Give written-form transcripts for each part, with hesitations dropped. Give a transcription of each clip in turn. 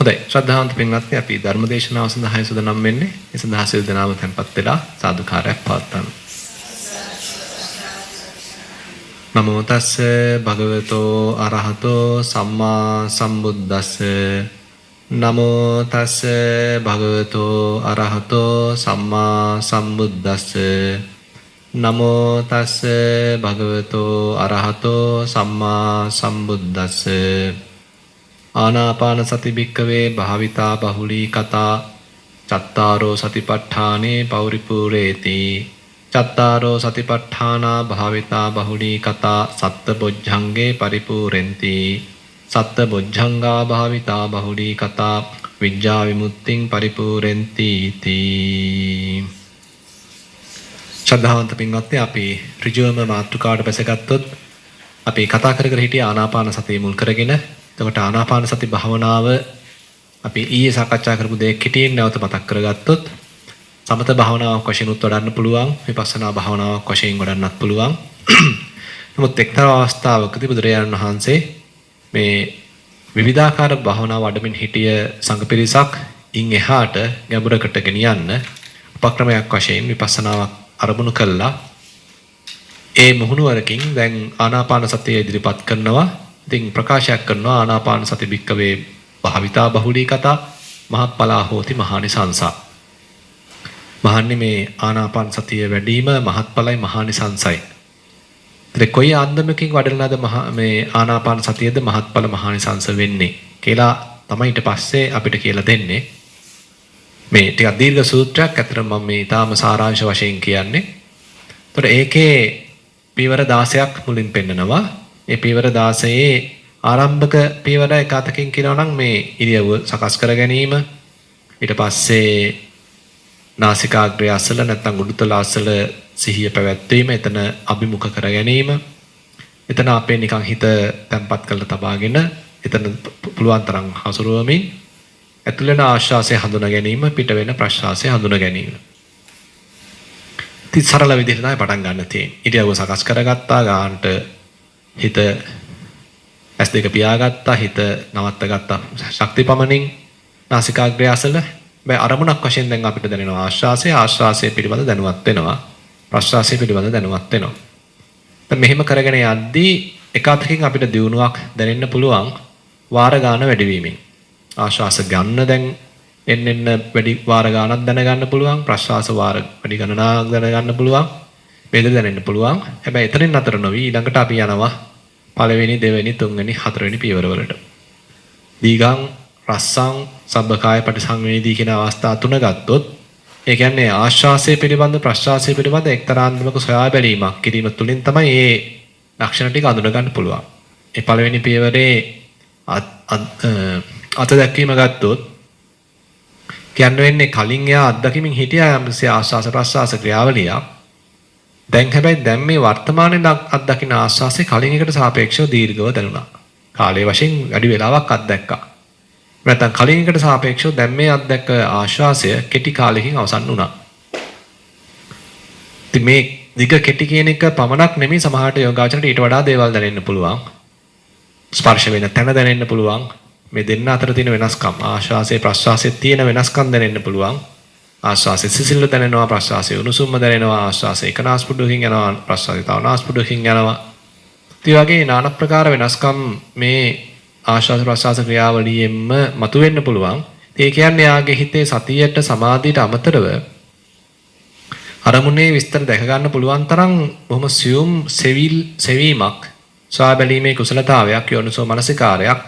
හොඳයි ශ්‍රද්ධාවන්ත පින්වත්නි අපි ධර්මදේශනාව සඳහා සූදානම් වෙන්නේ. ඒ සඳහා සියලු දෙනාම tempත් වෙලා සාදුකාරයක් පවත්වන්න. නමෝ තස්ස භගවතෝ අරහතෝ සම්මා සම්බුද්දස්ස නමෝ තස්ස භගවතෝ අරහතෝ සම්මා සම්බුද්දස්ස නමෝ තස්ස භගවතෝ අරහතෝ සම්මා සම්බුද්දස්ස ආනාපාන සති භික්කවේ භාවිතා බහුලී කතා චත්තාරෝ සතිපට්ඨානේ පෞරිපූරේති චත්තාරෝ සතිපට්ඨානා භාවිතා බහුලී කතා සත්ත බොජ්ජංගේ පරිපූරෙන්ති සත්ත බොජ්ජංගා භාවිතා බහුලී කතා විඤ්ඤා විමුක්තිං පරිපූරෙන්ති තී. ශ්‍රද්ධාවන්ත පින්වත්නි අපි ඍජුවම මාතෘකාවට බැසගත්තොත් අපි කතා කර හිටිය ආනාපාන සතිය මුල් කරගෙන එතකොට ආනාපාන සති භාවනාව අපි ඊයේ සාකච්ඡා කරපු දේ කෙටියෙන් නැවත මතක් කරගත්තොත් සමත භාවනාවක් වශයෙන් උත් වඩන්න පුළුවන් විපස්සනා භාවනාවක් වශයෙන් වඩන්නත් පුළුවන්. නමුත් එක්තරා අවස්ථාවකදී බුදුරජාණන් වහන්සේ මේ විවිධාකාර භාවනා වඩමින් හිටිය සංඝ පිරිසක් ඉන් එහාට ගැඹුරකට ගෙනියන්න උපක්‍රමයක් වශයෙන් විපස්සනාවක් අරමුණු කළා. ඒ මුහුණුවරකින් දැන් ආනාපාන සතිය ඉදිරිපත් කරනවා. ඉතින් ප්‍රකාශයක් කරනවා ආනාපාන සති භික්කවේ භාවිතා බහුලී කතා මහප්පලා හෝති මහානිසංසා. මහන්නේ මේ ආනාපාන සතිය වැඩිම මහත්ඵලයි මහානිසංසයි. ඉතින් කොයි ආන්දමකින් වඩලනද මේ ආනාපාන සතියද මහත්ඵල මහානිසංස වෙන්නේ කියලා තමයි ඊට පස්සේ අපිට කියලා දෙන්නේ. මේ ටිකක් දීර්ඝ සූත්‍රයක් අතර මම මේ ඊටාම සාරාංශ වශයෙන් කියන්නේ. ඒතර ඒකේ පියවර 16ක් මුලින් පෙන්නනවා. මේ පියවර 16 ආරම්භක පියවර එක අතකින් කියනවා නම් මේ ඉරියව්ව සකස් කර ගැනීම ඊට පස්සේ නාසිකාග්‍රය අසල නැත්නම් උඩුතල අසල සිහිය පැවැත්වීම එතන අභිමුඛ කර ගැනීම එතන අපේ නිකන් හිත තැම්පත් කරලා තබාගෙන එතන පුළුවන් තරම් හසුරුවමින් ඇතුළ වෙන ආශ්වාසය හඳුනා ගැනීම පිට වෙන ප්‍රශ්වාසය හඳුනා ගැනීම. ඉතින් සරල විදිහට තමයි පටන් ගන්න තියෙන්නේ. ඉරියව්ව සකස් කරගත්තා ගන්නට හිත S2 පියාගත්තා හිත නවත්තගත්තා ශක්තිපමණින් නාසිකාග්‍රය අසල මේ අරමුණක් වශයෙන් දැන් අපිට දැනෙනවා ආශ්වාසය පිළිබඳ දැනුවත් වෙනවා ප්‍රශ්වාසය පිළිබඳ දැනුවත් වෙනවා. දැන් මෙහෙම කරගෙන යද්දී එක අතකින් අපිට දියුණුවක් දැනෙන්න පුළුවන් වාර ගන්න වැඩිවීමෙන්. ආශ්වාස ගන්න දැන් එන්න වැඩි වාර ගන්නක් දැනගන්න පුළුවන් ප්‍රශ්වාස වාර වැඩි ගණනාවක් දැනගන්න පුළුවන් වේද දැනෙන්න පුළුවන්. හැබැයි එතනින් නතර නොවි ඊළඟට අපි යනවා පළවෙනි දෙවෙනි තුන්වෙනි හතරවෙනි පියවරවලට. දීගං රස්සං සබ්බකාය පටිසංවේදී කියන අවස්ථා තුන ගත්තොත් ඒ කියන්නේ ආශ්වාසය පිළිබඳ ප්‍රශ්වාසය පිළිබඳ එක්තරාන්දමක සොයා බැලීමක් කිරීම තුළින් තමයි මේ ලක්ෂණ ටික අඳුන ගන්න පුළුවන්. ඒ පළවෙනි පියවරේ අත දැක්වීම ගත්තොත් කියන්නේ කලින් එයා අත්දැකීමින් හිටියා යම්සේ ආශ්වාස ප්‍රශ්වාස ක්‍රියාවලියක්. දැන් හැබැයි දැන් මේ වර්තමානයේ අත්දකින්න ආශ්වාසය කලින් එකට සාපේක්ෂව දීර්ඝව දැනුණා. කාලයේ වශයෙන් වැඩි වෙලාවක් අත්දැක්කා. නැත්නම් කලින් එකට සාපේක්ෂව දැන් මේ අත්දැක ආශ්වාසය කෙටි කාලෙකින් අවසන් වුණා. ඉතින් මේ දිග කෙටි කියන එක පමණක් නෙමෙයි සමහරට යෝගාචරයට ඊට වඩා දේවල් දැනෙන්න පුළුවන්. ස්පර්ශ වෙන තැන දැනෙන්න පුළුවන්. මේ දෙන්න අතර තියෙන වෙනස්කම් ආශ්වාසයේ ප්‍රශ්වාසයේ තියෙන වෙනස්කම් දැනෙන්න පුළුවන්. ආශ්වාසයේ සිසිල්ව දැනෙනවා ප්‍රශ්වාසයේ උණුසුම්ම දැනෙනවා ආශ්වාසයේ එක නාස්පුඩුවකින් යනවා ප්‍රශ්වාසයේ තව නාස්පුඩුවකින් යනවා. ඒ වගේ নানা ප්‍රකාර වෙනස්කම් මේ ආශ්වාස ප්‍රශ්වාස ක්‍රියාවලියෙන්ම මතුවෙන්න පුළුවන්. ඒ කියන්නේ යාගේ හිතේ සතියට සමාධියට අමතරව අරමුණේ විස්තර දැක ගන්න පුළුවන් තරම් බොහොම සියුම් සෙවීමක් සාබැලීමේ කුසලතාවයක් යොනුසෝ මනසිකාරයක්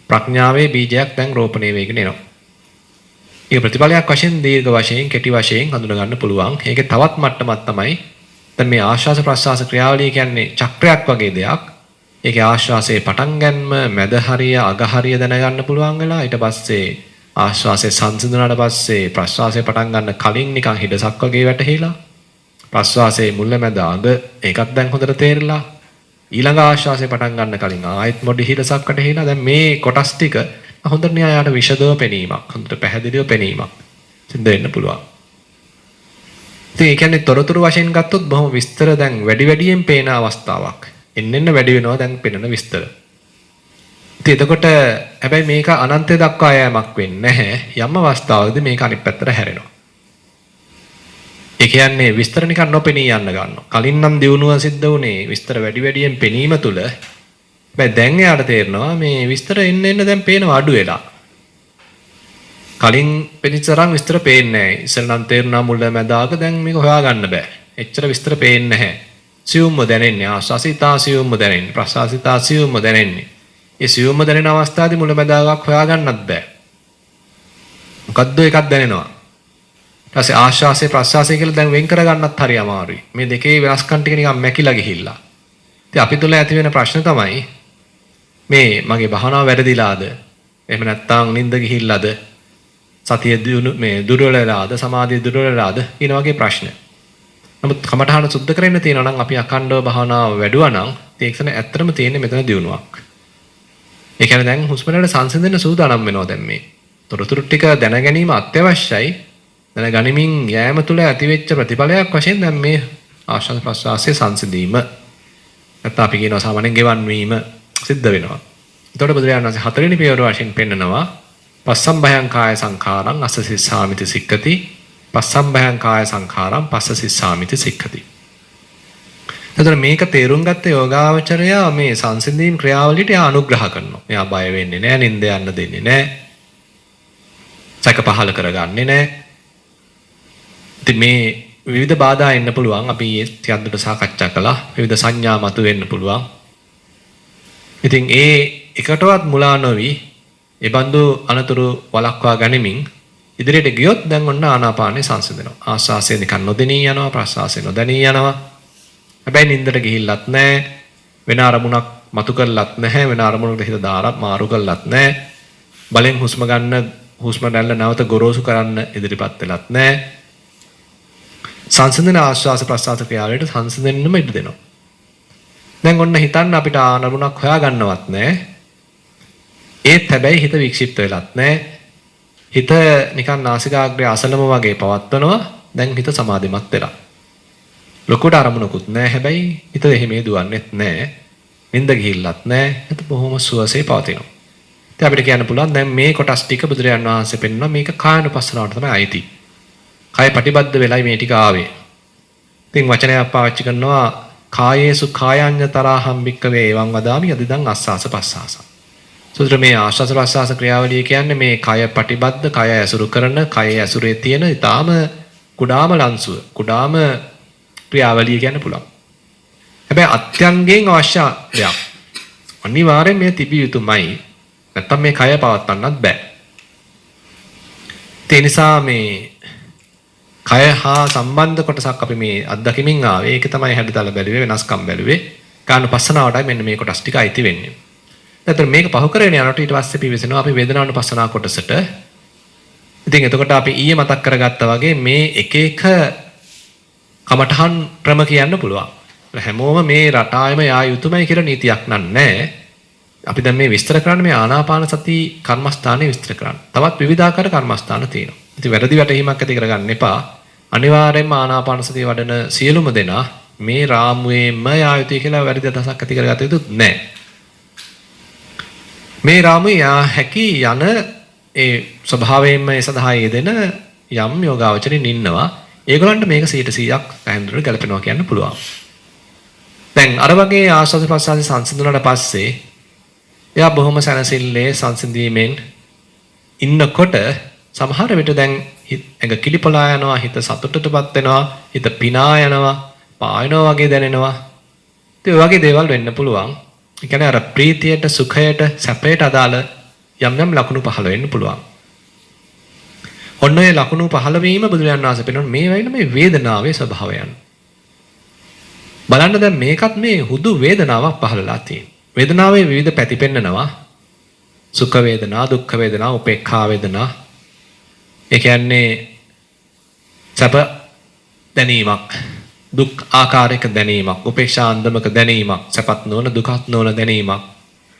ප්‍රඥාවේ බීජයක් දැන් රෝපණය වෙගෙන එනවා. ඒ ප්‍රතිඵලයක් වශයෙන් දීර්ඝ වශයෙන් කෙටි වශයෙන් හඳුනා ගන්න පුළුවන්. ඒකේ තවත් මට්ටමක් තමයි දැන් මේ ආශ්වාස ප්‍රශ්වාස ක්‍රියාවලිය කියන්නේ චක්‍රයක් වගේ දෙයක්. ඒකේ ආශ්වාසයේ පටන් ගන්නම මැද හරිය අග හරිය දැනගන්න පුළුවන් වෙලා ඊට පස්සේ ආශ්වාසයේ සංසිඳුණාට පස්සේ ප්‍රශ්වාසයේ පටන් ගන්න කලින් නිකන් හිඩසක් වගේ වැටහිලා ප්‍රශ්වාසයේ මුල මැද අග ඒකත් දැන් හොඳට තේරිලා ඊළඟ ආශ්වාසයේ පටන් ගන්න කලින් ආයෙත් මොඩි හිඩසක් වැටහිලා දැන් මේ කොටස් ටික හොඳට න්යායට විෂදව පෙනීමක් හොඳට පැහැදිලිව පෙනීමක් සිද්ධ වෙන්න පුළුවන්. ඉතින් ඒ කියන්නේ තොරතුරු වශයෙන් ගත්තොත් බොහොම විස්තර දැන් වැඩි වැඩියෙන් පේන අවස්ථාවක්. එන්න වැඩි වෙනවා දැන් පෙනෙන විස්තර. ඉතින් එතකොට හැබැයි මේක අනන්තය දක්වා යෑමක් වෙන්නේ නැහැ. යම් අවස්ථාවකදී මේක අනිත් පැත්තට හැරෙනවා. ඒ කියන්නේ විස්තර නිකන් නොපෙනී යන්න ගන්නවා. කලින් නම් දියුණුව සිද්ධ වුණේ විස්තර වැඩි වැඩියෙන් පෙනීම තුළ. හැබැයි දැන් එයාට තේරෙනවා මේ විස්තර එන්න එන්න දැන් පේනවා අඩු වෙලා. කලින් පෙනිච්ච විස්තර පේන්නේ නැහැ. ඉස්සෙල් නම් තේරුණා මුල මැදාක දැන් මේක හොයාගන්න බෑ. එච්චර විස්තර පේන්නේ නැහැ. සියුම්ම දැනෙන්නේ ආස්වාසිතා සියුම්ම දැනෙන්නේ ප්‍රසආසිතා සියුම්ම දැනෙන්නේ. ඒ සියුම්ම දැනෙන අවස්ථාවේදී මුල මැදාක හොයාගන්නත් බෑ. මොකද්ද එකක් දැනෙනවා. ඊට පස්සේ ආශ්වාසය ප්‍රශ්වාසය කියලා දැන් වෙන් කරගන්නත් හරි අමාරුයි. මේ දෙකේ වෙනස්කම් ටික නිකන් මැකිලා ගිහිල්ලා. ඉතින් අපි තුල ඇති වෙන ප්‍රශ්න තමයි මේ මගේ භාවනාව වැරදිලාද? එහෙම නැත්නම් නිින්ද ගිහිල්ලාද? සතිය දුර්වල වෙලාද? සමාධිය දුර්වල වෙලාද? ඊන වගේ ප්‍රශ්න. නමුත් කමඨහන සුද්ධ කරගෙන තියෙනවා නම් අපි අඛණ්ඩව භාවනාව වැඩුවා නම් ඒකසන ඇත්තටම තියෙන්නේ මෙතන දියුණුවක්. ඒ කියන්නේ දැන් හුස්ම රටට සංසිඳෙන්න සූදානම් වෙනවා දැන් මේ. තොරතුරු ටික දැන ගැනීම අත්‍යවශ්‍යයි. දැන ගනිමින් යෑම තුළ ඇතිවෙච්ච ප්‍රතිඵලයක් වශයෙන් දැන් මේ ආශ්වාස ප්‍රශ්වාසයේ සංසිඳීම නැත්නම් අපි කියනවා සාමාන්‍යයෙන් ගෙවන් වීම සිද්ධ වෙනවා. එතකොට බුදුරජාණන් වහන්සේ හතරවෙනි පියවර වශයෙන් පෙන්නනවා පස්සම්භයං කාය සංඛාරං අස්සසිස්සාමිති සික්ඛති පස්සම්භයං කාය සංඛාරං පස්සසිස්සාමිති සික්ඛති. එතකොට මේක තේරුම් ගත්ත යෝගාවචරය මේ සංසිඳීම් ක්‍රියාවලියට අනුග්‍රහ කරනවා. එයා බය වෙන්නේ නැහැ, නිින්ද යන්න දෙන්නේ නැහැ. සැක පහල කරගන්නේ නැහැ. ඉතින් මේ විවිධ බාධා එන්න පුළුවන්. අපි ටිකක් දුරට සාකච්ඡා කළා. විවිධ සංඥා මතුවෙන්න පුළුවන්. ඉතින් ඒ එකටවත් මුලා නොවි ඒ බඳු අනතුරු වළක්වා ගනිමින් ඉදිරියට ගියොත් දැන් ඔන්න ආනාපානේ සංසිඳනවා. ආස්වාසය නිකන් නොදෙනී යනවා, ප්‍රස්වාසය නොදෙනී යනවා. හැබැයි නින්දට ගිහිල්ලත් නැහැ. වෙන අරමුණක් මතු කරලත් නැහැ. වෙන අරමුණකට හිත දාලා මාරු කරලත් නැහැ. බලෙන් හුස්ම ගන්න හුස්ම රැල්ල නැවත ගොරෝසු කරන්න ඉදිරිපත් වෙලත් නැහැ. සංසිඳන ආශ්වාස ප්‍රශ්වාස ක්‍රියාවලට සංසිඳෙන්නම ඉඩ දෙනවා. දැන් ඔන්න හිතන්න අපිට ආනරුණක් හොයාගන්නවත් නැහැ. ඒත් හැබැයි හිත වික්ෂිප්ත වෙලත් නැහැ. හිත නිකන් නාසිකාග්‍රය අසලම වගේ පවත්වනවා. දැන් හිත සමාධිමත් වෙලා. ලොකුට අරමුණකුත් නැහැ. හැබැයි හිත එහෙම දුවන්නේත් නැහැ. නිින්ද ගිහිල්ලත් නැහැ. හිත බොහොම සුවසේ පවතිනවා. ඉතින් අපිට කියන්න පුළුවන් දැන් මේ කොටස් ටික බුදුරජාන් වහන්සේ පෙන්වනවා මේක කායනුපස්සනාවට තමයි අයිති. කය ප්‍රතිබද්ධ වෙලයි මේ ටික ආවේ. ඉතින් වචනයක් පාවිච්චි කරනවා කායේසු කායඤ්ඤතරහම් භික්කවේ එවං වදාමි යදිදං අස්සාස පස්සාස. සූත්‍ර මේ ආශ්වාස ප්‍රශ්වාස ක්‍රියාවලිය කියන්නේ මේ කය ප්‍රතිබද්ධ කය ඇසුරු කරන කය ඇසුරේ තියෙන ඊටාම කුඩාම ලන්සුව කුඩාම ක්‍රියාවලිය කියන්න පුළුවන්. හැබැයි අත්‍යංගයෙන් අවශ්‍ය දෙයක්. අනිවාර්යෙන් මේ තිබිය යුතුමයි. නැත්තම් මේ කය පවත්වන්නත් බෑ. ඒ නිසා මේ කය හා සම්බන්ධ කොටසක් අපි මේ අත්දැකීමින් ආවේ. ඒක තමයි හැඩතල බැලුවේ වෙනස්කම් බැලුවේ. කායනුපස්සනාවටයි මෙන්න මේ කොටස් ටික අයිති වෙන්නේ. නැත්නම් මේක පහු කරගෙන යනකොට ඊට පස්සේ පිවිසෙනවා අපි වේදනානුපස්සනා කොටසට. ඉතින් එතකොට අපි ඊයේ මතක් කරගත්තා වගේ මේ එක එක කමඨහන් ක්‍රම කියන්න පුළුවන්. හැමෝම මේ රටායම යා යුතුයමයි කියලා නීතියක් නැහැ. අපි දැන් මේ විස්තර කරන්නේ මේ ආනාපාන සති කර්මස්ථානේ විස්තර කරන්නේ. තවත් විවිධාකාර කර්මස්ථාන තියෙනවා. ඉතින් වැරදි වැටහීමක් ඇති කරගන්න එපා. අනිවාර්යයෙන්ම ආනාපාන සතිය වඩන සියලුම දෙනා මේ රාමුවේම යා යුතුයි කියලා වැරදි අදහසක් ඇති කරගත යුතු නැහැ. මේ රාමුවේ යා හැකි යන ඒ ස්වභාවයෙන්ම ඒ සඳහා යෙදෙන යම් යෝගාවචරින් ඉන්නවා. ඒගොල්ලන්ට මේක 100%ක් පැහැදිලිව ගැලපෙනවා කියන්න පුළුවන්. දැන් අර වගේ ආස්වාද ප්‍රසආස සංසිඳුණාට පස්සේ එයා බොහොම සැනසෙල්ලේ සංසිඳීමෙන් ඉන්නකොට සමහර විට දැන් ඇඟ කිලිපොලා යනවා, හිත සතුටටපත් වෙනවා, හිත පිනා යනවා, පායනවා වගේ දැනෙනවා. ඒ වගේ දේවල් වෙන්න පුළුවන්. ඒ කියන්නේ අර ප්‍රීතියට, සුඛයට, සැපයට අදාළ යම් යම් ලක්ෂණ පහළ වෙන්න පුළුවන්. ඔන්න ඔය ලක්ෂණ පහළ වීම බුදුරජාණන් වහන්සේ පෙන්වන මේ වෙයින මේ වේදනාවේ ස්වභාවයන්. බලන්න දැන් මේකත් මේ හුදු වේදනාවක් පහළලා තියෙනවා. වේදනාවේ විවිධ පැති පෙන්නනවා. සුඛ වේදනා, දුක්ඛ වේදනා, උපේක්ඛා වේදනා. ඒ කියන්නේ සැප දැනීමක්, දුක් ආකාරයක දැනීමක්, උපේක්ෂා අන්දමක දැනීමක්, සැපත් නොවන දුකත් නොවන දැනීමක්.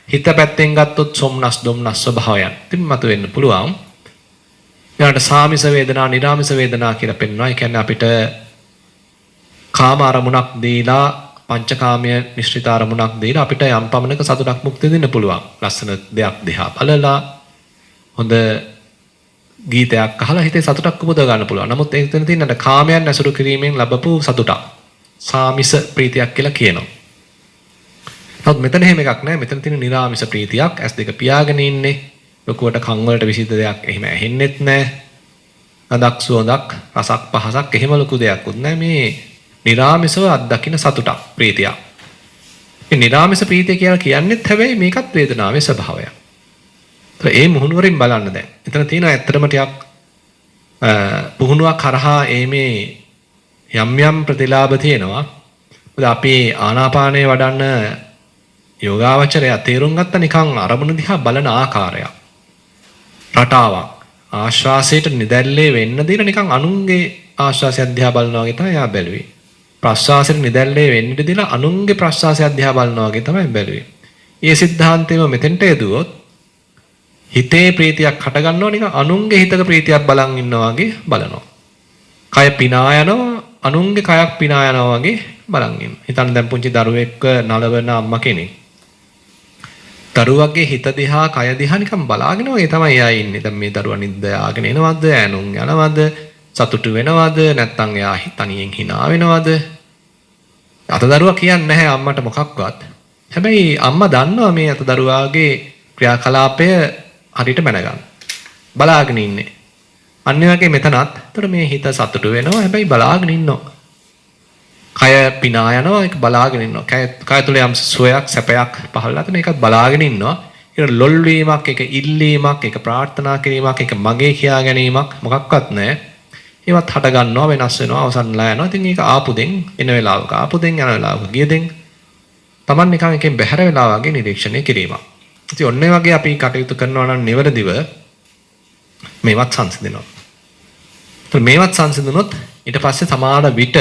හිත පැත්තෙන් ගත්තොත් සොම්නස් දොම්නස් ස්වභාවයන් ඉතින් මතුවෙන්න පුළුවන්. ඊට සාමිස වේදනා, නිරාමිස වේදනා කියලා පෙන්වනවා. ඒ කියන්නේ අපිට කාම අරමුණක් දීලා පංචකාමය මිශ්‍රිත අරමුණක් දීලා අපිට යම් පමණක සතුටක් මුක්ති දෙන්න පුළුවන්. ලස්සන දෙයක් දිහා බලලා හොඳ ගීතයක් අහලා හිතේ සතුටක් උපදව ගන්න පුළුවන්. නමුත් එතන තියෙන අර කාමයන් ඇසුරු කිරීමෙන් ලැබපු සතුටක් සාමිස ප්‍රීතියක් කියලා කියනවා. නමුත් මෙතන එහෙම එකක් නැහැ. මෙතන තියෙන නිරාමිස ප්‍රීතියක්. S2 පියාගෙන ඉන්නේ. ලොකුවට කන් වලට විසිද්ධ දෙයක් එහෙම ඇහෙන්නෙත් නැහැ. අදක් සුවඳක් රසක් පහසක් එහෙම ලොකු දෙයක්වත් නැහැ. මේ නිරාමිසව අත්දකින්න සතුටක් ප්‍රීතියක්. මේ නිරාමිස ප්‍රීතිය කියලා කියන්නේත් හැබැයි මේකත් වේදනාවේ ස්වභාවයක්. ඒ මුහුණුවරින් බලන්න දැන්. එතන තියෙනවා ඇත්තටම ටිකක් පුහුණුවක් කරහා මේ යම් යම් ප්‍රතිලාභ තියෙනවා. මොකද අපි ආනාපානයේ වඩන්න යෝගාවචරය තේරුම් ගත්ත නිකන් අරමුණ දිහා බලන ආකාරයක්. රටාවක්. ආශ්වාසයට නිදැල්ලේ වෙන්න දීලා නිකන් අනුන්ගේ ආශ්වාසය දිහා බලනවා වගේ තමයි යා බැලුවේ. ප්‍රශ්වාසයට නිදැල්ලේ වෙන්න දීලා අනුන්ගේ ප්‍රශ්වාසය දිහා බලනවා වගේ තමයි බැලුවේ. මේ સિદ્ધාන්තයම මෙතෙන්ට යදුවොත් හිතේ ප්‍රීතියක් හට ගන්නවා නිකන් අනුන්ගේ හිතක ප්‍රීතියක් බලන් ඉන්නවා වගේ බලනවා. කය පිනා යනවා අනුන්ගේ කයක් පිනා යනවා වගේ බලන් ඉන්නවා. හිතන්න දැන් පුංචි දරුවෙක්ව නලවන අම්මා කෙනෙක්. දරුවගේ හිත දිහා කය දිහා නිකන් බලාගෙන වගේ තමයි එයා ඉන්නේ. දැන් මේ දරුවා නිින්ද යාගෙන එනවද? ඈනුන් යනවද? සතුටු වෙනවද? නැත්නම් එයා තනියෙන් hina වෙනවද? අත දරුවා කියන්නේ නැහැ අම්මට මොකක්වත්. හැබැයි අම්මා දන්නවා මේ අත දරුවාගේ ක්‍රියාකලාපය හරියට මැනගන්න. බලාගෙන ඉන්නේ. අනිත් වගේ මෙතනත් ඒතර මේ හිත සතුටු වෙනවා හැබැයි බලාගෙන ඉන්නවා. කය පිනා යනවා ඒක බලාගෙන ඉන්නවා. කය තුල යම් සුවයක් සැපයක් පහළලා තියෙන එකත් බලාගෙන ඉන්නවා. ඒක ලොල් වීමක්, ඒක ඉල්ලීමක්, ඒක ප්‍රාර්ථනා කිරීමක්, ඒක මගේ කියා ගැනීමක් මොකක්වත් නැහැ. ඒවත් හට ගන්නවා වෙනස් වෙනවා අවසන්ලා යනවා. ඉතින් ඒක ආපුදෙන් එන වෙලාවක ආපුදෙන් යන වෙලාවක ගියදෙන් Taman නිකන් එකෙන් බැහැර වෙලා වගේ නිරීක්ෂණය කිරීමක්. ඉතින් ඔන්න වගේ අපි කටයුතු කරනවා නම් නිවැරදිව මේවත් සංසිඳනවා. ඒත් මේවත් සංසිඳුනොත් ඊට පස්සේ සමාන විට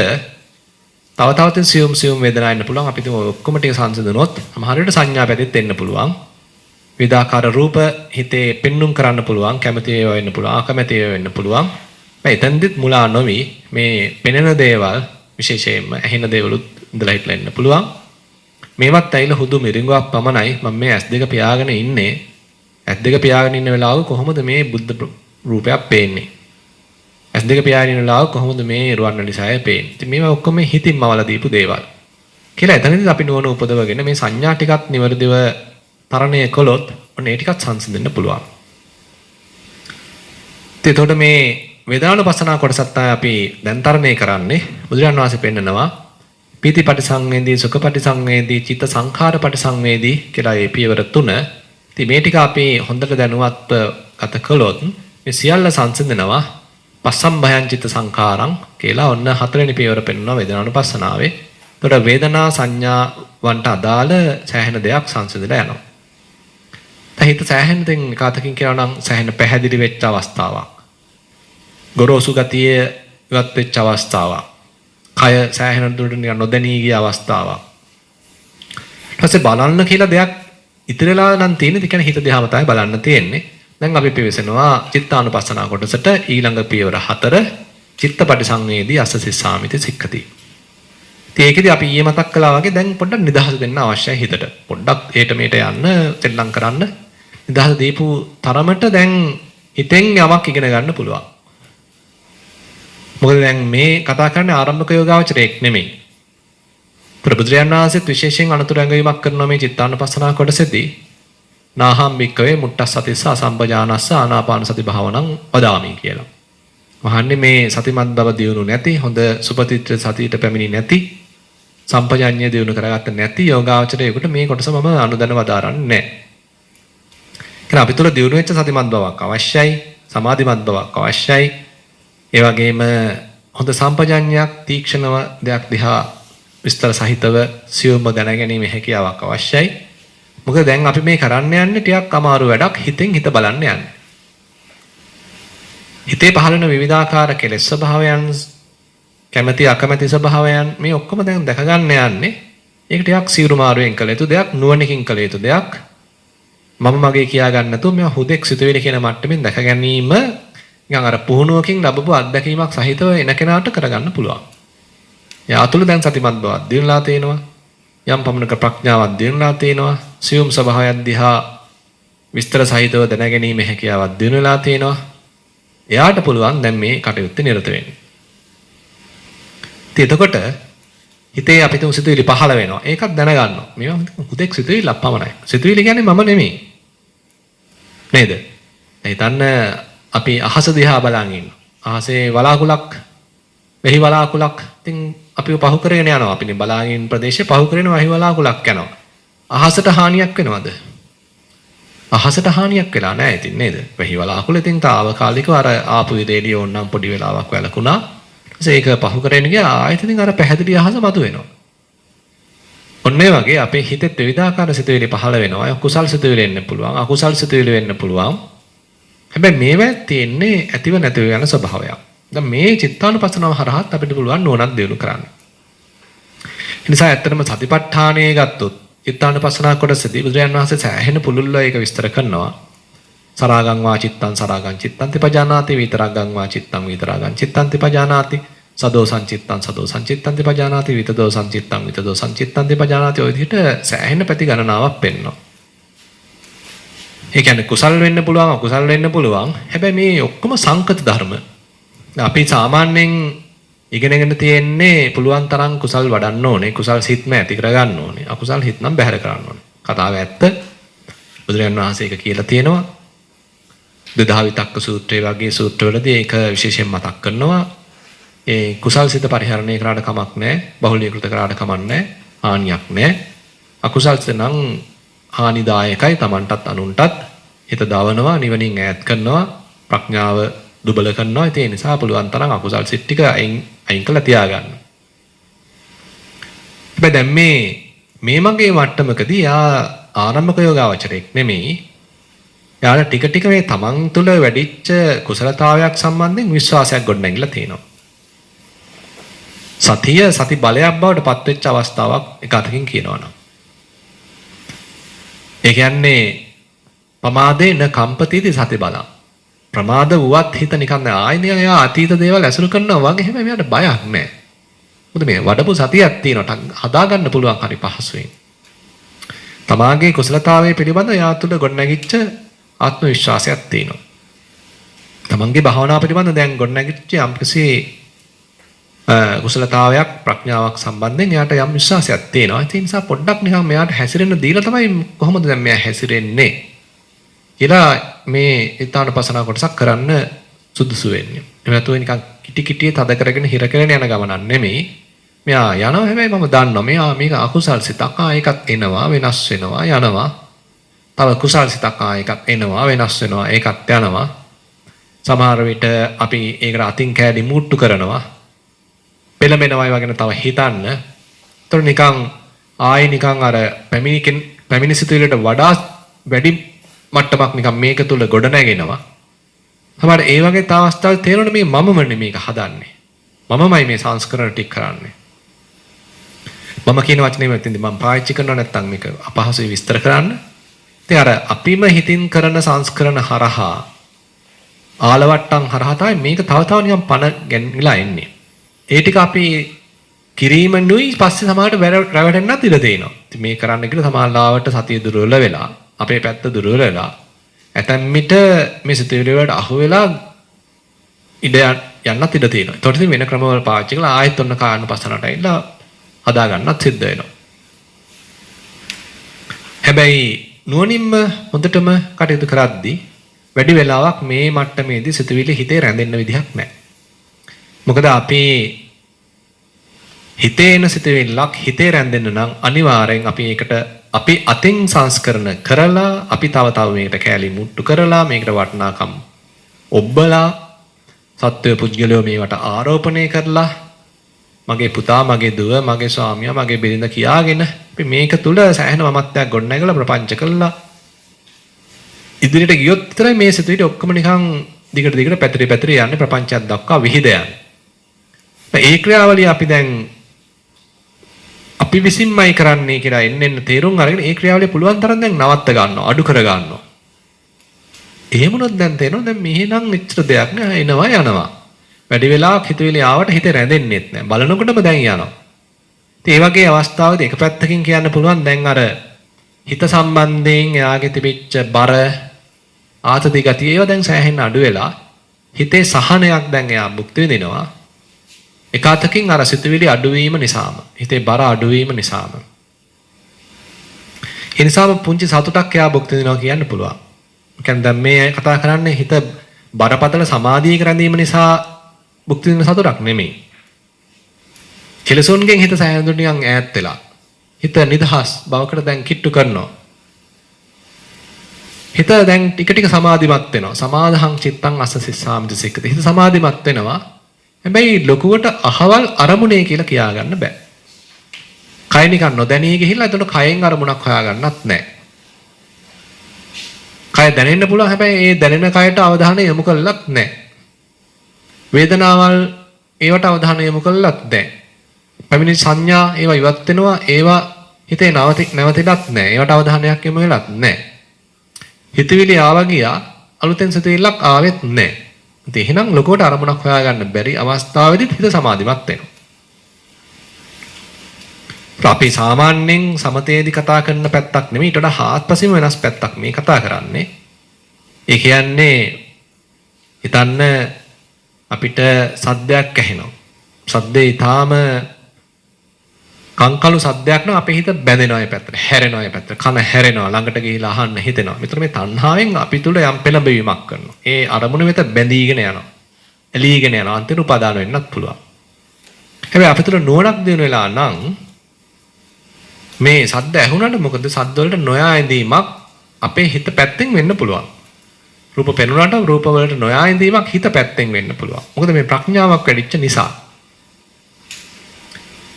තව සියුම් වේදනා එන්න පුළුවන්. අපි තුම ඔක්කොම ටික සංසිඳුනොත් සමහර විට සංඥා පැතිත් එන්න පුළුවන්. විවිධාකාර රූප හිතේ පෙන්눔 කරන්න පුළුවන්. කැමති ඒවා වෙන්න පුළුවන්, අකමැති ඒවා වෙන්න පුළුවන්. මේ එතෙන්දිත් මුලා නොවි මේ පෙනෙන දේවල් විශේෂයෙන්ම ඇහෙන දේවලුත් ඉඳලා හිටලා එන්න පුළුවන්. මේවත් ඇයිලා හුදු මිරිඟුවක් පමණයි මම මේ S2 පියාගෙන ඉන්නේ. S2 පියාගෙන ඉන්න වෙලාව කොහොමද මේ බුද්ධ රූපයක් පේන්නේ? S2 පියාගෙන ඉන්න වෙලාව කොහොමද මේ රුවන්වැලිසෑය පේන්නේ? ඉතින් මේවා ඔක්කොම හිතින්ම වල දීපු දේවල්. කියලා එතනදී අපි නුවණ උපදවගෙන මේ සංඥා ටිකත් නිවර්දිව තරණය කළොත් ඔන්න ඒ ටිකත් සංසිඳෙන්න පුළුවන්. එතකොට මේ වේදනානුපස්සනා කොටසත් තමයි අපි දැන් තරණය කරන්නේ. බුදුරජාණන් වහන්සේ පෙන්නනවා පීතිපටිසංවේදී, සුඛපටිසංවේදී, චිත්ත සංඛාරපටිසංවේදී කියලා මේ පියවර තුන. ඉතින් මේ ටික අපි හොඳට දැනුවත්ව ගත කළොත් මේ සියල්ල සංසිඳනවා. පස්සම්භයං චිත්ත සංඛාරං කියලා ඔන්න හතරවෙනි පියවර පෙන්වනවා වේදනානුපස්සනාවේ. එතකොට වේදනා සංඥා වන්ට අදාළ සෑහෙන දෙයක් සංසිඳලා යනවා. දැන් හිත සෑහෙන දෙන් කාතකින් කියනවා නම් සෑහෙන පැහැදිලි වෙච්ච අවස්ථාවක්. ගොරෝසු ගතිය ඉවත් වෙච්ච අවස්ථාවක්. කය සෑහෙන දුරට නිකන් නොදැනී ගිය අවස්ථාවක්. ඊට පස්සේ බලන්න කියලා දෙයක් ඉතිරලා නම් තියෙන්නේ. ඒ කියන්නේ හිත දිහාම තමයි බලන්න තියෙන්නේ. දැන් අපි පිවිසෙනවා චිත්තානුපස්සනා කොටසට. ඊළඟ පියවර 4 චිත්තපටිසංවේදී අස්ස සිස්සාමිති සික්ඛති. ඉතින් ඒකෙදි අපි ඊයේ මතක් කළා වගේ දැන් පොඩ්ඩක් නිදහස දෙන්න අවශ්‍යයි හිතට. පොඩ්ඩක් ඒට මේට යන්න, තෙල්ලම් කරන්න. නිදහස දීපු තරමට දැන් හිතෙන් යමක් ඉගෙන ගන්න පුළුවන්. මොකද දැන් මේ කතා කරන්නේ ආරම්භක යෝගාවචරයක් නෙමෙයි. ප්‍රබුද්ධයන් වහන්සේත් විශේෂයෙන් අනුතුරු ඇඟවීමක් කරනවා මේ චිත්තානුපස්සනා කොටසේදී. නාහම් භික්කවේ මුට්ටස්සතිස්ස අසම්පජානස්ස ආනාපාන සති භාවනං වදාමි කියලා. මහන්නේ මේ සතිමත් බව දියුණු නැති, හොඳ සුපතිත්‍ර සතියට පැමිණි නැති, සම්පජාඤ්ඤය දියුණු කරගත්ත නැති යෝගාවචරයෙකුට මේ කොටස මම අනුදැන වදාරන්නේ නැහැ. කියලා අපි තුල දියුණු වෙච්ච සතිමත් බවක් අවශ්‍යයි, සමාධිමත් බවක් අවශ්‍යයි. ඒ වගේම හොඳ සම්පජාඤ්ඤයක් තීක්ෂණව දෙයක් දිහා විස්තර සහිතව සියුම්ව දැනගැනීමේ හැකියාවක් අවශ්‍යයි. මොකද දැන් අපි මේ කරන්න යන්නේ ටිකක් අමාරු වැඩක්. හිතෙන් හිත බලන්න යන්නේ. හිතේ පහළන විවිධාකාර කෙලෙස් ස්වභාවයන්, කැමැති අකමැති ස්වභාවයන් මේ ඔක්කොම දැන් දැක ගන්න යන්නේ. ඒක ටිකක් සියුරු මාරුවෙන් කළ යුතු දෙයක්, නුවණකින් කළ යුතු දෙයක්. මම මගේ කියා ගන්න නැතුව මේවා හුදෙක් සිතුවිලි කියන මට්ටමින් දැක ගැනීම නිකන් අර පුහුණුවකින් ලැබපු අත්දැකීමක් සහිතව එන කෙනාට කරගන්න පුළුවන්. යා තුළ දැන් සතිමත් බවක් දිනලා තේනවා. යම් පමණක ප්‍රඥාවක් දිනුලා තියෙනවා. සියුම් ස්වභාවයක් දිහා විස්තර සහිතව දැනගැනීමේ හැකියාවක් දිනුලා තියෙනවා. එයාට පුළුවන් දැන් මේ කටයුත්තේ නිරත වෙන්න. එතකොට හිතේ අපි තුන් සිතුවිලි පහළ වෙනවා. ඒකත් දැනගන්නවා. මේවා හුදෙක් සිතුවිල්ලක් පමණයි. සිතුවිලි කියන්නේ මම නෙමෙයි. නේද? හිතන්න අපි අහස දිහා බලන් ඉන්නවා. අහසේ වලාකුලක්, වෙහි වලාකුලක්. ඉතින් අපිව පහු කරගෙන යනවා. අපිනේ බලාගෙන ප්‍රදේශේ පහු කරගෙන වෙහි වලාකුලක් යනවා. අහසට හානියක් වෙනවද? අහසට හානියක් වෙලා නැහැ ඉතින් නේද? වෙහි වලාකුල ඉතින් తాවකාලිකව අර ආපු රේඩියෝ ඕන්නම් පොඩි වෙලාවක් වැළකුණා. ඒක පහු කරගෙන ගියා ආයෙත් ඉතින් අර පැහැදිලි අහස මතුවෙනවා. ඔන්න ඒ වගේ අපේ හිතේ විවිධාකාර සිතුවිලි පහළ වෙනවා. ඒ කුසල් සිතුවිලි වෙන්න පුළුවන්, අකුසල් සිතුවිලි වෙන්න පුළුවන්. හැබැයි මේවා තියෙන්නේ ඇතිව නැතිව යන ස්වභාවයක්. දැන් මේ චිත්තානුපස්සනාව හරහාත් අපිට පුළුවන් නුවණක් දියුණු කරන්න. ඒ නිසා ඇත්තටම සතිපට්ඨානය ගත්තොත් චිත්තානුපස්සනා කොටසදී බුදුරජාණන් වහන්සේ සෑහෙන පුළුල්ව ඒක විස්තර කරනවා. සරාගං වා චිත්තං සරාගං චිත්තං තිපජානාති විතරගං වා චිත්තං විතරගං චිත්තං තිපජානාති සදෝසං චිත්තං සදෝසං චිත්තං තිපජානාති විතදෝසං චිත්තං විතදෝසං චිත්තං තිපජානාති ඔය විදිහට සෑහෙන පැති ගණනාවක් පෙන්වනවා. ඒ කියන්නේ කුසල් වෙන්න පුළුවන් අකුසල් වෙන්න පුළුවන්. හැබැයි මේ ඔක්කොම සංකත ධර්ම. අපි සාමාන්‍යයෙන් ඉගෙනගෙන තියෙන්නේ පුළුවන් තරම් කුසල් වඩන්න ඕනේ. කුසල් සිත්ම ඇති කරගන්න ඕනේ. අකුසල් හිත් නම් බැහැර කරන්න ඕනේ. කතාව ඇත්ත. බුදුරජාණන් වහන්සේ ඒක කියලා තියෙනවා. දදා විතක්ක සූත්‍රය වගේ සූත්‍රවලදී ඒක විශේෂයෙන් මතක් කරනවා. ඒ කුසල් සිත පරිහරණය කරාට කමක් නැහැ. බහුලීකృత කරාට කමක් නැහැ. හානියක් නැහැ. අකුසල් සිත නම් හානිදායකයි Tamanටත් අනුන්ටත් හිත දවනවා, නිවනින් ඈත් කරනවා, ප්‍රඥාව දුබල කරනවා. ඒ නිසා පුළුවන් තරම් අකුසල් සිත් ටික අයින් කළා තියාගන්න. හැබැයි දැන් මේ මගේ මට්ටමකදී ආරම්භක යෝගාවචරයක් නෙමෙයි. යාළ ටික ටික මේ තමන් තුළ වැඩිච්ච කුසලතාවයක් සම්බන්ධයෙන් විශ්වාසයක් ගොඩනැගිලා තියෙනවා. සති බලයක් බවට පත්වෙච්ච අවස්ථාවක් එක අතකින් කියනවනම්. ඒ කියන්නේ පමාදේන කම්පතිති සති බලං. ප්‍රමාද වුවත් හිත නිකන් ආයෙත් එයා අතීත දේවල් ඇසුරු කරනවා වගේ හැබැයි මෙයාට බයක් නැහැ. මොකද මේ වඩපු සතියක් තියෙනවා. හදාගන්න පුළුවන් හරි පහසුවෙන්. තමාගේ කුසලතාවයේ පිළිබඳ යා තුළ ගොඩනැගිච්ච ආත්ම විශ්වාසයක් තියෙනවා. තමන්ගේ භාවනාව පිළිබඳ දැන් ගොඩනැගිච්ච යම්කිසි කුසලතාවයක් ප්‍රඥාවක් සම්බන්ධයෙන් යාට යම් විශ්වාසයක් තියෙනවා. ඒ නිසා පොඩ්ඩක් නිකන් මෙයාට හැසිරෙන්න දීලා තමයි කොහොමද දැන් මෙයා හැසිරෙන්නේ කියලා මේ ඊතානපසනා කොටසක් කරන්න සුදුසු වෙන්නේ. එහෙම නැතුව නිකන් කිටි කිටියේ තද කරගෙන හිර කරගෙන යන ගමනක් නෙමෙයි. මෙයා යනවා හැබැයි මම දන්නවා මෙයා මේක අකුසල් සිතක් ඒකත් එනවා වෙනස් වෙනවා යනවා. තව කුසල් සිතක් එකක් එනවා වෙනස් වෙනවා ඒකත් යනවා. සමහර විට අපි ඒකට අතින් කෑලි මුට්ටු කරනවා. පෙළඹෙනවා වගේ තව හිතන්න. ඒතර නිකන් ආයි නිකන් අර පැමිණි සිතුවිල්ලට වඩා වැඩි මට්ටමක් නිකන් මේක තුල ගොඩ නැගෙනවා. සමහර ඒ වගේ අවස්ථාවල් තේරෙන්නේ මේ මමමනේ මේක හදන්නේ. මමමයි මේ සංස්කරණ ටික කරන්නේ. මම කියන වචනේ මෙතෙන්දි මම පාවිච්චි කරනවා නැත්නම් මේක අපහසුයි විස්තර කරන්න. ඉතින් අර අපිම හිතින් කරන සංස්කරණ හරහා ආලවට්ටම් හරහා තමයි මේක තව තව නිකන් පණ ගැන්විලා එන්නේ. ඒ ටික අපි කිරීම නුයි පස්සේ සමහරට රැවටෙන්නත් ඉඩ තියෙනවා. ඉතින් මේ කරන්න කියලා සමහරවට සතිය දුර්වල වෙලා අපේ පැත්ත දුර්වල වෙලා ඇතැම් විට මේ සිතුවිලි වලට අහු වෙලා ඉඩ යන්නත් ඉඩ තියෙනවා. ඒතකොට ඉතින් වෙන ක්‍රමවල පාවිච්චි කරලා ආයෙත් ඔන්න කායන පස්සනට ඇවිල්ලා හදා ගන්නත් සිද්ධ වෙනවා. හැබැයි නුවණින්ම හොඳටම කටයුතු කරද්දී වැඩි වෙලාවක් මේ මට්ටමේදී සිතුවිලි හිතේ රැඳෙන්න විදිහක් නැහැ. මොකද අපි හිතේ එන සිතුවිල්ලක් හිතේ රැඳෙන්න නම් අනිවාර්යෙන් අපි ඒකට අපි අතින් සංස්කරණ කරලා අපි තව මේකට කැලි මුට්ටු කරලා මේකට වටිනාකම් ඔබ්බලා සත්‍ය පුද්ගලයෝ මේවට ආරෝපණය කරලා මගේ පුතා මගේ දුව මගේ ස්වාමියා මගේ බිරිඳ කියාගෙන අපි මේක තුල සෑහෙන මමත්වයක් ගොඩනැගලා ප්‍රපංච කළා ඉදිරියට ගියොත් විතරයි මේ සිතුවිලි ඔක්කොම නිකන් දිගට පැතිරි යන්නේ ප්‍රපංචයක් දක්වා විහිද යන්නේ. ඒ ක්‍රියාවලිය අපි දැන් අපි විසින්මයි කරන්නේ කියලා එන්න තේරුම් අරගෙන ඒ ක්‍රියාවලිය පුළුවන් තරම් දැන් නවත්ත ගන්නවා අඩු කර ගන්නවා. එහෙම වුණොත් දැන් තේරෙනවා දැන් මෙහෙනම් මෙච්චර දෙයක් නෑ එනවා යනවා. වැඩි වෙලාවක් හිතවිලි ආවට හිත රැඳෙන්නේත් නෑ. බලනකොටම දැන් යනවා. ඒ වගේ අවස්ථාවකදී එක පැත්තකින් කියන්න පුළුවන් දැන් අර හිත සම්බන්ධයෙන් එයාගේ තිබිච්ච බර ආතති ගතිය ඒවා දැන් සෑහෙන්න අඩු වෙලා හිතේ සහනයක් දැන් එයා භුක්ති විඳිනවා. එක අතකින් අර සිතුවිලි අඩුවීම නිසාම හිතේ බර අඩුවීම නිසාම. ඒ නිසාම පුංචි සතුටක් එයා භුක්ති විඳිනවා කියන්න පුළුවන්. ඒ කියන්නේ දැන් මේ කතා කරන්නේ හිත බරපතල සමාධියක රැඳීම නිසා භුක්ති විඳින සතුටක් නෙමෙයි. කෙලසොන්ගෙන් හිත සෑහෙන දුරට නිකන් ඈත් වෙලා හිත නිදහස් බවකට දැන් කිට්ටු කරනවා. හිත දැන් ටික ටික සමාධිමත් වෙනවා. සමාධං චිත්තං අස්ස සිස්සාමිති සික්කති. හිත සමාධිමත් වෙනවා. හැබැයි ලොකුවට අහවල් අරමුණේ කියලා කියා ගන්න බෑ. කය නිකන් නොදැනී ගිහිල්ලා එතකොට කයෙන් අරමුණක් හොයාගන්නත් නැහැ. කය දැනෙන්න පුළුවන් හැබැයි ඒ දැනෙන කයට අවධානය යොමු කළලත් නැහැ. වේදනාවල් ඒවට අවධානය යොමු කළලත් නැහැ. පැමිණි සංඥා ඒවා ඉවත් වෙනවා ඒවා හිතේ නැවතිලත් නැහැ. ඒවට අවධානයක් යොමු වෙලත් නැහැ. හිතවිලි ආවා ගියා අලුතෙන් සිතෙල්ලක් ආවෙත් නැහැ. ඉතින් එහෙනම් ලොකුවට අරමුණක් හොයාගන්න බැරි අවස්ථාවේදීත් හිත සමාධිමත් වෙනවා. අපි සාමාන්‍යයෙන් සමතේදී කතා කරන පැත්තක් නෙමෙයි ඊට වඩා හාත්පසින්ම වෙනස් පැත්තක් මේ කතා කරන්නේ. ඒ කියන්නේ හිතන්න අපිට සද්දයක් ඇහෙනවා. සද්දේ ඊටාම කංකලු සද්දයක් නම් අපේ හිත බැඳෙනවා ඒ පැත්තට, හැරෙනවා ඒ පැත්තට, කන හැරෙනවා, ළඟට ගිහිලා අහන්න හිතෙනවා. මෙතන මේ තණ්හාවෙන් අපි තුල යම් පෙළඹවීමක් කරනවා. ඒ අරමුණ වෙත බැඳීගෙන යනවා. එළීගෙන යනවා. අන්තිම උපාදාන වෙන්නත් පුළුවන්. හැබැයි අපි තුල නුවණක් දිනු වෙලා නම් මේ සද්ද ඇහුණාට මොකද සද්ද වලට නොයා ඉඳීමක් අපේ හිත පැත්තෙන් වෙන්න පුළුවන්. රූප පෙනුනාට රූප වලට නොයා ඉඳීමක් හිත පැත්තෙන් වෙන්න පුළුවන්. මොකද මේ ප්‍රඥාවක් වැඩිච්ච නිසා.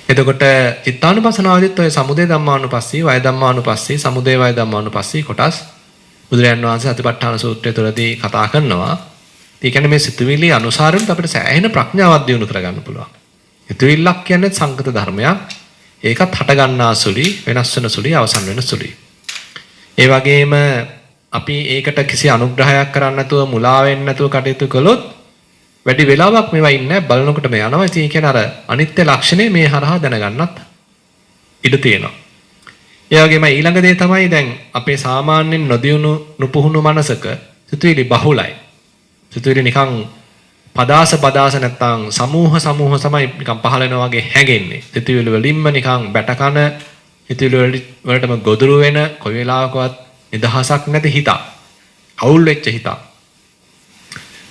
එතකොට චිත්තානුපස්සනාවේදීත් ඔය සමුදය ධම්මානුපස්සී, වය ධම්මානුපස්සී, සමුදය වය ධම්මානුපස්සී කොටස් බුදුරජාන් වහන්සේ අතිපට්ඨාන සූත්‍රය තුළදී කතා කරනවා. ඒ කියන්නේ මේ සිතුවිලි අනුසාරයෙන් අපිට සෑහෙන ප්‍රඥාවක් දියුණු කරගන්න පුළුවන්. සිතුවිල්ලක් කියන්නේ සංකත ධර්මයක්. ඒකත් හට ගන්නා සුළි, වෙනස් වෙන සුළි, අවසන් වෙන සුළි. ඒ වගේම අපි ඒකට කිසි අනුග්‍රහයක් කරන්න නැතුව මුලා වෙන්න නැතුව කටයුතු කළොත් වැඩි වෙලාවක් මේවා ඉන්නේ බලනකොට මේ යනවා. ඉතින් ඒ කියන්නේ අර අනිත්‍ය ලක්ෂණය මේ හරහා දැනගන්නත් ඉඩ තියෙනවා. ඒ වගේම ඊළඟ දේ තමයි දැන් අපේ සාමාන්‍යයෙන් නොදියුණු නුපුහුණු මනසක සිතුවිලි බහුලයි. සිතුවිලි නිකන් පදාස නැත්තම් සමූහ තමයි නිකන් පහළ වෙනවා වගේ හැගෙන්නේ. සිතුවිලි වලින්ම නිකන් බැටකන සිතුවිලි වලටම ගොදුරු වෙන කොයි වෙලාවකවත් නිදහසක් නැති හිතක්. අවුල් වෙච්ච හිතක්.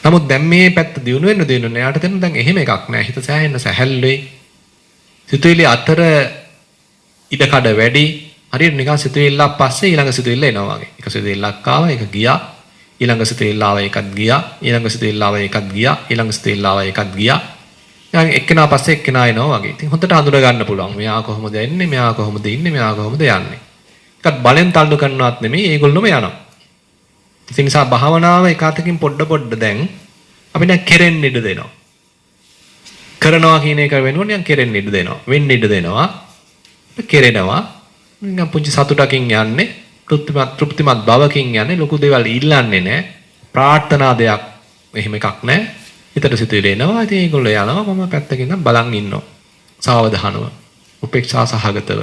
නමුත් දැන් මේ පැත්ත දිනු වෙන යාට තේරෙන දැන් එහෙම එකක් නෑ. හිත සෑහෙන්න සැහැල්ලුයි. සිතුවිලි අතර ඉඩකඩ වැඩි. හරියට නිකන් සිතුවිල්ලක් පස්සේ ඊළඟ සිතුවිල්ල එනවා වගේ. එක සිතුවිල්ලක් ආවා ඒක ගියා. ඊළඟ සිතුවිල්ල ආවා ඒකත් ගියා. ඊළඟ සිතුවිල්ල ආවා ඒකත් ගියා. ඊළඟ සිතුවිල්ල ආවා ඒකත් ගියා. දැන් එක්කෙනා පස්සේ එක්කෙනා එනවා වගේ. ඉතින් හොඳට අඳුර ගන්න පුළුවන්. මෙයා කොහොමද එන්නේ? මෙයා කොහොමද ඉන්නේ? මෙයා කොහොමද යන්නේ? ඒකත් බලෙන් තල්ලු කරනවත් නෙමෙයි. ඒගොල්ලොම යනවා. ඒ නිසා භාවනාව එකwidehatකින් පොඩ දැන් අපි දැන් කෙරෙන්න ඉඩ දෙනවා. කරනවා කියන එක වෙනුවට නිකන් කෙරෙන්න ඉඩ දෙනවා. වෙන්න ඉඩ දෙනවා. කෙරෙනවා. නිකන් පුංචි සතුටකින් යන්නේ. තෘප්තිමත් බවකින් යන්නේ. ලොකු දේවල් ඉල්ලන්නේ නැහැ. ප්‍රාර්ථනා දෙයක් එහෙම එකක් නැහැ. හිතට සිතුවිලි එනවා. ඉතින් ඒගොල්ලෝ යනවා. මම පැත්තකින් ඉඳන් බලන් ඉන්නවා. සාවධානව. උපේක්ෂා සහගතව.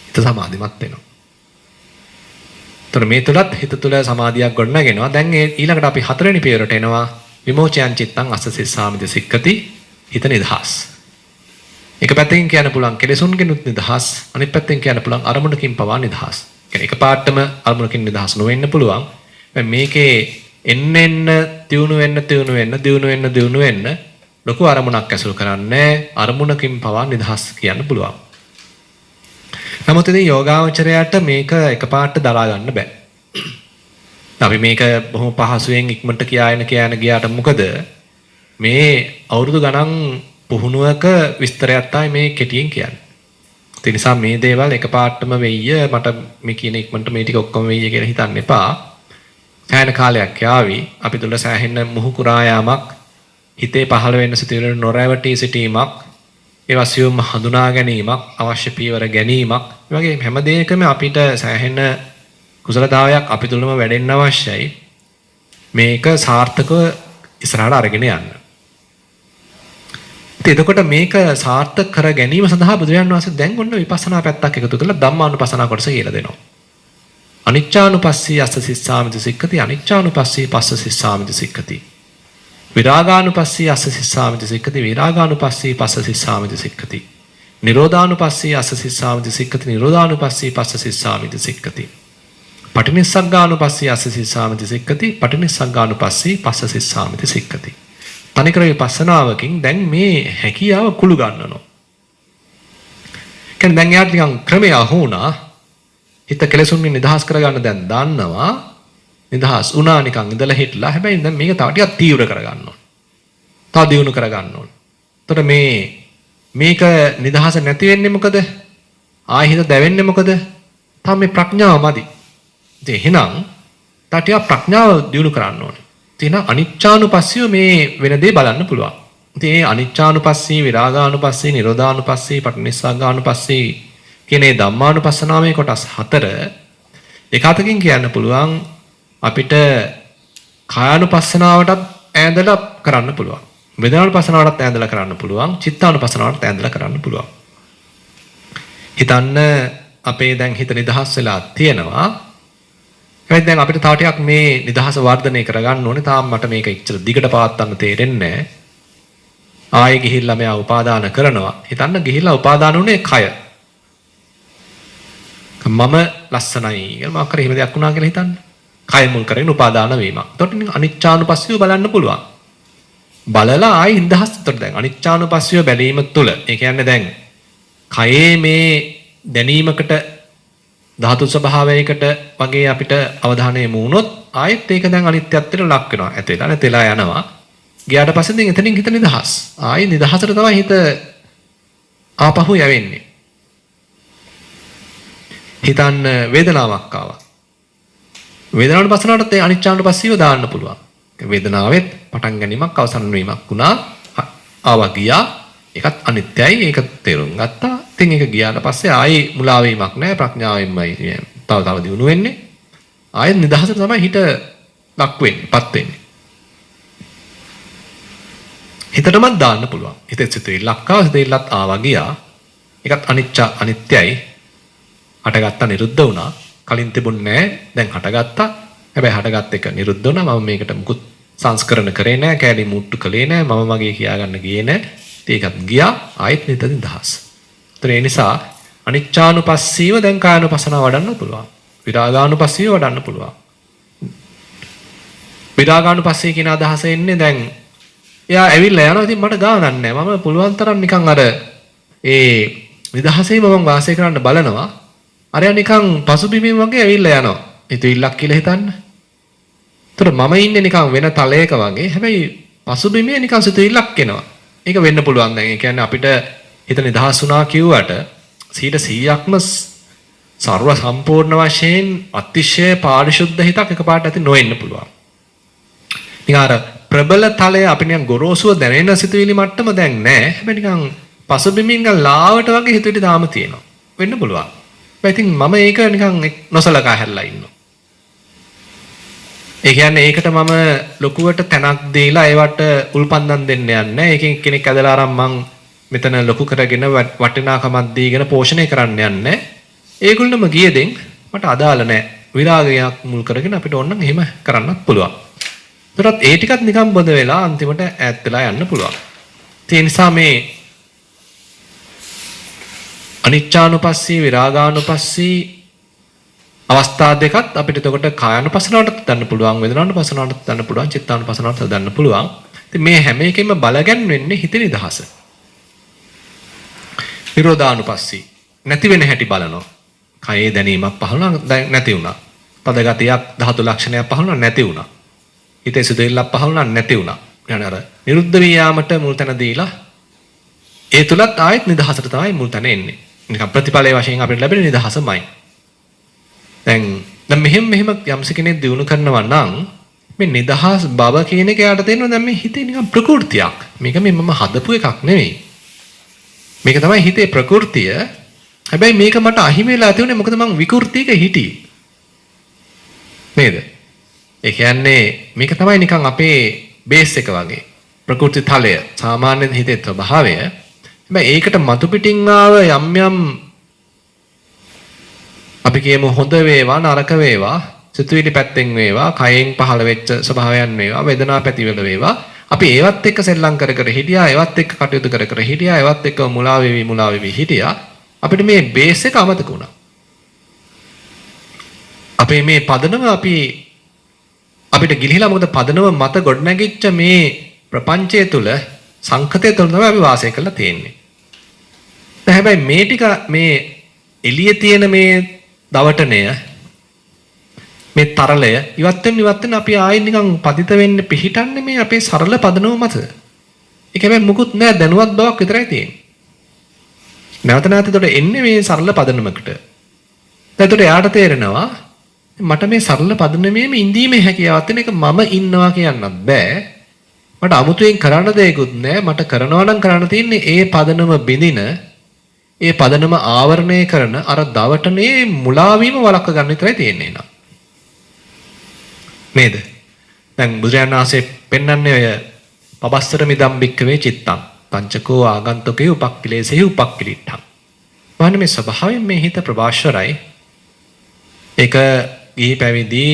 හිත සමාධිමත් වෙනවා. තොර මේ තුලත් හිත තුල සමාධියක් ගොඩනගෙනවා. දැන් ඊළඟට අපි හතරවෙනි පියවරට එනවා. විමෝචයන් චිත්තං අස්ස සිස්සාමිති සික්කති. හිත නිදහස්. එක පැත්තකින් කියන්න පුළුවන් කෙලෙසුන්ගෙනුත් නිදහස්. අනිත් පැත්තෙන් කියන්න පුළුවන් අරමුණකින් පවා නිදහස්. කියන්නේ එකපාරටම අරමුණකින් නිදහස් නොවෙන්න පුළුවන්. මේකේ එන්න දියුණු වෙන්න ලොකු අරමුණක් ඇසුරු කරන්නේ අරමුණකින් පවා නිදහස් කියන්න පුළුවන්. නමුත් ඉතින් යෝගාවචරයට මේක එකපාරට දරා ගන්න බෑ. අපි මේක බොහොම පහසුවෙන් ඉක්මනට කියාගෙන ගියාට මොකද මේ අවුරුදු ගණන් පුහුණුවක විස්තරයක් තමයි මේ කෙටියෙන් කියන්නේ. ඒ නිසා මේ දේවල් එකපාරටම වෙయ్య මට මේ කියන ඉක්මනට මේ ටික ඔක්කොම වෙయ్య කියලා හිතන්න එපා. සෑහෙන කාලයක් යාවි. අපි තුල සෑහෙන මුහුකුරා යාමක් හිතේ පහළ වෙන්න සිටින නොරැවටි සිටීමක් ඒවා සියුම් හඳුනා ගැනීමක් අවශ්‍ය පියවර ගැනීමක් මේ වගේ හැම දෙයකම අපිට සෑහෙන කුසලතාවයක් අපි තුලම වැඩෙන්න අවශ්‍යයි මේක සාර්ථකව ඉස්සරහට අරගෙන යන්න. එතකොට මේක සාර්ථක කර ගැනීම සඳහා බුදුරජාණන් වහන්සේ දැන් ඔන්න විපස්සනා පැත්තක් එකතු කරලා ධම්මානුපස්සනා කොටස කියලා දෙනවා. අනිච්චානුපස්සී අස්ස සිස්සාමිති සික්ඛති අනිච්චානුපස්සී පස්ස සිස්සාමිති සික්ඛති. විරාගානුපස්සී අස්ස සිස්සාමිති සික්ඛති විරාගානුපස්සී පස්ස සිස්සාමිති සික්ඛති. නිරෝධානුපස්සී අස්ස සිස්සාමිති සික්ඛති නිරෝධානුපස්සී පස්ස සිස්සාමිති සික්ඛති. පටිනිස්සග්ගානුපස්සී අස්ස සිස්සාමිති සික්ඛති පටිනිස්සග්ගානුපස්සී පස්ස සිස්සාමිති සික්ඛති. තනිකර විපස්සනාවකින් දැන් මේ හැකියාව කුළු ගන්නනවා. කියන්නේ දැන් යාට නිකන් ක්‍රමය අහුණා. හිත කෙලෙසුන්ගෙන් නිදහස් කරගන්න දැන් දන්නවා. නිදහස් වුණා නිකන් ඉඳලා හිටලා. හැබැයි දැන් මේක තව ටිකක් තීව්‍ර කරගන්න ඕන. තව දියුණු කරගන්න ඕන. එතකොට මේක නිදහස නැති වෙන්නේ මොකද? ආයෙ හිත දැවෙන්නේ මොකද? තාම මේ ප්‍රඥාව මදි. ඉතින් එහෙනම් තව ටිකක් ප්‍රඥාව දියුණු කරන්න ඕනේ. තියෙන අනිච්චානුපස්සීව මේ වෙන දේ බලන්න පුළුවන්. ඉතින් මේ අනිච්චානුපස්සී, විරාගානුපස්සී, නිරෝධානුපස්සී, පටිනිස්සග්ගානුපස්සී කියන මේ ධම්මානුපස්සනාවේ කොටස් 4 එකතකින් කියන්න පුළුවන් අපිට කායානුපස්සනාවටත් ඈඳලා කරන්න පුළුවන්. වේදනානුපස්සනාවටත් ඈඳලා කරන්න පුළුවන්. චිත්තානුපස්සනාවටත් ඈඳලා කරන්න පුළුවන්. හිතන්න අපේ දැන් හිත නිදහස් වෙලා තියෙනවා. හැබැයි දැන් අපිට තව ටිකක් මේ නිදහස වර්ධනය කරගන්න ඕනේ. තාම මට මේක ඉච්චර දිගට පවත්වන්න තේරෙන්නේ නැහැ. ආයෙ ගිහිල්ලා මෙයා උපාදාන කරනවා. හිතන්න ගිහිල්ලා උපාදාන උනේ කය. මම ලස්සනයි කියලා මොකක් හරි එහෙම දෙයක් වුණා කියලා හිතන්න. කය මුල් කරගෙන උපාදාන වීමක්. එතකොට අනිච්චානුපස්සීව බලන්න පුළුවන්. බලලා ආයෙ නිදහස්. එතකොට දැන් අනිච්චානුපස්සීව බැලීම තුළ ඒ කියන්නේ දැන් කයේ මේ දැනීමකට ධාතු ස්වභාවයකට වගේ අපිට අවධානය යොමු වුණොත් ආයෙත් ඒක දැන් අනිත්‍යත්වයට ලක් වෙනවා. ඇතේලා නැතේලා යනවා. ගියාට පස්සේ දැන් එතනින් හිත නිදහස්. ආයෙ නිදහසට තමයි හිත ආපහු යවෙන්නේ. හිතන්න වේදනාවක් ආවා. වේදනාවට පස්සනට ඒ අනිච්චානුපස්සීව දාන්න පුළුවන්. වේදනාවෙත් පටන් ගැනීමක් අවසන් වීමක් වුණා. ආවා ගියා. ඒකත් අනිත්‍යයි. ඒක තේරුම් ගත්තා. ඉතින් ඒක ගියාට පස්සේ ආයේ මුලා වීමක් නැහැ. ප්‍රඥාවෙන්මයි තව දියුණු වෙන්නේ. ආයෙත් නිදහසට තමයි හිත ලක් වෙන්නේ, පත් වෙන්නේ. හිතටමත් දාන්න පුළුවන්. හිතේ සිතුවිල්ලක් ආවා, සිතුවිල්ලත් ආවා ගියා. ඒකත් අනිත්‍යයි. හටගත්තා නිරුද්ධ වුණා. කලින් තිබුණේ නැහැ. දැන් හටගත්තා. හැබැයි හටගත් එක නිරුද්ධ වුණා. මම මේකට මුකුත් සංස්කරණ කරේ නැහැ. කැලේ මුට්ටු කළේ නැහැ. මම මගේ කියාගන්න ගියේ නැහැ. ඒකත් ගියා. ආයෙත් නිදහස්. ඒ නිසා අනිච්චානුපස්සීව දැන් කායानुපස්සනාව වඩන්න පුළුවන්. විරාගානුපස්සීව වඩන්න පුළුවන්. විරාගානුපස්සී කියන අදහස එන්නේ දැන් එයා ඇවිල්ලා යනවා. ඉතින් මට ගානක් නැහැ. මම පුළුවන් තරම් නිකන් අර ඒ නිදහසේම මම වාසය කරන්න බලනවා. අරයා නිකන් පසුබිමින් වගේ ඇවිල්ලා යනවා. හිතවිල්ලක් කියලා හිතන්න. ඒතර මම ඉන්නේ නිකන් වෙන තලයක වගේ. හැබැයි පසුබිමේ නිකන් සිතවිල්ලක් එනවා. ඒක වෙන්න පුළුවන් දැන්. ඒ කියන්නේ අපිට හිත නිදහස් වුණා කිව්වට 100%ක්ම සර්ව සම්පූර්ණ වශයෙන් අතිශය පාරිශුද්ධ හිතක් එකපාරට ඇති නොවෙන්න පුළුවන්. නිකන් අර ප්‍රබල තලය අපි නිකන් ගොරෝසුව දැනෙන සිතුවිලි මට්ටම දැන් නැහැ. හැබැයි නිකන් පසුබිමින් ලාවට වගේ හිතුවිලි තාම තියෙනවා. වෙන්න පුළුවන්. ඉතින් මම ඒක නිකන් නොසලකා හැරලා ඉන්නවා. ඒ කියන්නේ ඒකට මම ලොකුවට තැනක් දීලා ඒවට උල්පන්දම් දෙන්න යන්නේ නැහැ. ඒකෙන් කෙනෙක් ඇදලා අරන් මං මෙතන ලොකු කරගෙන වටිනාකමක් දීගෙන පෝෂණය කරන්න යන්නේ. ඒගොල්ලොම ගියදෙන් මට අදාළ නැහැ. විරාගයක් මුල් කරගෙන අපිට ඕනනම් එහෙම කරන්නත් පුළුවන්. ඒතරත් ඒ ටිකත් නිකන් බොඳ වෙලා අන්තිමට ඈත් වෙලා යන්න පුළුවන්. ඒ නිසා මේ අනිච්චානුපස්සී විරාගානුපස්සී අවස්ථා දෙකත් අපිට එතකොට කායानुපස්සනාවටත් ගන්න පුළුවන්, වේදනානුපස්සනාවටත් ගන්න පුළුවන්, චිත්තානුපස්සනාවටත් ගන්න පුළුවන්. ඉතින් මේ හැම එකෙම බලගන්න වෙන්නේ හිතේ නිදහස. නිරෝධානුපස්සී නැති වෙන හැටි බලනවා. කයේ දැනීමක් පහළුණා නැති වුණා. පද ගතියක් ධාතු ලක්ෂණයක් පහළුණා නැති වුණා. හිතේ සිතුවිල්ලක් පහළුණා නැති වුණා. يعني අර නිරුද්ධ වියාමට මුල් තැන දීලා ඒ තුලත් ආයෙත් නිදහසට තමයි මුල් තැන එන්නේ. නිකන් ප්‍රතිඵලයේ වශයෙන් අපිට ලැබෙන නිදහසමයි. දැන් මෙහෙම යම්ස කෙනෙක් දිනු කරනවා නම් මේ නිදහස් බව කියන එක යාට තේරෙනවා දැන් මේ හිතේ නිකන් ප්‍රകൃතියක්. මේක මේ මම හදපු එකක් නෙවෙයි. මේක තමයි හිතේ ප්‍රകൃතිය. හැබැයි මේක මට අහිමි වෙලා තියුනේ මොකද මං විකෘතියක හිටියේ. නේද? ඒ කියන්නේ මේක තමයි නිකන් අපේ බේස් එක වගේ. ප්‍රකෘති තලය සාමාන්‍ය හිතේ ස්වභාවය. හැබැයි ඒකට මතු පිටින් ආව යම් අපි කියමු හොඳ වේවා නරක වේවා සිතුවිලි පැත්තෙන් වේවා කයෙන් පහළ වෙච්ච ස්වභාවයන් වේවා වේදනා පැතිවල වේවා අපි ඒවත් එක්ක සෙල්ලම් කර කර හිටියා ඒවත් එක්ක කටයුතු කර කර හිටියා ඒවත් එක්ක මුලා වෙවි හිටියා අපිට මේ බේස් එක අමතක වුණා. අපේ මේ පදනම අපිට ගිලිහිලා මොකද පදනම මත ගොඩනැගිච්ච මේ ප්‍රපංචය තුල සංකතය තුල තමයි අපි වාසය කරලා තියෙන්නේ. දැන් හැබැයි මේ ටික මේ එළියේ තියෙන මේ දවටණය මේ තරලය ඉවත් වෙන අපි ආයෙත් නිකන් පතිත වෙන්න පිහිටන්නේ මේ අපේ සරල පදනම මත. ඒක හැබැයි මුකුත් නෑ දැනුවත් බවක් විතරයි තියෙන්නේ. නැවත නැවත එන්නේ මේ සරල පදනමකට. එතකොට එයාට තේරෙනවා මට මේ සරල පදනමේම ඉඳීමේ හැකියාවක් තියෙන එක මම ඉන්නවා කියන්නත් බෑ. මට අමුතුවෙන් කරන්න දෙයක්වත් නෑ. මට කරනවා නම් කරන්න තියෙන්නේ ඒ පදනම බිඳින ඒ පදනම ආවරණය කරන අර දවටනේ මුලා වීම වළක්ව ගන්න විතරයි තියෙන්නේ නා. නේද? දැන් බුදුරජාණන් වහන්සේ පෙන්වන්නේ ඔය පබස්තර මිදම් බික්කවේ චිත්තං පංචකෝ ආගන්තුකේ උපක්ඛිලේසෙහි උපක්ඛිලිට්ඨං. වහන්නේ මේ ස්වභාවයෙන් මේ හිත ප්‍රභාෂරයි. ඒක ගිහි පැවිදි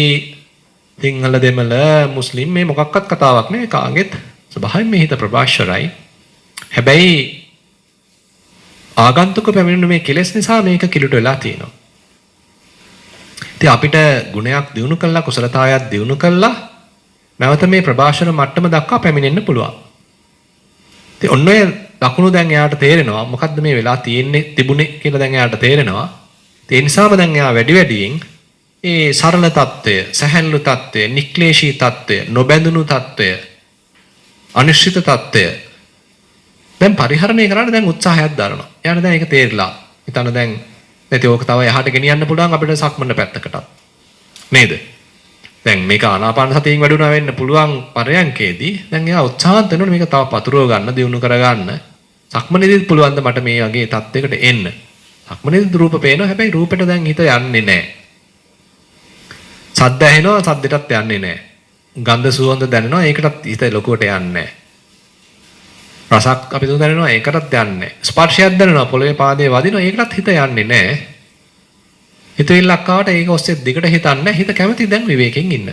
සිංහල දෙමළ මුස්ලිම් මේ මොකක්වත් කතාවක් නෙවෙයි කාගෙත් ස්වභාවයෙන් මේ හිත ප්‍රභාෂරයි. හැබැයි ආගන්තුක පැමිණෙන මේ කෙලෙස් නිසා මේක කිලුට වෙලා තියෙනවා. ඉතින් අපිට ගුණයක් දිනු කළා කුසලතාවයක් දිනු කළා නැවත මේ ප්‍රභාෂණ මට්ටම දක්වා පැමිණෙන්න පුළුවන්. ඉතින් ඔන්න ඔය ලකුණු දැන් එයාට තේරෙනවා මොකද්ද මේ වෙලා තියෙන්නේ තිබුණේ කියලා දැන් එයාට තේරෙනවා. ඒ නිසාම දැන් එයා වැඩියෙන් ඒ සරල తত্ত্বය, සැහැල්ලු తত্ত্বය, නික්ලේශී తত্ত্বය, නොබැඳුණු తত্ত্বය, අනිශ්චිත తত্ত্বය දැන් පරිහරණය කරන්න දැන් උත්සාහයක් දරනවා. එයාට දැන් ඒක තේරිලා. හිතන්න දැන් නැති ඕක තව එහාට ගෙනියන්න පුළුවන් අපිට සක්මන පැත්තකට. නේද? දැන් මේක ආනාපාන සතියෙන් වැඩුණා වෙන්න පුළුවන් පරයන්කේදී දැන් එයා උත්සාහන්ත වෙනවනේ මේක තව පතුරව ගන්න, දියුණු කරගන්න. සක්මනේදීත් පුළුවන් ද මට මේ වගේ තත්යකට එන්න. සක්මනේදීත් රූප පේනවා. හැබැයි රූපෙට දැන් හිත යන්නේ නැහැ. සද්ද ඇහෙනවා, සද්දෙටත් යන්නේ නැහැ. ගන්ධ සුවඳ දැනෙනවා, ඒකටත් හිත ලොකුවට යන්නේ නැහැ. රසක් අපි දැනෙනවා, ඒකටත් යන්නේ නැහැ. ස්පර්ශයක් දැනෙනවා, පොළවේ පාදයේ වදිනවා, ඒකටත් හිත යන්නේ නැහැ. හිතවිල්ලක් ආවට ඒක ඔස්සේ දිගට හිතන්නේ හිත කැමති දැන් විවේකයෙන් ඉන්න.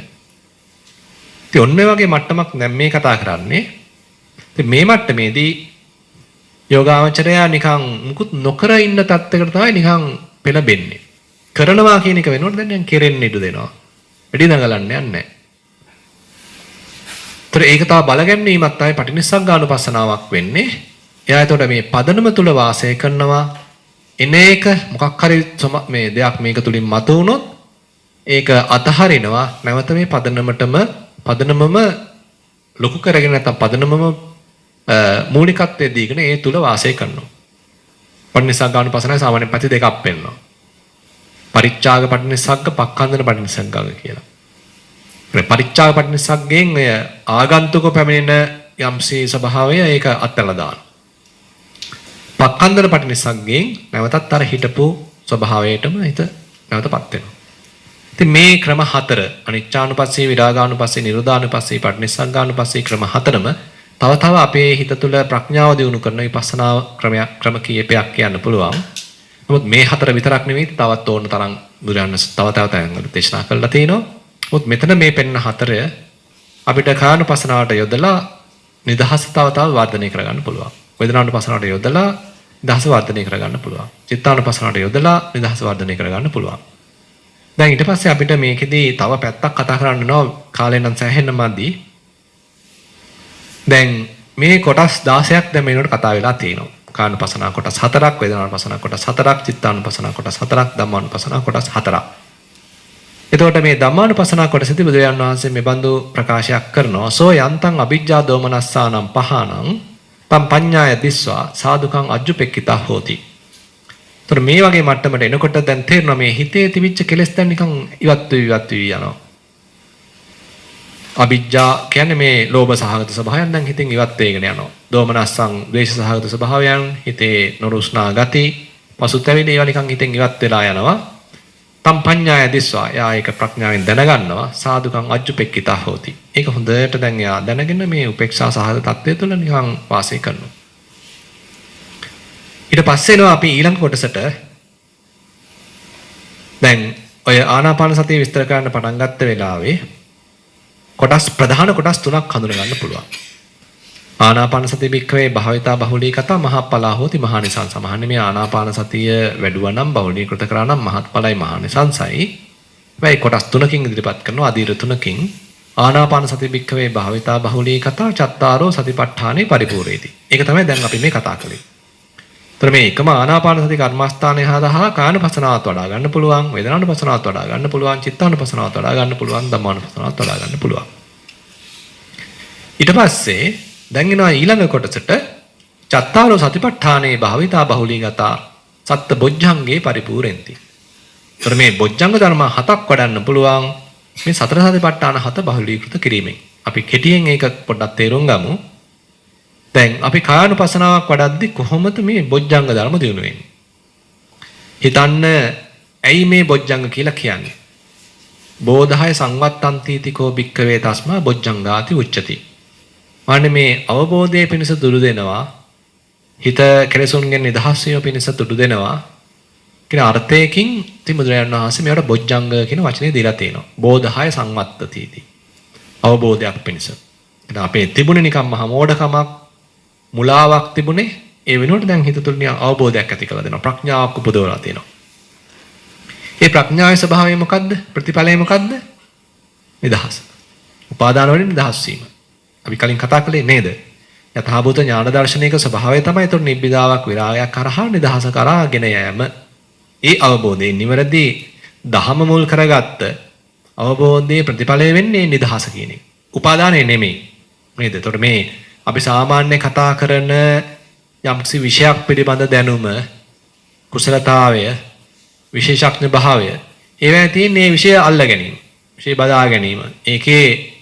ඉතින් ඔන්න ඔය වගේ මට්ටමක් දැන් මේ කතා කරන්නේ. ඉතින් මේ මට්ටමේදී යෝගාවචරයා නිකන් මුකුත් නොකර ඉන්න තත්යකට තමයි නිකන් පෙළඹෙන්නේ. කරනවා කියන එක වෙනකොට දැන් කෙරෙන්න ඉඩ දෙනවා. වැඩි දඟලන්නේ නැහැ. ඒක තව බලගැන්වීමක් තමයි පටිනිස්සග්ගානුපස්සනාවක් වෙන්නේ. එයා එතකොට මේ පදනම තුල වාසය කරනවා. එන එක මොකක් හරි මේ දෙයක් මේක තුලින් මත වුණොත් ඒක අතහරිනවා. නැවත මේ පදනමම ලොකු කරගෙන නැත්නම් පදනමම මූලිකත්වයේ දීගෙන ඒ තුල වාසය කරනවා. පටිනිස්සග්ගානුපස්සනාවේ සාමාන්‍ය පැති දෙකක් පෙන්නනවා. පරිච්ඡාග පටිනිස්සග්ග, පක්ඛන්දන පටිනිස්සග්ග කියලා. පරිච්ඡාග පටිනිස්සග්ගයෙන් ඔය ආගන්තුක පැමිණෙන යම්සේ ස්වභාවය ඒක අත්හැරලා දානවා. පක්ඛන්දන පටිනිස්සග්ගයෙන් නැවතත් අර හිටපු ස්වභාවයටම හිත නැවතපත් වෙනවා. ඉතින් මේ ක්‍රම හතර අනිච්චානුපස්සී, විරාගානුපස්සී, නිරෝධානුපස්සී, පටිනිස්සග්ගානුපස්සී ක්‍රම හතරම තව අපේ හිත තුළ ප්‍රඥාව දියුණු කරන විපස්සනා ක්‍රම කීපයක් කියන්න පුළුවන්. නමුත් මේ හතර විතරක් නෙවෙයි තවත් ඕන තරම් බුදුරජාණන් තව තැන්වල දේශනා කරලා තිනවා. නමුත් මෙතන මේ පෙන්න හතරය අපිට කායනුපස්සනාවට යොදලා නිදහස තව වර්ධනය කරගන්න පුළුවන්. වේදනානුපස්සනාවට යොදලා නිදහස වර්ධනය කරගන්න පුළුවන්. චිත්තානුපස්සනාවට යොදලා නිදහස වර්ධනය කරගන්න පුළුවන්. දැන් ඊට පස්සේ අපිට මේකෙදී තව පැත්තක් කතා කරන්න වෙනවා. කාලේ නම් සෑහෙන්න මදි. දැන් මේ කොටස් 16ක් දැන් මේනොට කතා වෙලා තියෙනවා. කායනුපස්සනා කොටස් 4ක්, වේදනානුපස්සනා කොටස් 4ක්, චිත්තානුපස්සනා කොටස් 4ක්, ධම්මානුපස්සනා කොටස් 4ක්. එතකොට මේ ධම්මානුපස්සනා කොටසදී බුදුරජාණන් වහන්සේ මේ බඳු ප්‍රකාශයක් කරනවා. සෝ යන්තං අවිජ්ජා දෝමනස්සානම් පහානං පම් පඤ්ඤාය දිස්වා සාදුකං අජ්ජුපෙක්කිතා හෝති. එතකොට මේ වගේ මට්ටමට එනකොට දැන් තේරෙනවා මේ හිතේ තිබිච්ච කෙලෙස් දැන් නිකන් ඉවත් වෙවි යනවා. අවිජ්ජා කියන්නේ මේ ලෝභ සහගත ස්වභාවයන් දැන් හිතෙන් ඉවත් වෙගෙන යනවා. දෝමනස්සං ද්වේෂ සහගත ස්වභාවයන්, හිතේ නොරුස්නා ගති, පසුතැවිලි ඒවා නිකන් හිතෙන් ඉවත් වෙලා යනවා. තම් පඤ්ඤාය දිස්වා. යා ඒක ප්‍රඥාවෙන් දැනගන්නවා. සාදුකං අජ්ජුපෙක්කිතා හෝති. ඒක හොඳට දැන් යා දැනගෙන මේ උපේක්ෂා සහගත තත්ත්වය තුළ නිකන් වාසය කරනවා. ඊට පස්සේ එනවා අපි ඊළඟ කොටසට. දැන් ඔය ආනාපාන සතිය විස්තර කරන්න පටන් ගත්ත වෙලාවේ ප්‍රධාන කොටස් තුනක් හඳුන ගන්න පුළුවන්. ආනාපාන සතිය භික්ඛවේ භාවිතා බහුලී කතා මහප්පලා හෝති මහානිසංස. සමහන්නේ මේ ආනාපාන සතිය වැඩුවා නම් බහුලීකృత කරා නම් මහත්ඵලයි මහානිසංසයි. මේ කොටස් තුනකින් ඉදිරිපත් කරනවා අදීර තුනකින්. ආනාපාන සතිය භික්ඛවේ භාවිතා බහුලී කතා චත්තාරෝ සතිපට්ඨානේ පරිපූර්ණේති. ඒක තමයි දැන් අපි මේ කතා කළේ. ඒතර මේ එකම ආනාපාන සති කර්මස්ථානය හරහා කායනුපස්සනාවත් වඩා ගන්න පුළුවන්, වේදනානුපස්සනාවත් වඩා ගන්න පුළුවන්, චිත්තානුපස්සනාවත් වඩා ගන්න පුළුවන්, ධම්මානුපස්සනාවත් වඩා ගන්න පුළුවන්. ඊට පස්සේ දැන් එනවා ඊළඟ කොටසට චත්තාරෝ සතිපට්ඨානේ භාවිතා බහුලීගතා සත්ත බොජ්ජංගේ පරිපූර්ණෙන්ති. ඒතර මේ බොජ්ජංග ධර්ම හතක් වඩන්න පුළුවන් මේ සතර සතිපට්ඨාන හත බහුලීකృత කිරීමෙන්. අපි කෙටියෙන් ඒක පොඩ්ඩක් තේරුම් ගමු. දැන් අපි කායනුපස්සනාවක් වඩද්දි කොහොමද මේ බොජ්ජංග ධර්ම දිනු වෙන්නේ? හිතන්න ඇයි මේ බොජ්ජංග කියලා කියන්නේ? බෝධහය සංවත්තන්තිතිකෝ භික්ඛවේ තස්මා බොජ්ජංගාති උච්චති. මාන්නේ මේ අවබෝධයේ පිණිස දුරු දෙනවා. හිත කෙලෙසුන්ගෙන් නිදහස් වීම පිණිස දුරු දෙනවා. කියන අර්ථයකින් තිමුද්‍රයන් වහන්සේ මේවට බොජ්ජංග කියන වචනේ දීලා තියෙනවා. බෝධහය සංවත්තතිති. අවබෝධයක් පිණිස. ඉතින් අපේ තිබුණේ නිකම් මහා මෝඩකමක් මුලාවක් තිබුණේ. ඒ වෙනුවට දැන් හිත තුළ අවබෝධයක් ඇති කරලා දෙනවා. ප්‍රඥාවක් උපදවලා තියෙනවා. මේ ප්‍රඥාවේ ස්වභාවය මොකද්ද? ප්‍රතිඵලය මොකද්ද? නිදහස. උපාදාන වලින් නිදහස් වීම. අපි කලින් කතා කළේ නේද? යථාභූත ඥාන දර්ශනයක ස්වභාවය තමයි ඒතර නිබ්බිදාවක් විරාගයක් කරහා නිදහස කරාගෙන යෑම. ඒ අවබෝධයේ නිවැරදි දහම මුල් කරගත්ත අවබෝධයේ ප්‍රතිඵලය වෙන්නේ නිදහස කියන එක. උපාදානය නෙමෙයි. නේද? ඒතකොට මේ අපි සාමාන්‍ය කතා කරන යම්කිසි විෂයක් පිළිබඳ දැනුම, කුසලතාවය, විශේෂඥ භාවය ඒවැය තියෙන මේ විෂය අල්ල ගැනීම, විෂය බදා ගැනීම. ඒකේ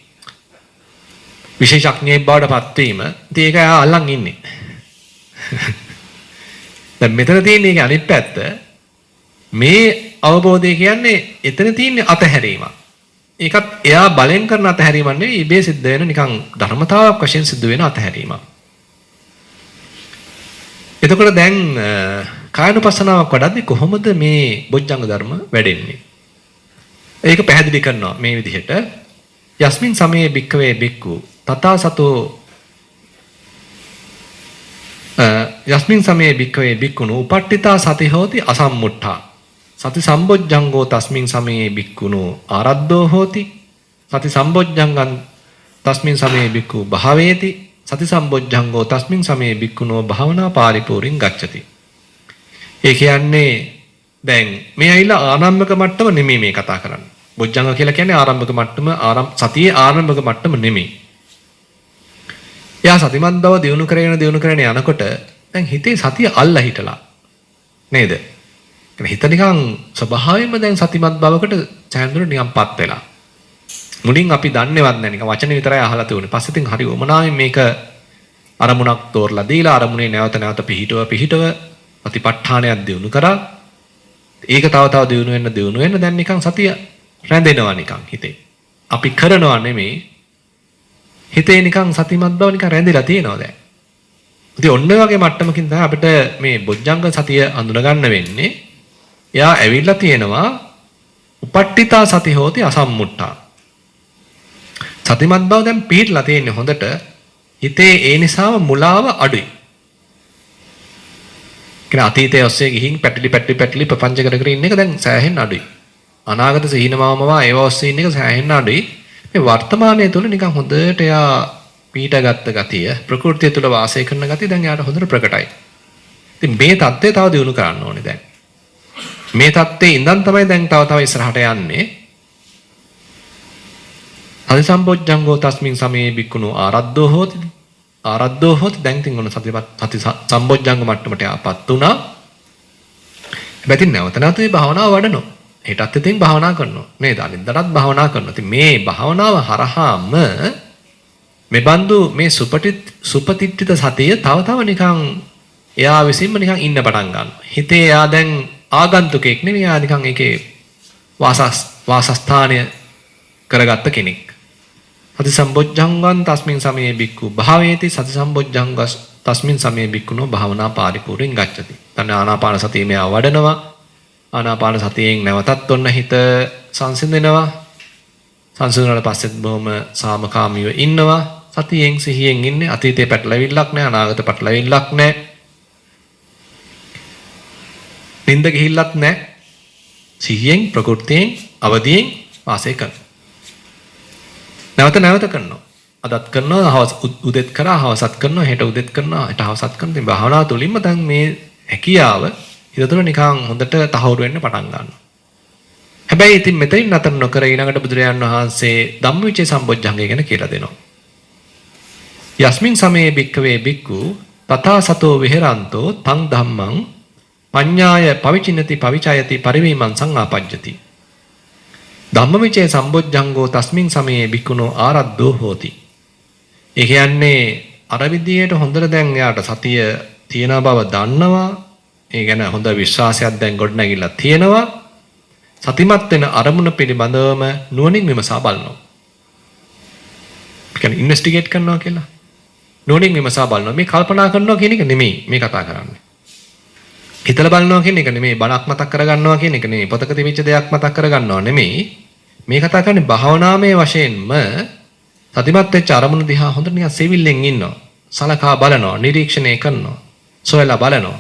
විශේෂඥයෙක් බවට පත්වීම. ඉතින් ඒක අල්ලන් ඉන්නේ. දැන් මෙතන තියෙන එක අනිත් පැත්ත මේ අවබෝධය කියන්නේ එතන තියෙන අතහැරීමක්. ඒකත් එයා බලෙන් කරන අතහැරීමක් නෙවෙයි ඉබේ සිද්ධ වෙන නිකන් ධර්මතාවක් වශයෙන් සිද්ධ වෙන අතහැරීමක්. එතකොට දැන් කායනුපස්සනාවක් වඩද්දී කොහොමද මේ බොජ්ජංග ධර්ම වැඩෙන්නේ? ඒක පැහැදිලි කරනවා මේ විදිහට. යස්මින් සමයේ භික්ඛවේ භික්ඛු තථා සතෝ යස්මින් සමයේ භික්ඛවේ භික්ඛුනෝ උපට්ඨිතා සති හෝති අසම්මුට්ඨා සති සම්බොජ්ජංගෝ තස්මින් සමයේ භික්ඛුනෝ ආරද්ධෝ හෝති සති සම්බොජ්ජංගං තස්මින් සමයේ භික්ඛු භාවේති සති සම්බොජ්ජංගෝ තස්මින් සමයේ භික්ඛුනෝ භාවනා පාරිපූර්ණං ගච්ඡති. ඒ කියන්නේ දැන් මේ ඇයිලා ආරම්භක මට්ටම නෙමෙයි මේ කතා කරන්නේ. බොජ්ජංග කියලා කියන්නේ ආරම්භක මට්ටම සතියේ ආරම්භක මට්ටම නෙමෙයි. යා සතිමත් බව දියුණු කරගෙන යනකොට දැන් හිතේ සතිය අල්ලා හිටලා නේද? හිත නිකන් ස්වභාවයෙන්ම දැන් සතිමත් බවකට චෛන්දුර නිකන්පත් වෙලා. මුලින් අපි දන්නේවත් නැහැ නිකන් වචන විතරයි අහලා තියුනේ. පස්සේ ඉතින් හරි වමනාවෙන් මේක අරමුණක් තෝරලා දීලා අරමුණේ නැවත නැවත පිහිටව ප්‍රතිපට්ඨානයක් දියුණු කරා. ඒක තව දියුණු වෙන්න දැන් නිකන් සතිය රැඳෙනවා නිකන් හිතේ. අපි කරනවා නෙමෙයි. හිතේ නිකන් සතිමත් බව නිකන් රැඳිලා තියෙනවා දැන්. ඉතින් ඔන්න වගේ මට්ටමකින් තමයි අපිට මේ බොජ්ජංග සතිය අඳුන ගන්න වෙන්නේ. එයා ඇවිල්ලා තියෙනවා උපට්ඨිතා සති හෝති අසම්මුට්ඨා. සතිමත් බව දැන් පිළිట్లా තියෙන්නේ හොඳට. හිතේ ඒ නිසාම මුලාව අඩුයි. කියන අතීතයේ ඔස්සේ ගිහින් පැටලි ප්‍රපංච කර ඉන්න එක දැන් සෑහෙන්න අඩුයි. අනාගත සිහිනමවමවා ඒව ඔස්සේ ඉන්න එක සෑහෙන්න අඩුයි. මේ වර්තමානයේ තුල නිකන් හොඳට එයා පීඩගත් ගතිය, ප්‍රകൃතිය තුල වාසය කරන ගතිය දැන් එයාට හොඳට ප්‍රකටයි. ඉතින් මේ தත්ත්වය තව දියුණු කරන්න ඕනේ දැන්. මේ தත්ත්වයේ ඉඳන් තමයි දැන් තව ඉස්සරහට යන්නේ. සති සම්බොජ්ජංගෝ තස්මින් සමයේ භික්ඛුනෝ ආරද්ධෝ හෝති දැන් තින් ඔන්න සති සම්බොජ්ජංග මට්ටමට ආපත් උනා. හැබැයි නැවත මේ භාවනාව වඩනවා. හෙටත් ඉතින් භාවනා කරනවා. නේද? අනිද්දාටත් භාවනා කරනවා. ඉතින් මේ භාවනාව හරහාම මේ බඳු මේ සුපතිට්ඨිත සතිය තව නිකන් එයා විසින්ම නිකන් ඉන්න පටන් ගන්නවා. හිතේ එයා දැන් ආගන්තුකෙක් නෙවෙයි. එයා නිකන් ඒකේ වාසස්ථානය කරගත්ත කෙනෙක්. සති සම්බොජ්ජංගං තස්මින් සමයේ බික්ඛු භාවේති සති සම්බොජ්ජංගස් තස්මින් සමයේ බික්ඛුනෝ භාවනා පාරිපූර්ණං ගච්ඡති. තන ආනාපාන සතිය මෙයා වඩනවා. ආනාපාන සතියෙන් නැවතත් ඔන්න හිත සංසිඳෙනවා. සංසිඳුණාට පස්සෙත් බොහොම සාමකාමීව ඉන්නවා. සතියෙන් සිහියෙන් ඉන්නේ. අතීතේ පැටලවිල්ලක් නැහැ, අනාගත පැටලවිල්ලක් නැහැ. නින්ද ගිහිල්ලත් නැහැ. සිහියෙන් ප්‍රකෘතියෙන් අවදියෙන් වාසය කරනවා. නැවත කරනවා. අදත් කරනවා, හවස උදෙත් කරා, හවසත් කරනවා, හෙට උදෙත් කරනවා, හෙට හවසත් කරනවා. ඉතින් භාවනාව තුළින්ම දැන් මේ හැකියාව හිත තුළ නිකන් හොඳට තහවුරු වෙන්න පටන් ගන්නවා. හැබැයි ඉතින් මෙතනින් නතර නොකර ඊළඟට බුදුරජාණන් වහන්සේ ධම්මවිචේ සම්බොජ්ජංගය ගැන කියලා දෙනවා. යස්මින් සමයේ භික්ඛවේ භික්ඛු තථා සතෝ විහෙරන්තෝ තං ධම්මං පඤ්ඤාය පවිචිනති පවිචයති පරිවීමං සංආපජ්ජති. ධම්මවිචේ සම්බොජ්ජංගෝ තස්මින් සමයේ භික්ඛුනෝ ආරද්ධෝ හෝති. ඒ කියන්නේ අර විදියට හොඳට දැන් එයාට සතිය තියෙන බව දන්නවා. ඒ ගැන හොඳ විශ්වාසයක් දැන් ගොඩනැගිලා තියෙනවා. සතිමත් වෙන අරමුණ පිළිබඳවම නුවණින් විමසා බලනවා. කියන්නේ ඉන්වෙස්ටිගේට් කරනවා කියලා. නුවණින් විමසා බලනවා. මේ කල්පනා කරනවා කියන එක නෙමෙයි මේ කතා කරන්නේ. හිතලා බලනවා කියන එක නෙමෙයි, බණක් මතක් කරගන්නවා කියන එක නෙමෙයි, පොතක තිබිච්ච දෙයක් මතක් කරගන්නවා නෙමෙයි. මේ කතා කරන්නේ භාවනාමය වශයෙන්ම සතිමත් වෙච්ච අරමුණ දිහා හොඳට නිකන් සෙවිල්ලෙන් ඉන්නවා. සලකා බලනවා, නිරීක්ෂණය කරනවා, සොයලා බලනවා.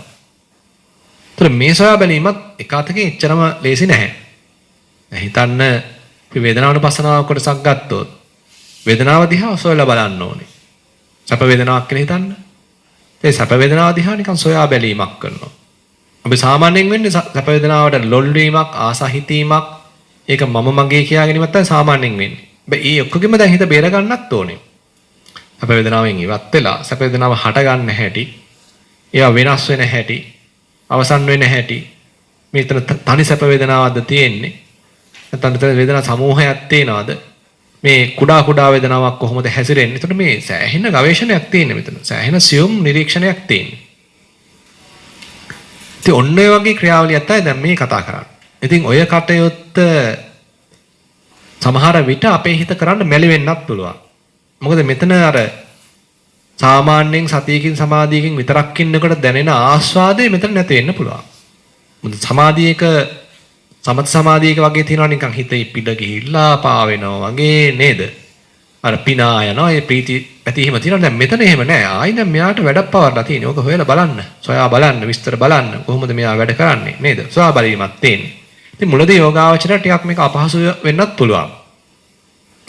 ඒතර මේ සොයා බැලීමත් එකාතකින් එච්චරම ලේසි නැහැ. හිතන්න අපි වේදනාවන පස්සනාව කොටසක් ගත්තොත් වේදනාව දිහා සොයලා බලන්න ඕනේ. සැප වේදනාවක් කියලා හිතන්න. ඒ සැප වේදනාව දිහා නිකන් සොයා බැලීමක් කරනවා. අපි සාමාන්‍යයෙන් වෙන්නේ සැප වේදනාවට ලොල් වීමක්, ආසා හිතීමක්, ඒක මම මගේ කියා ගැනීමක් තමයි සාමාන්‍යයෙන් වෙන්නේ. හැබැයි ඒ ඔක්කොගෙම දැන් හිත බේර ගන්නත් ඕනේ. සැප වේදනාවෙන් ඉවත් වෙලා සැප වේදනාව හට ගන්න හැටි, ඒවා වෙනස් වෙන හැටි, අවසන් වෙන හැටි, මේතන තනි සැප වේදනාවක්ද තියෙන්නේ? නැත්නම් වේදනා සමූහයක් තියෙනවද? මේ කුඩා වේදනාවක් කොහොමද හැසිරෙන්නේ? එතකොට මේ සෑහෙන ගවේෂණයක් තියෙනවා මෙතන. සෑහෙන සියුම් නිරීක්ෂණයක් තියෙනවා. ඉතින් ඔන්න ඔය වගේ ක්‍රියාවලියක් තමයි දැන් මේ කතා කරන්නේ. ඉතින් ඔය කටයුත්ත සමහර විට අපේ හිත කරන්න මැලි වෙන්නත් පුළුවන්. මොකද මෙතන අර සාමාන්‍යයෙන් සතියකින් සමාධියකින් විතරක් ඉන්නකොට දැනෙන ආස්වාදය මෙතන නැති වෙන්න පුළුවන්. මොකද සමාධියක සමත සමාධියක වගේ තියෙනවා නිකන් හිත පිළ ගිහිල්ලා පා වෙනවා වගේ නේද? අර පිනා යනවා ඒ ප්‍රීති පැති එහෙම තියෙනවා. දැන් මෙතන එහෙම නෑ. ආයි දැන් මෙයාට වැඩක් පවර්ලා තියෙනවා. ඕක හොයලා බලන්න, සොයා බලන්න, විස්තර බලන්න කොහොමද මෙයා වැඩ කරන්නේ නේද? සොයා බැලීමක් තියෙන්නේ. ඉතින් මුලදී යෝගාවචරයට ටිකක් මේක අපහසු වෙන්නත් පුළුවන්.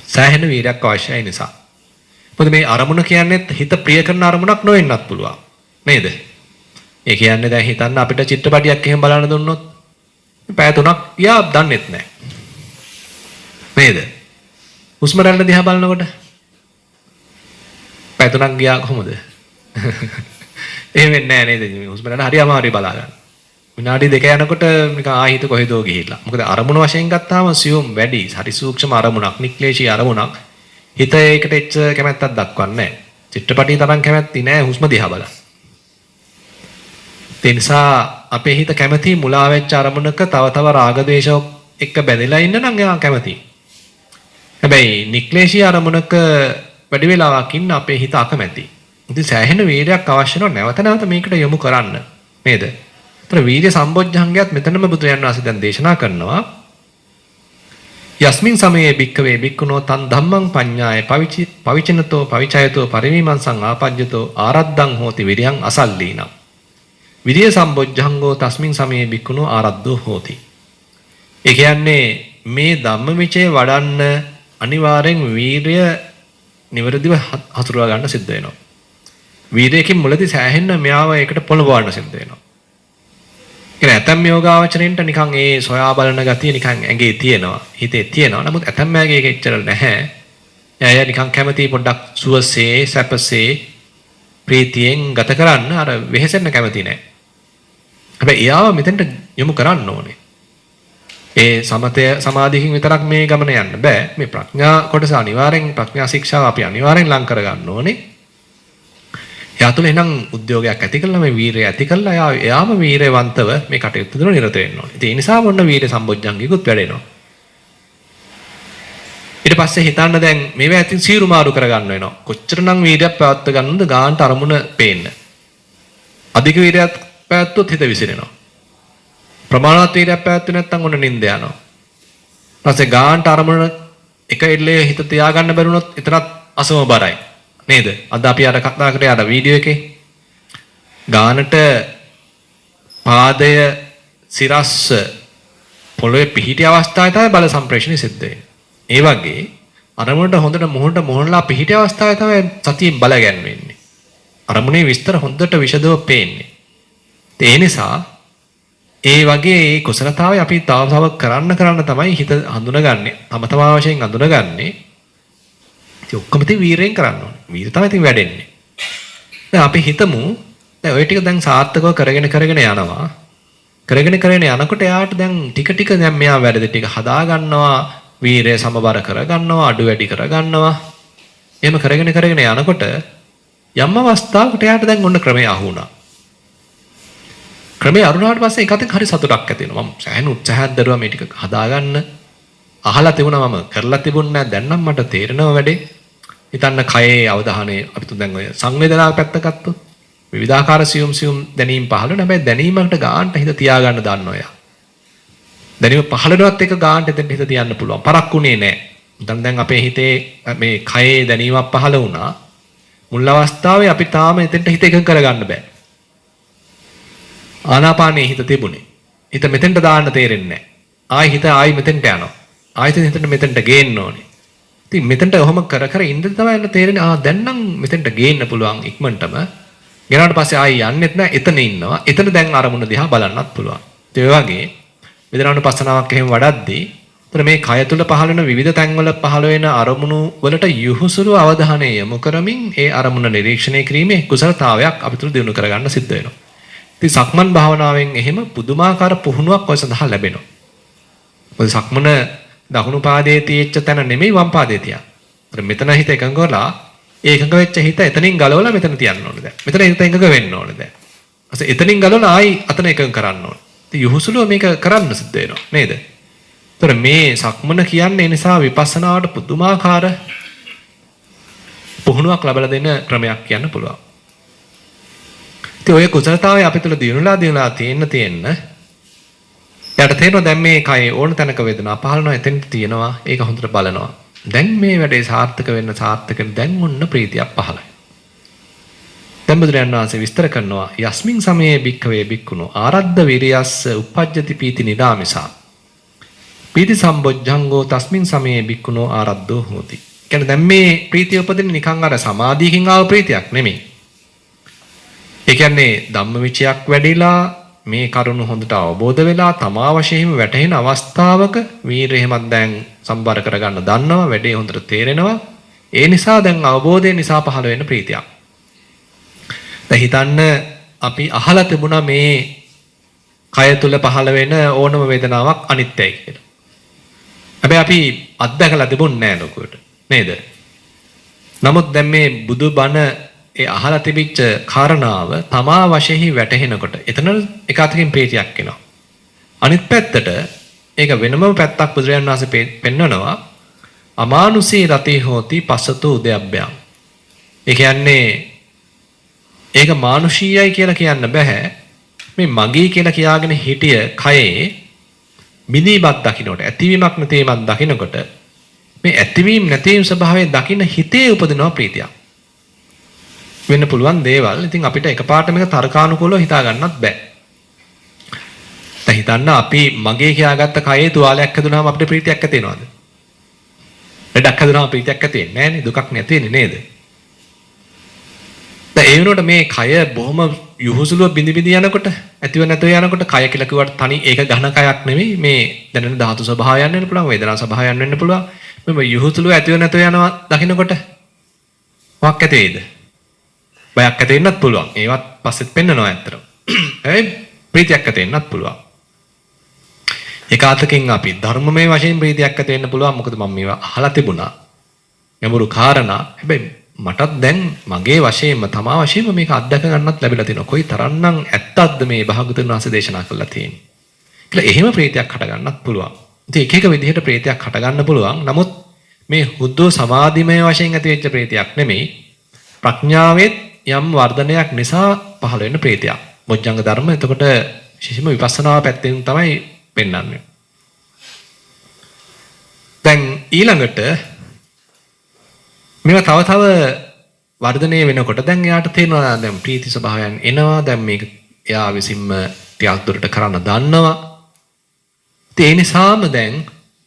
සෑහෙන වීර්යයක් අවශ්‍යයි නිසා. මොකද මේ අරමුණ කියන්නේ හිත ප්‍රිය කරන අරමුණක් නොවෙන්නත් පුළුවන්. නේද? ඒ කියන්නේ දැන් හිතන්න අපිට චිත්‍රපටියක් එහෙම බලන්න දුන්නොත් පැය 3ක් ගියා දන්නෙත් නැහැ. නේද? හුස්ම රැල්ල දිහා බලනකොට පැය 3ක් ගියා කොහොමද? එහෙම වෙන්නේ නැහැ නේද? හුස්ම රැල්ල හරි අමාරුයි බලා ගන්න. විනාඩි 2 යනකොට නිකන් ආහිත කොහෙදෝ ගිහිල්ලා. මොකද අරමුණ වශයෙන් ගත්තාම සියුම් වැඩි, හරි සූක්ෂම අරමුණක්, නික්ලේශී අරමුණක්. හිත ඒකට එච්ච කැමැත්තක් දක්වන්නේ නැහැ. චිත්‍රපටිය තරම් කැමැත්ති නැහැ හුස්ම දිහා බලන්න. ඒ නිසා අපේ හිත කැමැති මුලා වෙච්ච අරමුණක තව රාග දේශ එක්ක බැඳලා ඉන්න නම් එයා කැමැති. හැබැයි නික්ලේශී අරමුණක වැඩි වෙලාවක් ඉන්න අපේ හිත අකමැති. ඉතින් සෑහෙන වීර්යයක් අවශ්‍ය නැවත මේකට යොමු කරන්න. නේද? ඒතර වීර්ය සම්බොජ්ජංගයත් මෙතනම බුදුරජාණන් වහන්සේ දැන් දේශනා කරනවා. යස්මින් සමයේ භික්ඛවේ භික්ඛුනෝ තන් ධම්මං පඤ්ඤාය පවිචිනතෝ පවිචයතෝ පරිවීමං සංආපජ්ජතෝ ආරද්ධං හෝති විරියං අසල්ලීනම්. විරිය සම්බොජ්ජංගෝ තස්මින් සමයේ භික්ඛුනෝ ආරද්ධෝ හෝති. ඒ කියන්නේ මේ ධම්මවිචේ වඩන්න අනිවාර්යෙන් වීරය නිවැරදිව හසුරුවා ගන්න සිද්ධ වෙනවා. වීරයකින් මුලදී සෑහෙන්න මෙයාව ඒකට පොළඹවන්න සිද්ධ වෙනවා. ඒ ඇතම් යෝගාවචරෙන්ට නිකන් ඒ සොයා බලන ගතිය නිකන් ඇඟේ තියෙනවා, හිතේ තියෙනවා. නමුත් ඇතම් අයගේ ඒක එච්චර නැහැ. එයා නිකන් කැමති පොඩ්ඩක් සුවසේ, සැපසේ, ප්‍රීතියෙන් ගත කරන්න අර වෙහෙසෙන්න කැමති නැහැ. හැබැයි එයාව මෙතෙන්ට යොමු කරන්න ඕනේ. ඒ සමතය සමාධියකින් විතරක් මේ ගමන යන්න බෑ. මේ ප්‍රඥා කොටස අනිවාර්යෙන් ප්‍රඥා ශික්ෂාව අපි අනිවාර්යෙන් ලං කර ගන්න ඕනේ. එයා තුළ එනම් උද්‍යෝගයක් ඇති කළා මේ වීරය ඇති කළා එයාම වීරයවන්තව මේ කටයුතු තුළ නිරත වෙන්න ඕනේ. ඒ නිසා මොන වීරය සම්බොජ්ජංගිකුත් වැඩෙනවා. ඊට පස්සේ හිතන්න දැන් මේවා ඇතින් සීරු මාරු කරගන්න වෙනවා. කොච්චරනම් වීර්යයක් පැවැත්ව ගන්නද ගානට අරමුණ පේන්න. අධික වීර්යයක් පැවැත්වුවොත් හිත විසිරෙනවා. ප්‍රමාණවත් වීර්යයක් පැවැත්වුවේ නැත්නම් ඔන්න නිින්ද යනවා. ඊපස්සේ ගානට අරමුණ එක එල්ලේ හිත තියාගන්න බැරුණොත් එතරම් අසමබරයි. නේද? අද අපි අර කතා කරේ අර වීඩියෝ එකේ ගානට පාදය සිරස්ස පොළවේ පිහිටි අවස්ථාවේ තමයි බල සම්ප්‍රේෂණය සිද්ධ වෙන්නේ. ඒ වගේ අරමුණට හොඳට මොහොනලා පිහිටි අවස්ථාවේ තමයි සතියෙන් බල ගැන්වෙන්නේ. අරමුණේ විස්තර හොඳට විෂදව පේන්නේ. ඒ නිසා ඒ වගේ ඒ කුසලතාවය අපි තව කරන්න තමයි හිත හඳුනගන්නේ. තම තමා වශයෙන් හඳුනගන්නේ. ඉතින් ඔක්කොම ඉතින් වීරයෙන් කරන්න ඕනේ. වීර තමයි ඉතින් වැඩෙන්නේ. දැන් අපි හිතමු දැන් ওই ටික දැන් සාර්ථකව කරගෙන යනවා. කරගෙන යනකොට එයාට දැන් ටික දැන් මෙයා වැඩ ටික හදා ගන්නවා. වීරය සමබර කර ගන්නවා, අඩු වැඩි කර ගන්නවා. එහෙම කරගෙන යනකොට යම් අවස්ථාවකට එයාට දැන් ඔන්න ක්‍රමය අහු වුණා. ක්‍රමය අරුණාට පස්සේ ඒකත් හරි සතුටක් ඇති වෙනවා. මම සෑහෙන උත්සාහයක් දරුවා මේ ටික හදාගන්න. අහලා තිබුණා මම කරලා තිබුණ නැහැ. දැන් නම් මට තේරෙනවා වැඩේ. හිතන්න කයේ අවධානය අපි තුන් දැන් ඔය සංවේදනාව පැත්ත ගත්තොත් විවිධාකාර සියුම් දැනීම් පහළ වෙන හැබැයි දැනීමකට ගානට හිත තියාගන්න දන්නවා යා. දැනීම පහළනවත් එක ගානට එතෙන් හිත තියන්න පුළුවන්. පරක්කුනේ නැහැ. දැන් අපේ හිතේ මේ කයේ දැනීමක් පහළ වුණා. මුල් අවස්ථාවේ අපි තාම එතෙන්ට හිත එකඟ කරගන්න බෑ. ආනාපානයේ හිත තිබුණේ. හිත මෙතෙන්ට දාන්න තේරෙන්නේ නැහැ. ආයි මෙතෙන්ට යනවා. ආයෙත් හිතට මෙතෙන්ට ගේන්න ඕනේ. ඉතින් මෙතෙන්ට ඔහොම කර ඉඳ තමයි තේරෙන්නේ දැන් නම් මෙතෙන්ට ගේන්න පුළුවන් ඉක්මනටම. ගෙනාට පස්සේ ආයි යන්නෙත් නැහැ. එතන ඉන්නවා. එතන දැන් අරමුණ දිහා බලන්නත් පුළුවන්. ඒ වගේ වේදනානුපස්සනාවක් එහෙම වඩද්දී එතන මේ කය තුල පහළ වෙන විවිධ තැන්වල පහළ වෙන අරමුණු වලට යහුසුළු අවධානය යොමු කරමින් ඒ අරමුණ නිරීක්ෂණය කිරීමේ කුසලතාවයක් අපි තුල දිනු කරගන්න සිද්ධ වෙනවා. ඉතින් සක්මන් භාවනාවෙන් එහෙම පුදුමාකාර පුහුණුවක් ඔය සඳහා ලැබෙනවා. මොකද සක්මන දකුණු පාදයේ තියෙච්ච තැන නෙමෙයි වම් පාදයේ තියන්නේ. ඒතර මෙතන හිත එකඟ කරලා ඒ එකඟ වෙච්ච හිත එතනින් ගලවලා මෙතන තියන්න ඕනේ දැන්. මෙතන හිත එකඟ වෙන්න ඕනේ දැන්. ඊට එතනින් ගලවලා ආයි අතන එකඟ කරන්න ඕනේ. ඉතින් යහුසුලුව මේක කරන්න සිද්ධ වෙනවා නේද? ඒතර මේ සක්මන කියන්නේ නිසා විපස්සනාවට පුදුමාකාර පුහුණුවක් ලැබලා දෙන ක්‍රමයක් කියන්න පුළුවන්. ඉතින් ඔය කුසලතාවය අපි තුල දිනුලා තියෙන්න යාට තේරෙනවා දැන් මේ කයේ ඕන තැනක වේදනාව පහළනවා එතෙන්ට තියෙනවා ඒක හොඳට බලනවා. දැන් මේ වැඩේ සාර්ථක දැන් ඔන්න ප්‍රීතියක් පහළයි. දැන් බුදුරජාණන් වහන්සේ විස්තර කරනවා යස්මින් සමයේ භික්ඛවේ භික්ඛුනෝ ආරද්ධ විරියස්ස උපජ්ජති පීති නිරාමිසා. පීති සම්බොජ්ජංගෝ තස්මින් සමයේ භික්ඛුනෝ ආරද්ධෝ හෝති. කියන්නේ දැන් මේ ප්‍රීතිය උපදින්නේ නිකන් අර සමාධියකින් ආව ප්‍රීතියක් නෙමෙයි. ඒ කියන්නේ ධම්මවිචයක් වැඩිලා මේ කරුණ හොඳට අවබෝධ වෙලා තමා වශයෙන්ම වැටහෙන අවස්ථාවක වීරය එහෙමත් දැන් සම්බර කරගන්න දන්නවා වැඩේ හොඳට තේරෙනවා ඒ නිසා දැන් අවබෝධය නිසා පහළ වෙන ප්‍රීතියක්. දැන් හිතන්න අපි අහලා තිබුණා මේ කය තුල පහළ වෙන ඕනම වේදනාවක් අනිත්‍යයි කියලා. හැබැයි අපි අත්දැකලා තිබුණේ නැහැ ලොකුවට නේද? නමුත් දැන් මේ බුදුබණ ඒ අහලා තිබිච්ච කාරණාව තමා වශයෙන් වැටහෙනකොට එතන එක අතකින් ප්‍රීතියක් එනවා. අනිත් පැත්තට ඒක වෙනම පැත්තක් බුදුරජාණන් වහන්සේ පෙන්නනවා අමානුෂී රතේ හෝති පසතු උදයබ්බයන්. ඒ කියන්නේ ඒක මානුෂීයයි කියලා කියන්න බෑ. මේ මගේ කියලා කියාගෙන හිටිය කයේ මිදීමක් දකින්නකොට ඇතිවීමක් නැතිවීමක් දකින්නකොට මේ ඇතිවීම නැතිවීම ස්වභාවය දකින්න හිතේ උපදිනවා ප්‍රීතියක්. වෙන්න පුළුවන් දේවල්. ඉතින් අපිට එකපාරට මේක තර්කානුකූලව හිතා ගන්නත් බෑ. දැන් හිතන්න අපි මගේ කියාගත්ත කයේ තුවාලයක් හැදුනහම අපිට ප්‍රීතියක් ඇති වෙනවද? ලෙඩක් හැදුනහම ප්‍රීතියක් ඇති වෙන්නේ නැහැ නේ. දුකක් නැති වෙන්නේ නේද? දැන් ඒ වෙනුවට මේ කය බොහොම යහුසුලුව බිඳි යනකොට ඇතිව නැතිව යනකොට කය කියලා කිව්වට තනි ඒක ඝන කයක් නෙමෙයි. මේ දැනෙන ධාතු ස්වභාවයන් වෙන්න පුළුවන්, වේදනා ස්වභාවයන් වෙන්න පුළුවන්. මේ යහුසුලුව ඇතිව නැතිව යනවා දකින්නකොට මොකක් ඇති වෙයිද? බයක් ඇති වෙන්නත් පුළුවන්. ඒවත් පස්සෙත් පෙන්නනවා ඇත්තටම. හැබැයි ප්‍රීතියක් ඇති වෙන්නත් පුළුවන්. ඒකාතකින් අපි ධර්මමය වශයෙන් ප්‍රීතියක් ඇති වෙන්න පුළුවන්. මොකද මම මේවා අහලා තිබුණා. යමුරු කාරණා. හැබැයි මටත් දැන් මගේ වශයෙන්ම තමා වශයෙන්ම මේක අත්දැක ගන්නත් ලැබිලා තියෙනවා. කොයි තරම්නම් ඇත්තක්ද මේ භාගතුන් වහන්සේ දේශනා කළා තියෙන්නේ. කියලා එහෙම ප්‍රීතියක් හට ගන්නත් පුළුවන්. ඉතින් එක එක විදිහට ප්‍රීතියක් හට ගන්න පුළුවන්. නමුත් මේ හුදු සමාධිමය වශයෙන් ඇති වෙච්ච ප්‍රීතියක් නෙමෙයි. ප්‍රඥාවෙත් යම් වර්ධනයක් නිසා පහළ වෙන ප්‍රීතියක්. බොජ්ජංග ධර්ම එතකොට විශේෂම විපස්සනා පැත්තෙන් තමයි පෙන්වන්නේ. දැන් ඊළඟට මේවා තව වර්ධනය වෙනකොට දැන් එයාට තේරෙනවා දැන් ප්‍රීති ස්වභාවයන් එනවා. දැන් මේක එයා විසින්ම ටිකක් දුරට කරන්න දන්නවා. ඒ නිසාම දැන්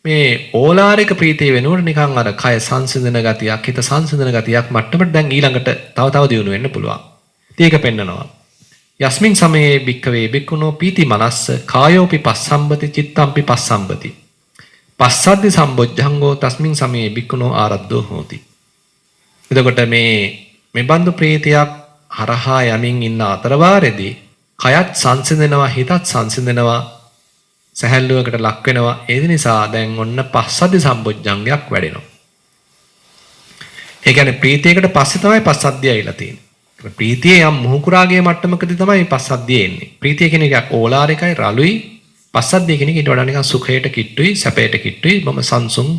මේ ඕලාරික ප්‍රීතිය වෙනුවට නිකන් අර කය සංසිඳන ගතියක්, හිත සංසිඳන ගතියක් මට්ටමට දැන් ඊළඟට තව දියුණු වෙන්න පුළුවන්. ඒක පෙන්නනවා. යස්මින් සමයේ භික්ඛවේ භික්ඛුනෝ පීති මනස්ස කායෝපි පස්සම්බති චිත්තම්පි පස්සම්බති. පස්සද්දි සම්බොජ්ජංගෝ තස්මින් සමයේ භික්ඛුනෝ ආරද්ධෝ හෝති. එතකොට මේ බඳු ප්‍රීතියක් හරහා යමින් ඉන්න අතරවාරෙදී කයත් සංසිඳනවා, හිතත් සංසිඳනවා, සැහැල්ලුවකට ලක් වෙනවා. ඒ නිසා දැන් ඔන්න පස්සද්ධි සම්බොජ්ජංගයක් වැඩෙනවා. ඒ කියන්නේ ප්‍රීතියකට පස්සේ තමයි පස්සද්ධිය ඇවිල්ලා තියෙන්නේ. ප්‍රීතිය යම් මුහුකුරාගේ මට්ටමකදී තමයි පස්සද්ධිය එන්නේ. ප්‍රීතිය කියන එක ඕලාරිකයි, රළුයි. පස්සද්ධිය කියන එක ඊට වඩා නිකන් සුඛයට කිට්ටුයි, සැපයට කිට්ටුයි, මම සංසුන්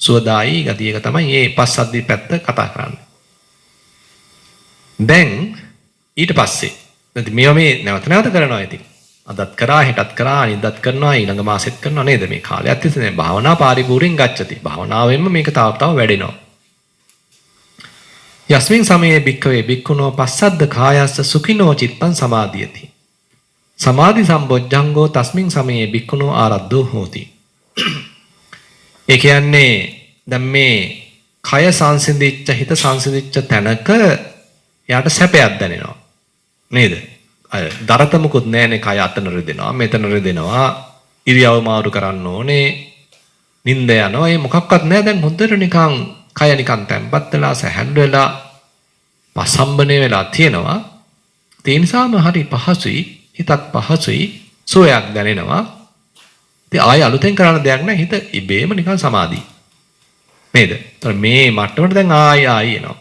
සුවදායි ගතියක තමයි මේ පස්සද්ධිය පැත්ත කතා කරන්නේ. දැන් ඊට පස්සේ මේවා මේ නැවත කරනවා ඉතින්. අදත් කරා, හෙටත් කරා, අනිද්දාත් කරනවා, ඊළඟ මාසෙත් කරනවා නේද? මේ කාලයක් තිස්සේ භාවනා පාරිපූර්ණයෙන් ගච්ඡති. භාවනාවෙන්ම මේක තව වැඩෙනවා. යස්මින් සමයේ භික්ඛවේ භික්ඛුනෝ පස්සද්ද කායස්ස සුඛිනෝ චිත්තං සමාධියති. සමාධි සම්බොජ්ජංගෝ තස්මින් සමයේ භික්ඛුනෝ ආරද්ධෝ හෝති. ඒ කියන්නේ දැන් මේ කය සංසිඳිච්ච, හිත සංසිඳිච්ච තැනක යාට සැපයක් දැනෙනවා. නේද? දරත මුකුත් නැහැනේ. කය අතන රෙදෙනවා, මෙතන රෙදෙනවා, ඉරියව් මාරු කරන්න ඕනේ, නිින්ද යනවා. ඒ මොකක්වත් නැහැ. දැන් හොඳට නිකන් කය නිකන් තැම්පත් වෙලා, සැහැල්ලු වෙලා, පසම්බනේ වෙලා තියෙනවා. ඒ නිසාම හරි පහසුයි, හිතත් පහසුයි, සෝයක් දැනෙනවා. ඉතින් ආයෙ අලුතෙන් කරන්න දෙයක් නැහැ. හිත ඉබේම නිකන් සමාධි. නේද? ඒතර මේ මට්ටමට දැන් ආයෙ එනවා.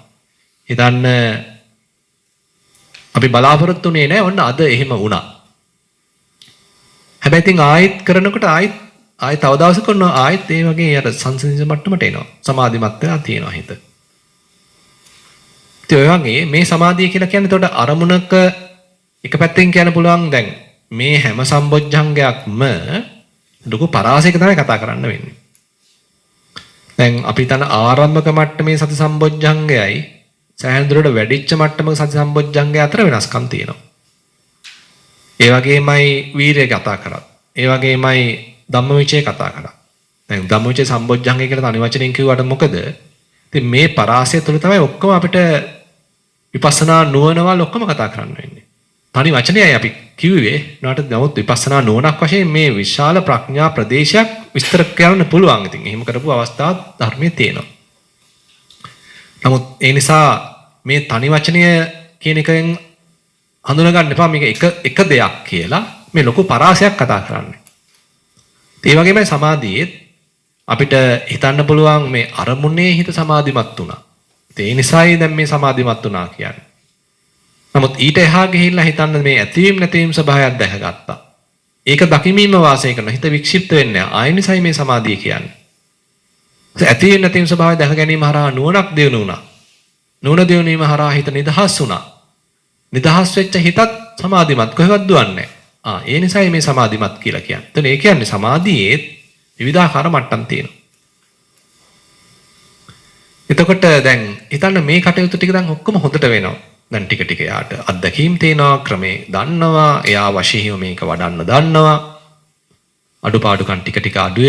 හිතන්න අපි බලාපොරොත්තු වෙන්නේ නැහැ. ඔන්න අද එහෙම වුණා. හැබැයි ඉතින් ආයෙත් කරනකොට ආයෙ තව දවසක කරනවා. ආයෙත් ඒ වගේ අර සංසිඳන මට්ටමට එනවා. සමාධිමත් වෙලා තියෙනවා හිත. ඉතින් ඔය වගේ මේ සමාධිය කියලා කියන්නේ එතකොට අරමුණක එක පැත්තකින් කියන්න පුළුවන් දැන් මේ හැම සම්බොජ්ජංගයක්ම ලොකු පරාසයක තමයි කතා කරන්න වෙන්නේ. දැන් අපි තන ආරම්භක මට්ටමේ සති සම්බොජ්ජංගයයි සෑහෙන වැඩිච්ච මට්ටමක සති සම්බොජ්ජංගය අතර වෙනස්කම් තියෙනවා. ඒ වගේමයි වීරිය කතා කරත්. ඒ වගේමයි ධම්මවිචය කතා කරා. දැන් ධම්මවිචය සම්බොජ්ජංගය කියලා තනි වචනෙන් කිව්වට මොකද? ඉතින් මේ පරාසය තුළ තමයි ඔක්කොම අපිට විපස්සනා නුවණවල් ඔක්කොම කතා කරන්න වෙන්නේ. තනි වචනයයි අපි කිව්වේ. නමුත් විපස්සනා නුවණක් වශයෙන් මේ විශාල ප්‍රඥා ප්‍රදේශයක් විස්තර කරන්න පුළුවන්. ඉතින් එහෙම කරපු අවස්ථාවක් ධර්මයේ තියෙනවා. නමුත් ඒ නිසා මේ තනි වචනය කියන එකෙන් හඳුනා ගන්න එපා මේක එක දෙයක් කියලා. මේ ලොකු පරාසයක් කතා කරන්නේ. ඒ වගේමයි සමාධියේත් අපිට හිතන්න පුළුවන් මේ අරමුණේ හිත සමාධිමත් වුණා. ඒ නිසායි දැන් මේ සමාධිමත් වුණා කියන්නේ. නමුත් ඊට එහා ගිහිල්ලා හිතන්න මේ ඇතිවීම නැතිවීම ස්වභාවයක් දැකගත්තා. ඒක දකිමින්ම වාසය කරන හිත වික්ෂිප්ත වෙන්නේ නැහැ. ආය නිසායි මේ සමාධිය කියන්නේ. ඇතිවීම නැතිවීම ස්වභාවය දැක ගැනීම හරහා නුවණක් දියුණු වුණා. නුවණ දියුණු වීම හරහා හිත නිදහස් වුණා. නිදහස් වෙච්ච හිතත් සමාධිමත් කොහෙවත් දුවන්නේ නැහැ. ඒ නිසායි මේ සමාධිමත් කියලා කියන්නේ. එතන ඒ කියන්නේ සමාධියේ විවිධාකාර මට්ටම් තියෙනවා. එතකොට දැන් හිතන්න මේ කටයුතු ටික දැන් ඔක්කොම හොඳට වෙනවා. දැන් ටික ටික යාට අත්දැකීම් තේනවා, ක්‍රමේ දන්නවා, එයා වශයෙන් මේක වඩන්න දන්නවා. අඩුපාඩුකම් ටික ටික අඩු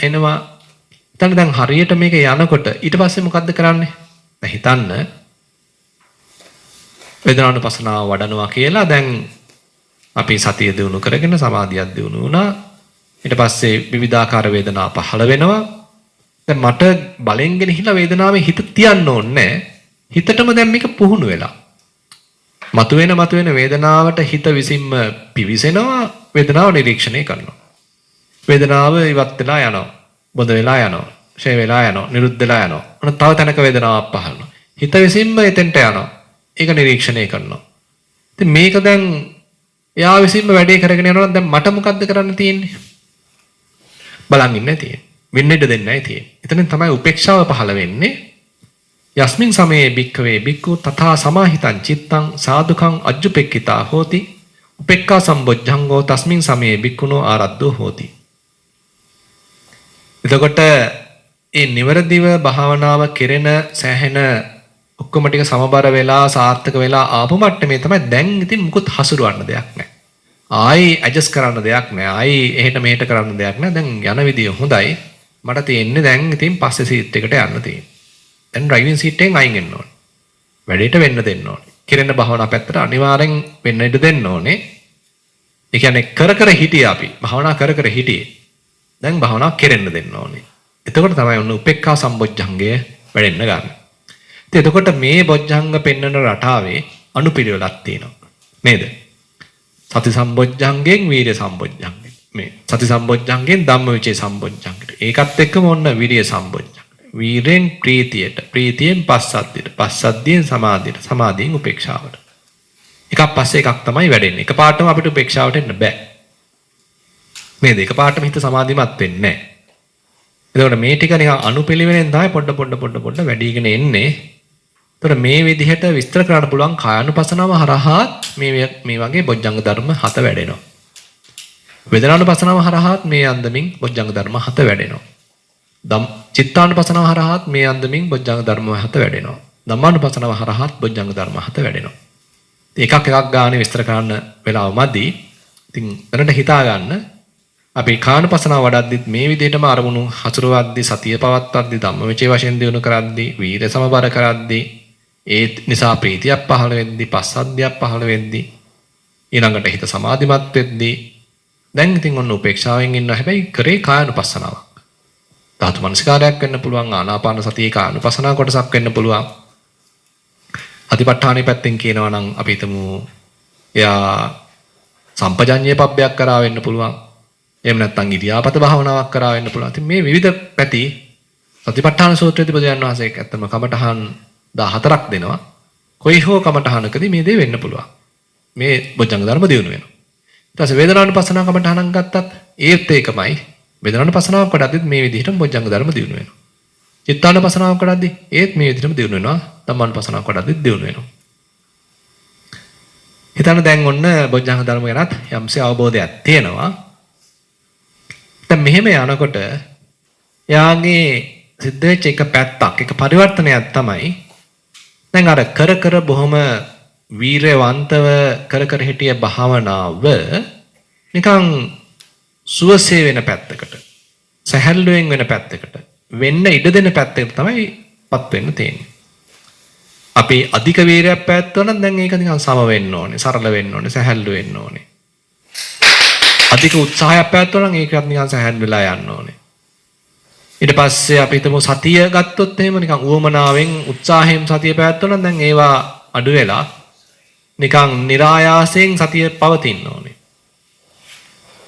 එනවා. හිතන්න දැන් හරියට මේක යනකොට ඊට පස්සේ මොකද්ද කරන්නේ? දැන් හිතන්න වේදනානුපස්සනාව වඩනවා කියලා දැන් අපි සතිය දිනු කරගෙන සමාධියක් දිනු වුණා. ඊට පස්සේ විවිධාකාර වේදනා පහළ වෙනවා. දැන් මට බලෙන් ගෙනහිලා වේදනාවේ හිත තියන්න ඕනේ. හිතටම දැන් මේක පුහුණු වෙලා. මතුවෙන වේදනාවට හිත විසින්ම පිවිසෙනවා, වේදනාව නිරීක්ෂණය කරනවා. වේදනාව ඉවත් වෙලා යනවා. බොඳ වෙලා යනවා. ෂේ වෙලා යනවා. නිරුද්ධ වෙලා යනවා. අන්න තව තැනක වේදනාවක් පහළ වෙනවා. හිත විසින්ම එතෙන්ට යනවා. ඒක නිරීක්ෂණය කරනවා. ඉතින් මේක දැන් එයා විසින්ම වැඩේ කරගෙන යනවා. දැන් මට මොකද්ද කරන්න තියෙන්නේ? බලන් ඉන්න තියෙන්නේ. වෙන්න ඉඩ දෙන්නේ නැහැ තියෙන්නේ. එතනින් තමයි උපේක්ෂාව පහළ වෙන්නේ. යස්මින් සමයේ භික්ඛවේ භික්ඛු තථා සමාහිතං චිත්තං සාදුකං අජ්ජුපෙක්ඛිතා හෝති. උපේක්ඛා සම්බොජ්ජංගෝ තස්මින් සමයේ භික්ඛුනෝ ආරද්ධෝ හෝති. එතකොට ඒ නිවරදිව භාවනාව කෙරෙන සෑහෙන ඔක්කොම ටික සමබර වෙලා සාර්ථක වෙලා ආපු මට්ටමේ තමයි දැන් ඉතින් මුකුත් හසුරවන්න දෙයක් නැහැ. ආයි ඇඩ්ජස්ට් කරන්න දෙයක් නැහැ. ආයි එහෙට මෙහෙට කරන්න දෙයක් නැහැ. දැන් යන විදිය හොඳයි. මට තියෙන්නේ දැන් ඉතින් පස්සේ සීට් එකට යන්න තියෙන්නේ. දැන් ඩ්‍රයිවිං සීට් එකෙන් අයින් වෙන්න ඕනේ. වැඩේට වෙන්න දෙන්න ඕනේ. කෙරෙන භාවනා පැත්තට අනිවාර්යෙන් වෙන්න ඉඩ දෙන්න ඕනේ. ඒ කියන්නේ කර හිටියේ අපි. භාවනා කර හිටියේ. දැන් භාවනා කෙරෙන්න දෙන්න ඕනේ. එතකොට තමයි ඔන්න උපේක්ඛා සම්බොජ්ජංගය වැඩෙන්න ගන්න. ඉතින් එතකොට මේ බොජ්ජංග පෙන්වන රටාවේ අනුපිළිවෙලක් තියෙනවා. නේද? සති සම්බොජ්ජංගෙන් වීර්ය සම්බොජ්ජංගෙන්. මේ සති සම්බොජ්ජංගෙන් ධම්මවිචේ සම්බොජ්ජංගට. ඒකත් එක්කම ඔන්න විරිය සම්බොජ්ජංගට. වීරෙන් ප්‍රීතියට, ප්‍රීතියෙන් පස්සද්ධියට, පස්සද්ධියෙන් සමාධියට, සමාධියෙන් උපේක්ෂාවට. එකක් පස්සේ එකක් තමයි වැඩෙන්නේ. එකපාරටම අපිට උපේක්ෂාවට එන්න බෑ. නේද? එකපාරටම හිත සමාධිමත් වෙන්නේ නැහැ. එතකොට මේ ටික නිකන් අනුපිළිවෙලෙන් තමයි පොඩ වැඩිගෙන එන්නේ. එතකොට මේ විදිහට විස්තර කරන්න පුළුවන් කායानुපසනාව හරහා මේ වගේ බොජ්ජංග ධර්ම 7 වැඩෙනවා. වේදනානුපසනාව හරහා මේ අන්දමින් බොජ්ජංග ධර්ම 7 වැඩෙනවා. චිත්තානුපසනාව හරහා මේ අන්දමින් බොජ්ජංග ධර්ම 7 වැඩෙනවා. ධම්මානුපසනාව හරහා බොජ්ජංග ධර්ම 7 වැඩෙනවා. එකක් ගානේ විස්තර කරන්න වෙලාව මදි. ඉතින් දැනට හිතා ගන්න අපි කායानुපසනාව වඩද්දිත් මේ විදිහටම අරමුණු හසුරවද්දි සතිය පවත්වද්දි ධම්මවිචේ වශයෙන් දිනු කරද්දි වීර සමබර කරද්දි ඒ නිසා ප්‍රීතියක් පහළ වෙද්දි පස්සද්ධියක් පහළ වෙද්දි ඊළඟට හිත සමාධිමත් වෙද්දි දැන් ඉතින් ඔන්න උපේක්ෂාවෙන් ඉන්න හැබැයි කරේ කායानुපසනාවක්. ධාතු මනසිකාරයක් වෙන්න පුළුවන් ආනාපාන සතියේ කායानुපසනාව කොටසක් වෙන්න පුළුවන්. අතිපට්ඨානෙ පැත්තෙන් කියනවා නම් අපි හිතමු එයා සම්පජඤ්ඤේ පබ්බයක් කරා වෙන්න පුළුවන්. එහෙම නැත්නම් ඉරියාපත භාවනාවක් කරා වෙන්න පුළුවන්. ඉතින් මේ විවිධ පැති සතිපට්ඨාන සූත්‍රයේදී බුදුන් වහන්සේ ඇත්තම කමඨහන් 14ක් දෙනවා. කොයි හෝ කමඨහනකදී මේ දේ වෙන්න පුළුවන්. මේ බොජ්ජංග ධර්ම දියුණු වෙනවා. ඊට පස්සේ වේදනානුපස්සනා කමඨහනක් ගත්තත් ඒත් ඒකමයි. වේදනානුපස්සනාවක් කරද්දිත් මේ විදිහටම බොජ්ජංග ධර්ම දියුණු වෙනවා. චිත්තානුපස්සනාවක් කරද්දි ඒත් මේ විදිහටම දියුණු වෙනවා. ධම්මානුපස්සනාවක් කරද්දිත් දියුණු වෙනවා. හිතන්න දැන් ඔන්න බොජ්ජංග ධර්ම ගැනත් යම්සේ අවබෝධයක් තියෙනවා. දැන් මෙහෙම යනකොට යාගේ සිද්ධ වෙච්ච එක පැත්තක් එක පරිවර්තනයක් තමයි දැන් අර කර බොහොම වීරවන්තව කර හිටිය භාවනාව නිකන් සුවසේ වෙන පැත්තකට සැහැල්ලුවෙන් වෙන පැත්තකට වෙන්න ඉඩ දෙන පැත්තකට තමයිපත් වෙන්න තියෙන්නේ. අපි අධික වීරයක් පැවැත්වුවා නම් දැන් ඒක නිකන් සම වෙන්න ඕනේ, සරල වෙන්න ඕනේ, සැහැල්ලු වෙන්න ඕනේ. අධික උත්සාහයක් පැවැත්වුවා නම් ඒකත් නිකන් සැහැල්ලු වෙලා යන්න ඕනේ. ඊට පස්සේ අපි හිතමු සතිය ගත්තොත් එහෙම නිකන් උවමනාවෙන් උත්සාහයෙන් සතිය පැවැත්වුවා නම් දැන් ඒවා අඩු වෙලා නිකන් નિરાයාසයෙන් සතිය පවතින්න ඕනේ.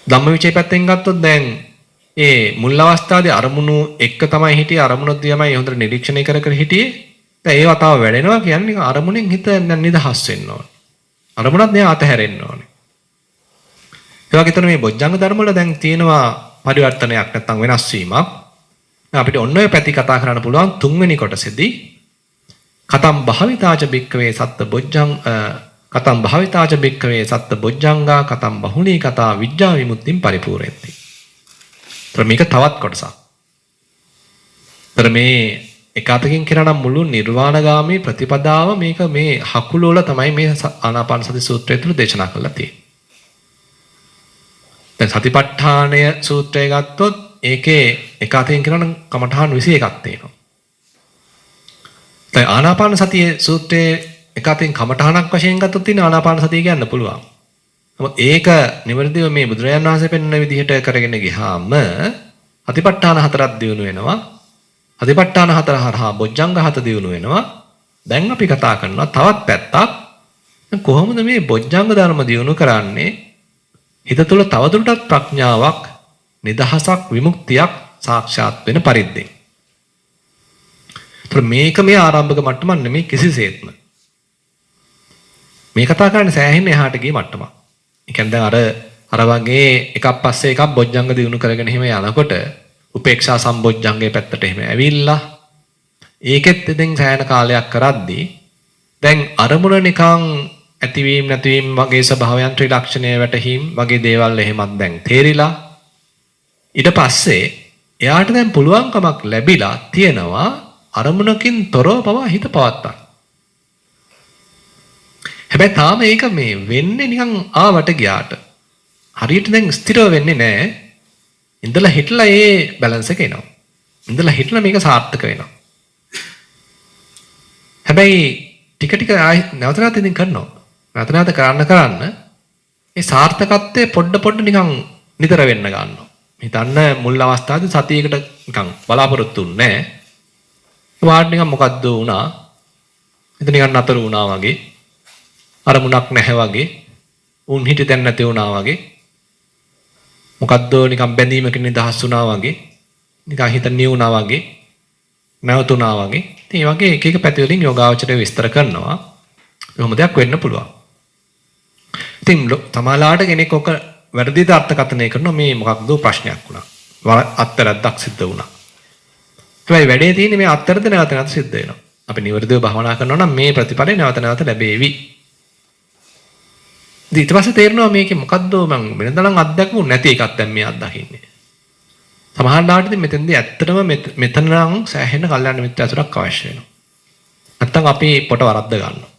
ධම්මවිචේ පැත්තෙන් ගත්තොත් දැන් ඒ මුල් අවස්ථාවේ අරමුණු එක්ක තමයි හිටියේ අරමුණක් දිහාමයි හොඳට නිරීක්ෂණය කර හිටියේ. දැන් ඒවා තව වැඩෙනවා කියන්නේ නිකන් අරමුණෙන් හිත නිදහස් වෙන්න ඕනේ. අරමුණත් නෑ අතහැරෙන්න ඕනේ. ඒ වගේ තමයි මේ බොජ්ජංග ධර්ම වල දැන් තියෙනවා පරිවර්තනයක් නැත්නම් වෙනස් වීමක්. අපිට ඔන්න ඔය පැති කතා කරන්න පුළුවන් තුන්වෙනි කොටසේදී කතම් භාවිතාච බික්කවේ සත්ත බොජ්ජං කතම් භාවිතාච බික්කවේ සත්ත බොජ්ජංගා කතම් බහුලී කතා විඥා විමුක්තිම් පරිපූර්ණති. මේක තවත් කොටසක්. මේ එකතකින් කරන මුළු නිර්වාණගාමී ප්‍රතිපදාව මේක මේ හකුල වල තමයි මේ ආනාපාන සති සූත්‍රය තුළ දේශනා කරලා තියෙන්නේ. දැන් සතිපට්ඨානය සූත්‍රය ගත්තොත් ඒකේ එකතකින් කරන කමඨාන් 21ක් තියෙනවා. දැන් ආනාපාන සතියේ සූත්‍රයේ එකතකින් කමඨානක් වශයෙන් ගත්තොත් තියෙන ආනාපාන සතිය කියන්න පුළුවන්. නමුත් ඒක නිවැරදිව මේ බුදුරජාණන් වහන්සේ පෙන්වන විදිහට කරගෙන ගියාම අතිපට්ඨාන හතරක් දිනු වෙනවා. අතිපට්ඨාන හතර හරහා බොජ්ජංග හත දිනු වෙනවා. දැන් අපි කතා කරනවා තවත් පැත්තක්. කොහොමද මේ බොජ්ජංග ධර්ම දිනු කරන්නේ? හිත තුළ තවදුරටත් ප්‍රඥාවක්, නිදහසක්, විමුක්තියක් සාක්ෂාත් වෙන පරිද්දෙන්. ඒතර මේක මේ ආරම්භක මට්ටම නෙමෙයි කිසිසේත්ම. මේ කතා කරන්නේ සෑහෙන එහාට ගිය මට්ටමක්. ඒ කියන්නේ දැන් අර වගේ එකක් පස්සේ එකක් බොජ්ජංග දිනු කරගෙන එහෙම යනකොට උපේක්ෂා සම්බොජ්ජංගේ පැත්තට එහෙම ඇවිල්ලා ඒකෙත් ඉතින් සෑහෙන කාලයක් කරද්දී දැන් අරමුණ නිකන් ඇතිවීම නැතිවීම වගේ ස්වභාවයන් ත්‍රිලක්ෂණය වැටහීම් වගේ දේවල් එහෙමත් දැන් තේරිලා ඊට පස්සේ එයාට දැන් පුළුවන්කමක් ලැබිලා තියෙනවා අරමුණකින් තොරව පවා හිත පවත්වා. හැබැයි තාම ඒක මේ වෙන්නේ නිකන් ආවට ගියාට. හරියට දැන් ස්ථිරව වෙන්නේ නැහැ. ඉඳලා හිටලා ඒ බැලන්ස් එක එනවා. ඉඳලා හිටලා මේක සාර්ථක වෙනවා. හැබැයි ටික ටික ආයි නැවත නැවත ඉතින් කරනවා. නැවත නැවත කරන්න ඒ සාර්ථකත්වයේ පොඩ නිකන් නිතර වෙන්න ගන්නවා. හිතන්න මුල් අවස්ථාවේ සතියකට නිකන් බලාපොරොත්තු වෙන්නේ නැහැ. වාඩි නිකන් මොකද්ද වුණා? හිත නිකන් නතර වුණා වගේ. අරමුණක් නැහැ වගේ. උන් හිත දැන් නැති වුණා වගේ. මොකද්ද නිකන් බැඳීමකින් නිදහස් වුණා වගේ. නිකන් හිත නියුණා වගේ. නැවතුණා වගේ. ඉතින් මේ වගේ එක එක පැති වලින් යෝගාවචරය විස්තර කරනවා. කොහොම දෙයක් වෙන්න පුළුවන්. ඉතින් තමාලාට කෙනෙක් ඔක වැරදිද අර්ථකථනය කරනවා මේ මොකක්ද ප්‍රශ්නයක් වුණා. අත්තරද්දක් සිද්ධ වුණා. හැබැයි වැඩේ තියෙන්නේ මේ අත්තරද නැවත නැවත සිද්ධ වෙනවා. අපි නිවර්දිව භවනා කරනවා නම් මේ ප්‍රතිඵලය නැවත නැවත ලැබෙවි. ඊට පස්සේ තේරෙනවා මේකේ මොකද්ද මම වෙනදනම් අත්දැකපු නැති එකක් දැන් මේ අත්දකින්නේ. සමහරවිට ඉතින් මෙතෙන්දී ඇත්තටම මෙතන නම් සෑහෙන කල්යන්න මිත්‍ර අසුරක් අවශ්‍ය වෙනවා. නැත්තම් අපි පොට වරද්ද ගන්නවා.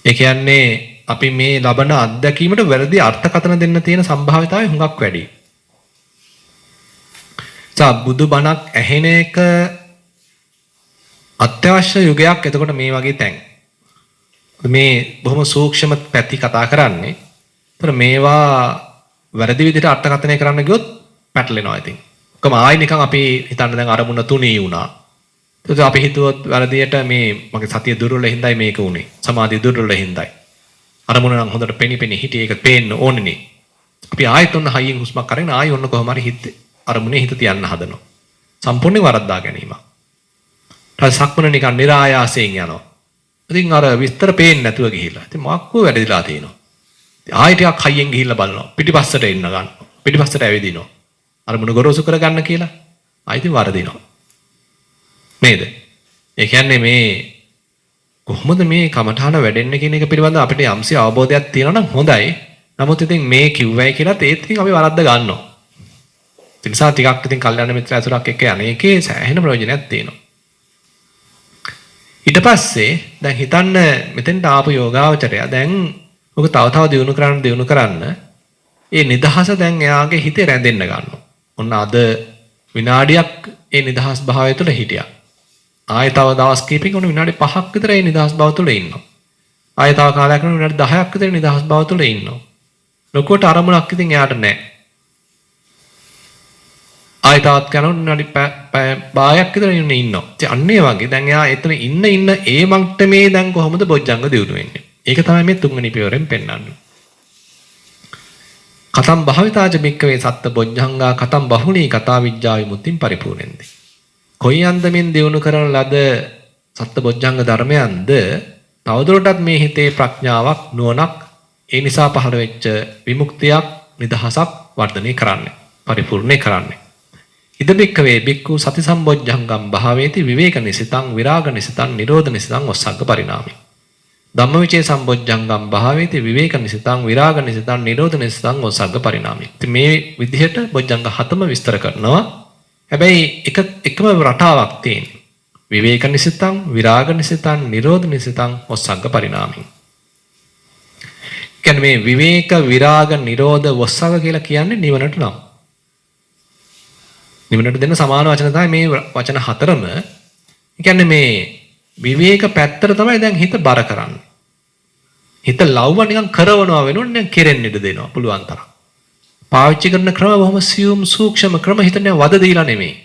ඒ කියන්නේ අපි මේ ලබන අත්දැකීමට වැරදි අර්ථකථන දෙන්න තියෙන සම්භාවිතාවය හුඟක් වැඩි. බුදු බණක් ඇහෙන එක අත්‍යවශ්‍ය යුගයක්. එතකොට මේ වගේ තැන් මේ බොහොම සූක්ෂම පැති කතා කරන්නේ. ඒතර මේවා වැරදි විදිහට අර්ථකථනය කරන්න ගියොත් පැටලෙනවා ඉතින්. කොහොම ආයි නිකන් අපි හිතන්න දැන් අරමුණ තුනී වුණා. ඒත් අපි හිතුවොත් වැරදියට මේ මගේ සතිය දුර්වල හින්දායි මේක උනේ. සමාධිය දුර්වල හින්දායි. අරමුණ නම් හොඳට පෙනි හිටියේ ඒක පේන්න ඕනේනේ. අපි ආයෙත් ඔන්න හයියෙන් හුස්මක් අරගෙන ආයෙ ඔන්න කොහොම හරි හිත අරමුණේ හිත තියන්න හදනවා. සම්පූර්ණයෙන් වරද්දා ගැනීම. ඊට සක්මන නිකන් નિરાයාසයෙන් යනවා. ඉතින් අර විස්තර පේන්නේ නැතුව ගිහිල්ලා. ඉතින් මොකක්කෝ වැඩිලා තියෙනවා. ආයෙ ටිකක් හයියෙන් ගිහිල්ලා බලනවා. පිටිපස්සට එන්න ගන්නවා. පිටිපස්සට ඇවිදිනවා. අරමුණ ගොරෝසු කරගන්න කියලා. ආයෙත් වරදිනවා. නේද? ඒ කියන්නේ මේ කොහොමද මේ කමඨාන වැඩෙන්නේ කියන එක පිළිබඳව අපිට යම්සි අවබෝධයක් තියෙනවා නම් හොඳයි. නමුත් ඉතින් මේ කිව්වයි කියලාත් ඒත් ඉතින් අපි වරද්ද ගන්නවා. ඒ නිසා ටිකක් ඉතින් කල්යනා මිත්‍ර ඇසුරක් එක්ක යන්නේකේ සෑහෙන ප්‍රයෝජනයක් තියෙනවා. ඊට පස්සේ දැන් හිතන්න මෙතෙන්ට ආපු යෝගාවචරය දැන් ඔක තව දියුණු කරන්න ඒ නිදහස දැන් එයාගේ හිතේ රැඳෙන්න ගන්නවා. ඔන්න අද විනාඩියක් ඒ නිදහස් භාවය තුළ හිටියා. ආයෙ තව දවස් කිහිපයක උන විනාඩි 5ක් විතර ඒ නිදහස් භාව තුළ ඉන්නවා. ආයෙ තව කාලයක් යනකොට විනාඩි 10ක් විතර නිදහස් භාව තුළ ඉන්නවා. ලොකුවට අරමුණක් ඉතින් එයාට නැහැ. ආයෙ තවත් යනකොට විනාඩි භාගයක් විතර ඉන්නවා. ඉතින් අන්න ඒ වගේ දැන් එයා එතන ඉන්න ඒ මට්ටමේ දැන් කොහොමද බොජ්ජංග දියුණු වෙන්නේ? ඒක තමයි මේ තුන්වෙනි පියවරෙන් පෙන්වන්නේ. කතම් භාවිතාජ මික්කවේ සත්ත බොජ්ජංගා කතම් බහුණී කතා විඥා විමුක්තිම් පරිපූර්ණෙන්ති. කොයි අන්දමින් දියුණු කරන ලද සත්බොජ්ජංග ධර්මයන්ද තවදුරටත් මේ හිතේ ප්‍රඥාවක් නුවණක් ඒ නිසා පහළ වෙච්ච විමුක්තියක් නිදහසක් වර්ධනය කරන්නේ පරිපූර්ණේ කරන්නේ. ඉද බික්කවේ බික්කු සති සම්බොජ්ජංගම් භාවේති විවේක නිසිතං විරාග නිසිතං නිරෝධ නිසිතං ඔස්සග්ග පරිණාමි. ධම්මවිචේ සම්බොජ්ජංගම් භාවේති විවේක නිසිතං විරාග නිසිතං නිරෝධ නිසිතං ඔස්සග්ග පරිණාමි. ඉතින් මේ විදිහට බොජ්ජංග හතම විස්තර කරනවා. හැබැයි එකම රටාවක් තියෙනවා. විවේක නිසිතං, විරාග නිසිතං, නිරෝධ නිසිතං, ඔස්සග්ග පරිණාමි. කියන්නේ මේ විවේක, විරාග, නිරෝධ, ඔස්සග්ග කියලා කියන්නේ නිවනට නම්. නිවනට දෙන්න සමාන වචන තමයි මේ වචන හතරම. කියන්නේ මේ විවේක පැත්තට තමයි දැන් හිත බර කරන්නේ. හිත ලව්ව නිකන් කරවනවා වෙනුවට නිකන් කෙරෙන්න ඉඩ දෙනවා පුළුවන් තරම්. පාවිච්චි කරන ක්‍රම බොහොම සියුම් සූක්ෂම ක්‍රම හිතන්නේ වද දීලා නෙමෙයි.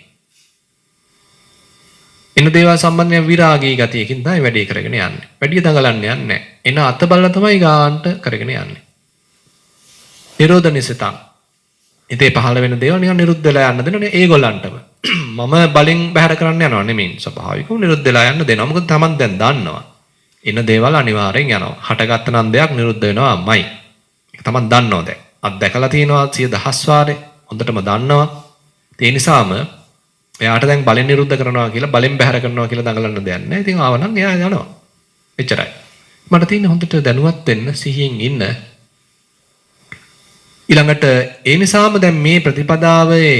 එන දේවල් සම්බන්ධයෙන් විරාගී ගතියකින් තමයි වැඩේ කරගෙන යන්නේ. වැඩි දඟලන්න යන්නේ නැහැ. එන අත බලලා තමයි ගාන්ට කරගෙන යන්නේ. නිරෝධ නිසිතං. ඉතේ පහළ වෙන දේවල් නිකන් නිරුද්ධ වෙලා යන්න දෙනවනේ ඒගොල්ලන්ටම. මම බලෙන් බැහැර කරන්න යනවා නෙමෙයි. ස්වභාවිකව නිරුද්ධ වෙලා යන්න දෙනවා. මොකද Taman දැන් දන්නවා. එන දේවල් අනිවාර්යෙන් යනවා. හටගත්ත නම් දෙයක් නිරුද්ධ වෙනවාමයි. ඒක Taman දන්නවා දැන්. අත් දැකලා තියෙනවා 100,000 වාරේ හොඳටම දන්නවා ඒ නිසාම එයාට දැන් බලෙන් නිරුද්ධ කරනවා කියලා බලෙන් බැහැර කරනවා කියලා දඟලන්න දෙයක් නැහැ. ඉතින් ආවනම් එයා යනවා. එච්චරයි. මට තියෙන්නේ හොඳට දැනුවත් වෙන්න සිහියෙන් ඉන්න. ඊළඟට ඒ නිසාම දැන් මේ ප්‍රතිපදාවේ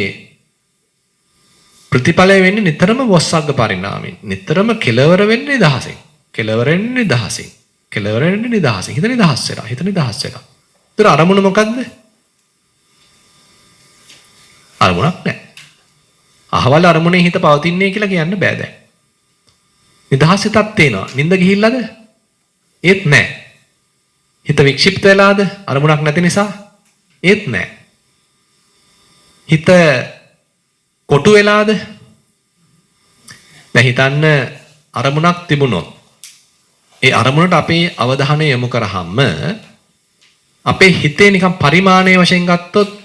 ප්‍රතිඵලය වෙන්නේ නිතරම වස්සග්ග පරිණාමයෙන්. නිතරම කෙලවර වෙන්නේ නිදහසෙන්. කෙලවර වෙන්නේ නිදහසෙන්. කෙලවර වෙන්නේ නිදහසෙන්. හිත නිදහස් වෙලා. හිත නිදහස් වෙලා. ඒතර අරමුණ මොකද්ද? අරමුණක් නැහැ. අහවල අරමුණේ හිත පවතින්නේ කියලා කියන්න බෑ දැන්. නිදහස් හිතක් තේනවා. නිින්ද ගිහිල්ලාද? ඒත් නැහැ. හිත වික්ෂිප්ත වෙලාද? අරමුණක් නැති නිසා? ඒත් නැහැ. හිත කොටු වෙලාද? දැන් හිතන්න අරමුණක් තිබුණොත් ඒ අරමුණට අපේ අවධානය යොමු කරාම අපේ හිතේ නිකන් පරිමාණයේ වශයෙන් ගත්තොත්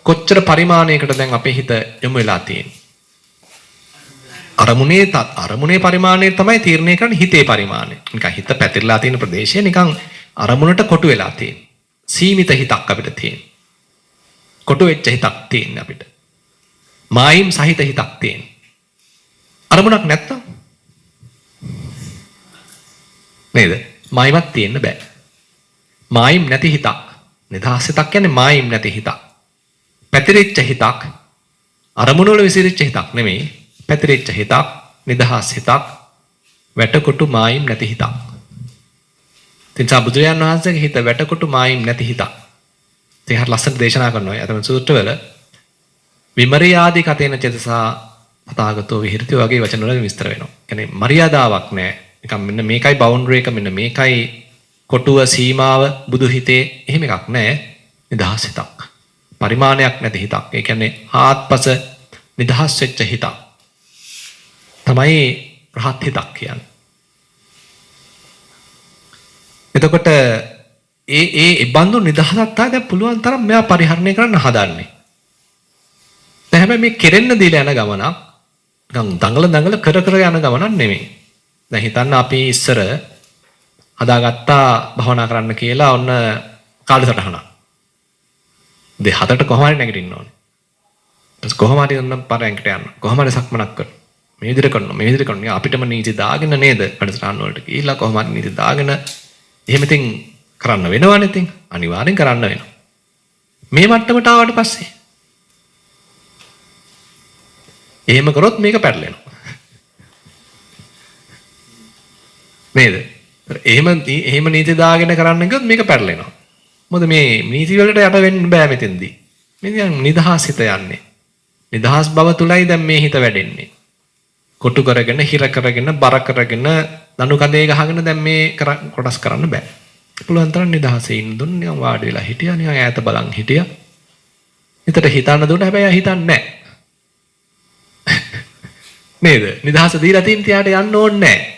කොච්චර පරිමාණයකට දැන් අපේ හිත යොමු වෙලා තියෙන්නේ. අරමුණේ පරිමාණය තමයි තීරණය කරන්නේ හිතේ පරිමාණය. නිකන් හිත පැතිරලා තියෙන ප්‍රදේශය නිකන් අරමුණට කොටු වෙලා තියෙන්නේ. සීමිත හිතක් අපිට තියෙන්නේ. කොටු වෙච්ච හිතක් තියෙන්නේ අපිට. මායිම් සහිත හිතක් තියෙන්නේ. අරමුණක් නැත්තම් නේද? මායිමක් තියෙන්න බෑ. මායිම් නැති හිතක්. නිදහස් හිතක් කියන්නේ මායිම් නැති හිතක්. පැතිරිච්ච හිතක්. අරමුණ වල විසිරිච්ච හිතක් නෙමෙයි. පැතිරිච්ච හිතක්, නිදහස් හිතක්, වැටකොටු මායිම් නැති හිතක්. තින්සා බුදුරජාන් වහන්සේගේ හිත වැටකොටු මායිම් නැති හිතක්. ඒ හරිය ලස්සන දේශනා කරනවා. අතන සූත්‍රවල විමරියාදී කතේන චේතසා තථාගතෝ විහෙරති වගේ වචන වල විස්තර වෙනවා. කියන්නේ මරියාදාවක් නැහැ. නිකන් මෙන්න මේකයි බවුන්ඩරි එක මෙන්න මේකයි කොටුව සීමාව බුදු හිතේ එහෙම එකක් නැහැ. නිදහස් හිතක්. පරිමාණයක් නැති හිතක්. ඒ කියන්නේ ආත්පස නිදහස් වෙච්ච හිතක්. තමයි රහත් හිතක් කියන්නේ. එතකොට ඒ බඳු නිදහසක් තමයි දැන් පුළුවන් තරම් මෙයා පරිහරණය කරන්න හදන්නේ. දැන් හැබැයි මේ කෙරෙන්න දීලා යන ගමනක් නිකන් දඟල කර යන ගමනක් නෙමෙයි. දැන් හිතන්න අපි ඉස්සර හදාගත්තා භවනා කරන්න කියලා ඔන්න කාලසටහනක්. දෙහ හතට කොහොම හරි නැගිටින්න ඕනේ. ඊට කොහොම හරි ඔන්න පරයන්කට යන්න. කොහොම හරි සක්මනක් කරනවා. මේ විදිහට කරනවා. අපිටම නීති දාගෙන නේද වැඩසටහන් වලට ගිහිල්ලා කොහොම හරි නීති දාගෙන එහෙම ඉතින් කරන්න වෙනවනේ ඉතින්. අනිවාර්යෙන් කරන්න වෙනවා. මේ මට්ටමට ආවට පස්සේ එහෙම කරොත් මේක පැටලෙනවා. නේද? එහෙම නීති දාගෙන කරන්න ගියොත් මේක පැටලෙනවා. මොකද මේ නීති වලට යට වෙන්න බෑ මෙතෙන්දී. මේ දැන් නිදහස් හිත යන්නේ. නිදහස් බව තුලයි දැන් මේ හිත වැඩෙන්නේ. කොටු කරගෙන, හිර කරගෙන, බර කරගෙන, දණු කඳේ ගහගෙන දැන් මේ කොටස් කරන්න බෑ. පුළුවන් තරම් නිදහසේ ඉන්න දුන්න නිකන් වාඩි වෙලා හිටියා, නිකන් ඈත බලන් හිටියා. හිතට හිතන්න දුන්න හැබැයි හිතන්නේ නැහැ. නේද? නිදහස දීලා තින් තියාට යන්න ඕනේ නැහැ.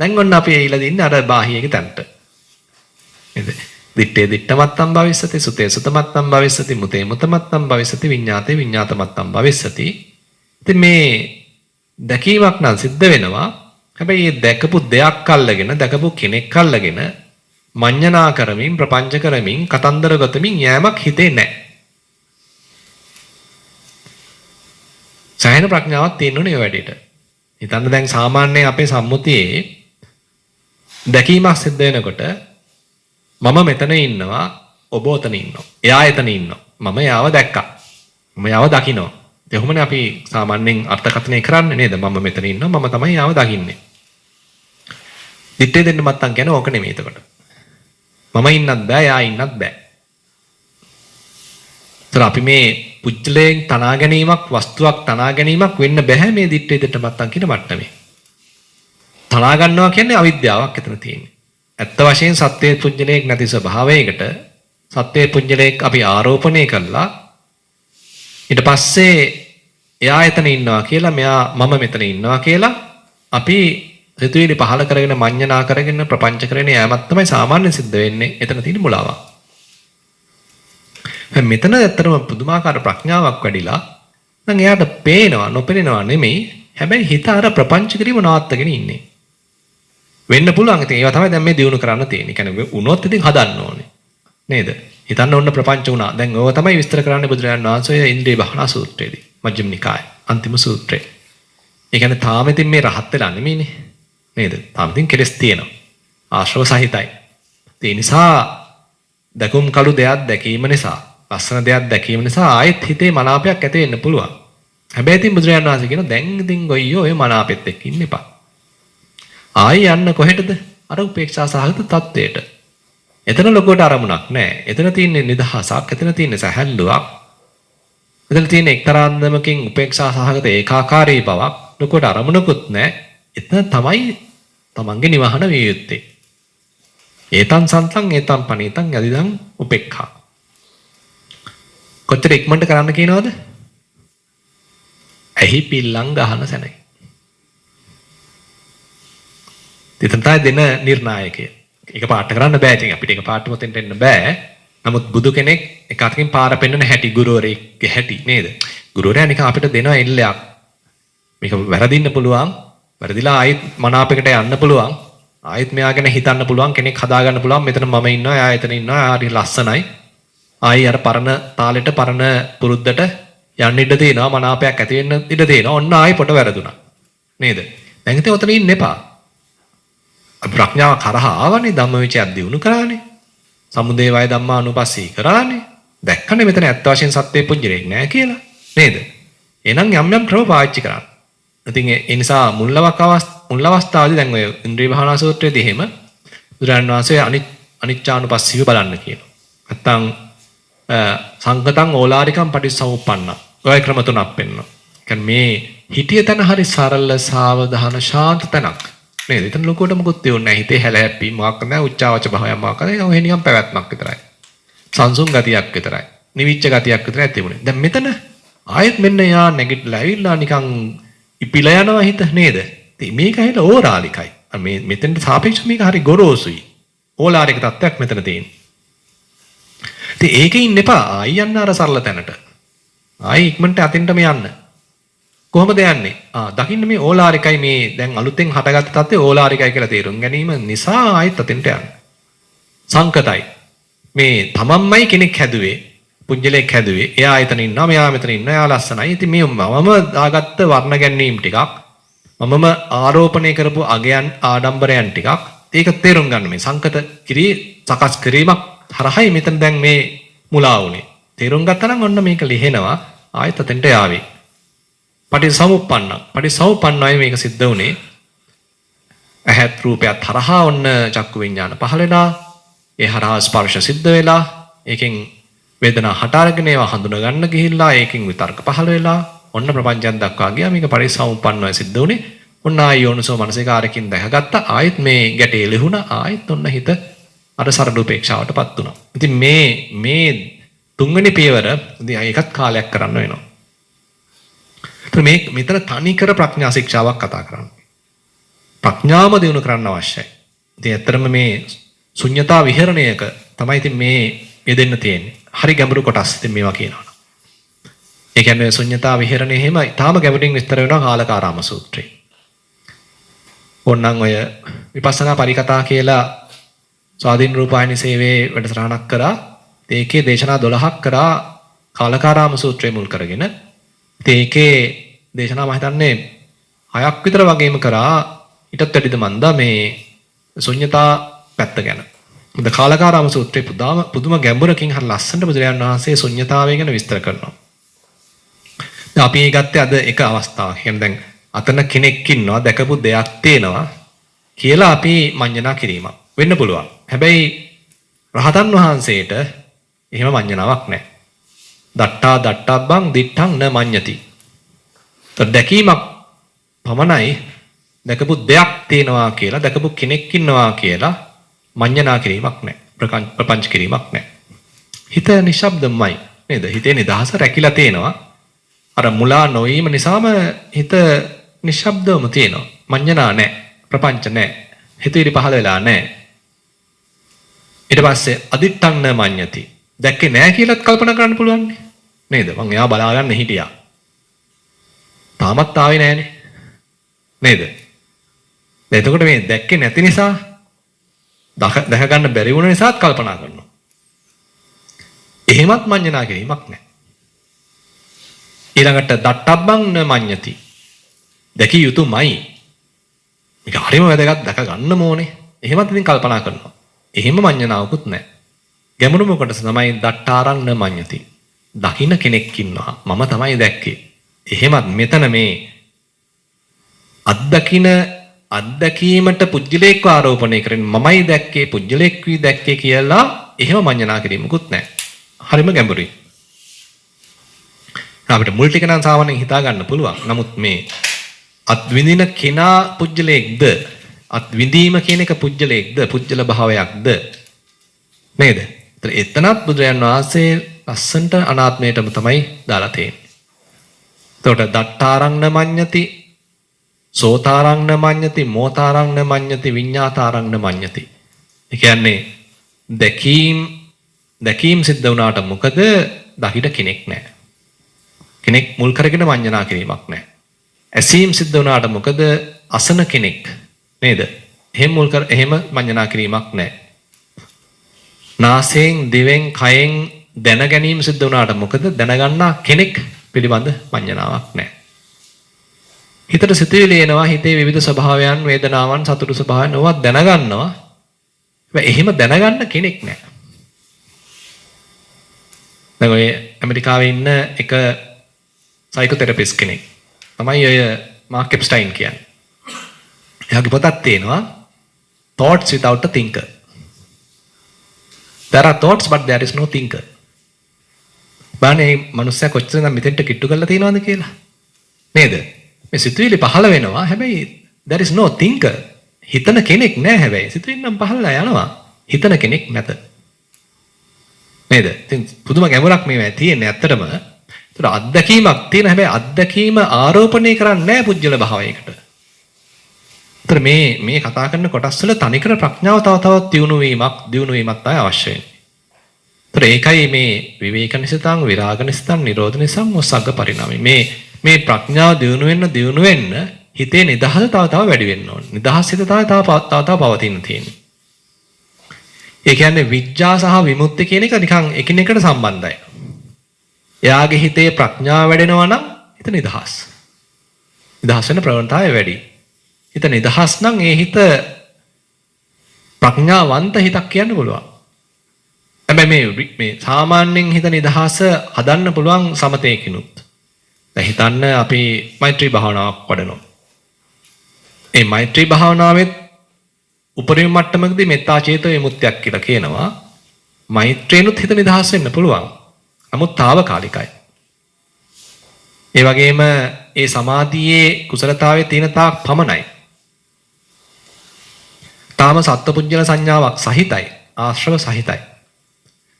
දැන් ඔන්න අපි ඇවිල්ලා දින්නේ අර බාහියගේ තැනට. නේද? දිත්තේ දිත්තමත්තම් භවිස්සති, සුතේ සුතමත්තම් භවිස්සති, මුතේ මුතමත්තම් භවිස්සති, විඤ්ඤාතේ විඤ්ඤාතමත්තම් භවිස්සති. ඉතින් මේ දැකීමක් නම් සිද්ධ වෙනවා. හැබැයි මේ දැකපු දෙයක් අල්ලගෙන, දැකපු කෙනෙක් අල්ලගෙන මඤ්ඤණා කරමින්, ප්‍රපංච කරමින්, කතන්දර ගොතමින් යෑමක් හිතේ නැහැ. සෑහෙන ප්‍රඥාවක් තියෙනුනේ ඔය වැඩේට. හිතන්න දැන් සාමාන්‍ය අපේ සම්මුතියේ දැකීමක් සිද්ධ වෙනකොට මම මෙතන ඉන්නවා, ඔබ ඔතන ඉන්නවා. එයා එතන ඉන්නවා. මම යාව දැක්කා. මම යාව දකින්නවා. එහෙමනේ අපි සාමාන්‍යයෙන් අර්ථකථනය කරන්නේ නේද? මම මෙතන ඉන්නවා, මම තමයි යාව දකින්නේ. දිත්තේ දෙන්න මත්තන් කියන්නේ ඕක නෙමෙයි එතකොට. මම ඉන්නත් බෑ, යා ඉන්නත් බෑ. ඒතර අපි මේ පුජ්‍යලයෙන් තනා ගැනීමක්, වස්තුවක් තනා ගැනීමක් වෙන්න බෑ මේ දිත්තේ දෙන්න මත්තන් කියන මට්ටමේ. තනා ගන්නවා කියන්නේ අවිද්‍යාවක් එතන තියෙන්නේ. ඇත්ත වශයෙන් සත්‍යයේ පුජ්‍යලයක් නැති ස්වභාවයකට සත්‍යයේ පුජ්‍යලයක් අපි ආරෝපණය කළා. ඊට පස්සේ එයා එතන ඉන්නවා කියලා, මම මෙතන ඉන්නවා කියලා අපි සිතුවිලි පහල කරගෙන, මඤ්ඤණා කරගෙන, ප්‍රපංච කරගෙන යෑමක් තමයි සාමාන්‍යයෙන් සිද්ධ වෙන්නේ. එතන තියෙන මුලාවක්. මෙතන ඇත්තටම පුදුමාකාර ප්‍රඥාවක් වැඩිලා දැන් එයාට පේනවා, නොපෙනෙනවා නෙමෙයි. හැබැයි හිත අර ප්‍රපංච කිරීම නවත්තගෙන ඉන්නේ. වෙන්න පුළුවන්. ඉතින් ඒවා තමයි දැන් මේ දිනු කරන්න තියෙන්නේ. කියන්නේ වුණොත් ඉතින් හදන්න ඕනේ. නේද? හිතන්න ඕන ප්‍රපංච වුණා. දැන් ඕක තමයි විස්තර කරන්නේ බුදුරජාණන් වහන්සේ ඉන්ද්‍රිය භාවනා සූත්‍රයේදී. මජ්ක්‍ධිම නිකාය අන්තිම සූත්‍රය. ඒ කියන්නේ තාම ඉතින් මේ රහත් වෙලා නෙමෙයිනේ. නේද? තාම ඉතින් කෙලස් තියෙනවා. ආශ්‍රව සහිතයි. ඒ නිසා දකුම් කළු දෙයක් දැකීම නිසා, ලස්සන දෙයක් දැකීම නිසා ආයෙත් හිතේ මනාපයක් ඇති වෙන්න පුළුවන්. හැබැයි ඉතින් බුදුරජාණන් වහන්සේ කියනවා දැන් ඉතින් ගොයියෝ ඔය මනාපෙත් එක්ක ඉන්න එපා. ආයෙ යන්න කොහෙටද? අර උපේක්ෂා සහගත තත්වයට. එතන ලොකුවට අරමුණක් නැහැ. එතන තියෙන්නේ නිදහසක්, එතන තියෙන්නේ සැහැල්ලුවක්. එතන තියෙන්නේ එක්තරා අන්දමකින් උපේක්ෂා සහගත ඒකාකාරී බවක්. ලොකුවට අරමුණකුත් නැහැ. එතන තමයි තමන්ගේ නිවහන විය යුත්තේ. ඒතං සන්තං ඒතං පනීතං යදිදං උපේක්ඛා. කොච්චර ඉක්මනට කරන්න කියනවද? ඇහි පිල්ලම් ගහන සැනයි. ඉතින් තමයි දෙන නිර්ණායකය. එක පාට කරන්න බෑ. ඉතින් අපිට එක පාට මොතෙන්ට එන්න බෑ. නමුත් බුදු කෙනෙක් එක අතකින් පාර පෙන්වන හැටි ගුරුවරයෙක්ගේ හැටි නේද? ගුරුවරයා නිකන් අපිට දෙන එල්ලයක්. මේක වැරදින්න පුළුවන්. වැරදිලා ආයෙත් මනාපයකට යන්න පුළුවන්. ආයෙත් මෙයා ගැන හිතන්න පුළුවන්. කෙනෙක් හදාගන්න පුළුවන්. මෙතන මම ඉන්නවා, එයා එතන ඉන්නවා. එයා හරි ලස්සනයි. ආයෙ අර පරණ තාලෙට පරණ පුරුද්දට යන්න ඉඩ තියෙනවා. මනාපයක් ඇති වෙන්න ඉඩ තියෙනවා. ඔන්න ආයෙ පොට වැරදුනා. නේද? දැන් ඉතින් ඔතන ඉන්න එපා. ප්‍රඥාව කරහා ආවනේ ධම්මවිචයක් දිනු කරානේ. සමුදේ වය ධම්මානුපස්සී කරානේ. දැක්කනේ මෙතන ඇත්ත වශයෙන් සත්‍ය පුජ්‍යරෙක් නෑ කියලා. නේද? එහෙනම් යම් යම් ක්‍රම පාවිච්චි කරන්න. ඉතින් ඒ නිසා මුල් අවස්ථාවේදී දැන් ඔය ඉන්ද්‍රිය භාවනා සූත්‍රයේදී එහෙම බුදුරජාණන් වහන්සේ අනිච්චානුපස්සීව බලන්න කියනවා. නැත්තම් සංගතං ඕලාරිකම් පටිච්චසමුප්පන්න. ඔය ක්‍රම තුනක් පෙන්වනවා. කියන්නේ මේ හිතිය තන හරි සරල සාවධාන ශාන්ත තනක්. නේද? එතන ලොකුවට මොකුත් තියුන්නේ නැහැ. හිතේ හැලහැප්පීම මොකක් නැහැ. උච්චාවච භාවයක් මොකක් නැහැ. ඔය නිකන් පැවැත්මක් විතරයි. සංසුන් ගතියක් විතරයි. නිවිච්ච ගතියක් විතරයි තිබුණේ. දැන් මෙතන ආයෙත් මෙන්න යා නැගිටලා ඇවිල්ලා නිකන් ඉපිලා යනවා හිත නේද? ඉතින් මේක ඇහිලා ඕලාරිකයි. මේ මෙතෙන්ට සාපේක්ෂව මේක හරි ගොරෝසුයි. ඕලාරික තත්ත්වයක් මෙතන තියෙනවා. ඉතින් ඒකේ ඉන්න එපා. ආයි යන්න අර සරල තැනට. ආයි ඉක්මනට අතින්ටම යන්න. කොහොමද යන්නේ? දකින්න මේ ඕලාරිකයි මේ දැන් අලුතෙන් හටගත්ත තත්ත්වය ඕලාරිකයි කියලා තේරුම් ගැනීම නිසා ආයෙත් අතින්ට යන්න. සංකතයි. මේ තමන්මයි කෙනෙක් හැදුවේ. පුජ්‍යලෙක් හැදුවේ. එයා එතන ඉන්නවා, මෙයා මෙතන ඉන්නවා, එයා ලස්සනයි. ඉතින් මේ මමම දාගත්ත වර්ණ ගැනීම ටිකක්, මමම ආරෝපණය කරපු අගයන් ආඩම්බරයන් ටිකක් ඒක තේරුම් ගන්න මේ සංකත සකස් කිරීමක් හරහායි මෙතන දැන් මේ මුලා වුනේ. තේරුම් ගත්තා නම් ඔන්න මේක ලිහෙනවා ආයෙත් අතෙන්ට යාවි. පටිසමුප්පන්නයි මේක සිද්ධ වුනේ. ඇහත් රූපයත් හරහා ඔන්න චක්කු විඤ්ඤාණ පහළ වෙලා, ඒ හරහා ස්පර්ශ සිද්ධ වෙලා, ඒකෙන් වේදනා හට අරගෙන ඒවා හඳුනා ගන්න ගිහිල්ලා, ඒකෙන් විතර්ක පහළ වෙලා, ඔන්න ප්‍රපංචයන් දක්වා ගියා. මේක පරිසමුප්පන්නයි සිද්ධ වුනේ. ඔන්න ආයෝනසෝ මනසිකාරකින් දැකගත්තා. ආයෙත් මේ ගැටේ ලිහුණා. ආයෙත් ඔන්න හිත අර සරල උපේක්ෂාවටපත් වුණා. ඉතින් මේ තුන්වෙනි පියවර ඉතින් ඒකත් කාලයක් කරන්න වෙනවා. මේ මෙතන තනිකර ප්‍රඥා ශික්ෂාවක් කතා කරන්නේ. ප්‍රඥාම දිනු කරන්න අවශ්‍යයි. ඉතින් ඇත්තටම මේ ශුන්‍යතා විහරණයක තමයි ඉතින් මේ යෙදෙන්න තියෙන්නේ. හරි ගැඹුරු කොටස් ඉතින් මේවා කියනවා. ඒ කියන්නේ ශුන්‍යතා විහරණය එහෙම ඊටාම ගැඹුරින් විස්තර වෙනවා කාලකාරාම සූත්‍රයේ. ඕනනම් ඔය විපස්සනා පරිකතා කියලා ස්වාධීන රූපායන සේවයේ වැඩසටහනක් කරා. ඒකේ දේශනා 12ක් කරා කාලකාරාම සූත්‍රය මුල් කරගෙන. ඒකේ දේශනා මම හිතන්නේ 6ක් විතර වගේම කරා. ඊටත් වැඩිද මන්දා මේ ශුන්‍යතා පැත්ත ගැන. මොකද කාලකාරාම සූත්‍රයේ පුදුම ගැඹුරකින් හරි ලස්සනට බුදුරජාණන් වහන්සේ ශුන්‍යතාවය ගැන විස්තර කරනවා. දැන් අපි ගත්තේ අද එක අවස්ථාවක්. කියන්නේ දැන් අතන කෙනෙක් ඉන්නවා දැකපු දෙයක් තියෙනවා කියලා අපි මඤ්ඤණා කිරීමක් වෙන්න පුළුවන්. හැබැයි රහතන් වහන්සේට එහෙම මඤ්ඤණාවක් නැහැ. දට්ටබ්බං දිත්තං න මඤ්ඤති. දැකීමක් පමණයි දැකපු දෙයක් තියෙනවා කියලා, දැකපු කෙනෙක් ඉන්නවා කියලා මඤ්ඤණා කිරීමක් නැහැ. ප්‍රපංච කිරීමක් නැහැ. හිත නිශ්ශබ්දමයි නේද? හිතේ නිදහස රැකිලා තියෙනවා. අර මුලා නොවීම නිසාම හිත නිශ්ශබ්දවම තියෙනවා. මඤ්ඤණා නැහැ. ප්‍රපංච නැහැ. හිතේලි පහළ වෙලා නැහැ. ඊට පස්සේ අදිත්තං න මඤ්ඤති. දැක්කේ නැහැ කියලාත් කල්පනා කරන්න පුළුවන් නේද? මං එයා බලාගන්න හිටියා. තාමත් ආවේ නැහනේ. නේද? එතකොට මේ දැක්කේ නැති නිසා දැක ගන්න බැරි වුණ නිසාත් කල්පනා කරනවා. එහෙමත් මඤ්ඤණා කිරීමක් නැහැ. ඊළඟට දට්ටබ්බං න මඤ්ඤති. දැකිය යුතුමයි. මේක හරිම වැදගත් දැක ගන්න ඕනේ. එහෙමත් ඉතින් කල්පනා කරනවා. එහෙම මඤ්ඤණාවකුත් නැහැ. ගැඹුරුම කොටස තමයි දට්ඨාරං න මඤ්ඤති. දකින්න කෙනෙක් ඉන්නවා. මම තමයි දැක්කේ. එහෙමත් මෙතන මේ අත්දැකීමට පුජ්‍යලේක්ව ආරෝපණය කරගෙන මමයි දැක්කේ පුජ්‍යලේක් වී දැක්කේ කියලා එහෙම මඤ්ඤණා කිරීමකුත් නැහැ. හරිම ගැඹුරුයි. අපිට මුල් ටික නම් සාමාන්‍යයෙන් හිතා ගන්න පුළුවන්. නමුත් මේ අත්විඳින කෙනා පුජ්‍යලේක්ද අත්විඳීම කියන එක පුජ්‍යලේක්ද පුජ්‍යල භාවයක්ද නේද? එතනත් බුදුරයන් වහන්සේ ලස්සන්ට අනාත්මයටම තමයි දාලා තියෙන්නේ. එතකොට දට්ඨාරං න මඤ්ඤති සෝතාරං න මඤ්ඤති මෝතාරං න මඤ්ඤති විඤ්ඤාතාරං න මඤ්ඤති. ඒ කියන්නේ දැකීම් සිද්ධ වුණාට මොකද දකිට කෙනෙක් නැහැ. කෙනෙක් මුල් කරගෙන මඤ්ඤණා කිරීමක් නැහැ. ඇසීම් සිද්ධ වුණාට මොකද අසන කෙනෙක් නේද? එහෙම මඤ්ඤණා කිරීමක් නැහැ. නාසයෙන් දිවෙන් කයෙන් දැන ගැනීම සිද්ධ වුණාට මොකද දැනගන්නා කෙනෙක් පිළිබඳ මඤ්ඤණාවක් නැහැ. හිතට සිතුවිලි එනවා හිතේ විවිධ ස්වභාවයන් වේදනාවන් සතුටු ස්වභාවයන් ඒවා දැනගන්නවා. හැබැයි එහෙම දැනගන්න කෙනෙක් නැහැ. දැන් ඔය ඇමරිකාවේ ඉන්න එක සයිකෝതെරපිස්ට් කෙනෙක් තමයි ඔය මාක් එප්ස්ටයින් කියන්නේ. එයාගේ පොතක් තියෙනවා Thoughts Without a Thinker. There are thoughts but there is no thinker. බානේ මනුස්සයා කොච්චර නම් මෙතෙන්ට කිට්ටු කරලා තියනවද කියලා. නේද? මේ සිතුවිලි පහළ වෙනවා. හැබැයි there is no thinker. හිතන කෙනෙක් නැහැ හැබැයි. සිතුවිලි නම් පහළලා යනවා. හිතන කෙනෙක් නැත. නේද? ඉතින් පුදුම ගැඹුරක් මේවා තියෙන්නේ ඇත්තටම. ඒතර අත්දැකීමක් තියෙන හැබැයි අත්දැකීම ආරෝපණය කරන්නේ නැහැ පුජ්‍යල භාවයකට. ඒතර මේ කතා කරන කොටස් වල තනිකර ප්‍රඥාව තව තවත් දියුණු වීමක් තමයි අවශ්‍ය වෙන්නේ. ඒතර ඒකයි මේ විවේක නිසිතං විරාග නිසිතං නිරෝධ නිසිතං මොසග්ග පරිණාමයි. මේ ප්‍රඥාව දියුණු වෙන්න හිතේ නිදහස තව වැඩි වෙන්න ඕනේ. නිදහස් හිත තව පවතින්න තියෙන්නේ. ඒ කියන්නේ විඥා සහ විමුක්ති කියන එක නිකන් එකිනෙකට සම්බන්ධයි. එයාගේ හිතේ ප්‍රඥාව වැඩෙනවා නම් හිත නිදහස්. නිදහස් වෙන ප්‍රවණතාවය වැඩි. හිත නිදහස් නම් ඒ හිත ප්‍රඥාවන්ත හිතක් කියන්න පුළුවන්. හැබැයි මේ සාමාන්‍යයෙන් හිත නිදහස හදන්න පුළුවන් සමතේකිනුත්. දැන් හිතන්න අපි මෛත්‍රී භාවනාවක් වඩනවා. ඒ මෛත්‍රී භාවනාවෙත් උපරිම මට්ටමකදී මෙත්තා චේතෝ විමුක්තියක් කියලා කියනවා. මෛත්‍රියනුත් හිත නිදහස් වෙන්න පුළුවන්. නමුත් తాවකාලිකයි. ඒ වගේම ඒ සමාධියේ කුසලතාවයේ තියෙන තාක් පමණයි. තාම සත්පුජ්‍යල සංඥාවක් සහිතයි. ආශ්‍රව සහිතයි.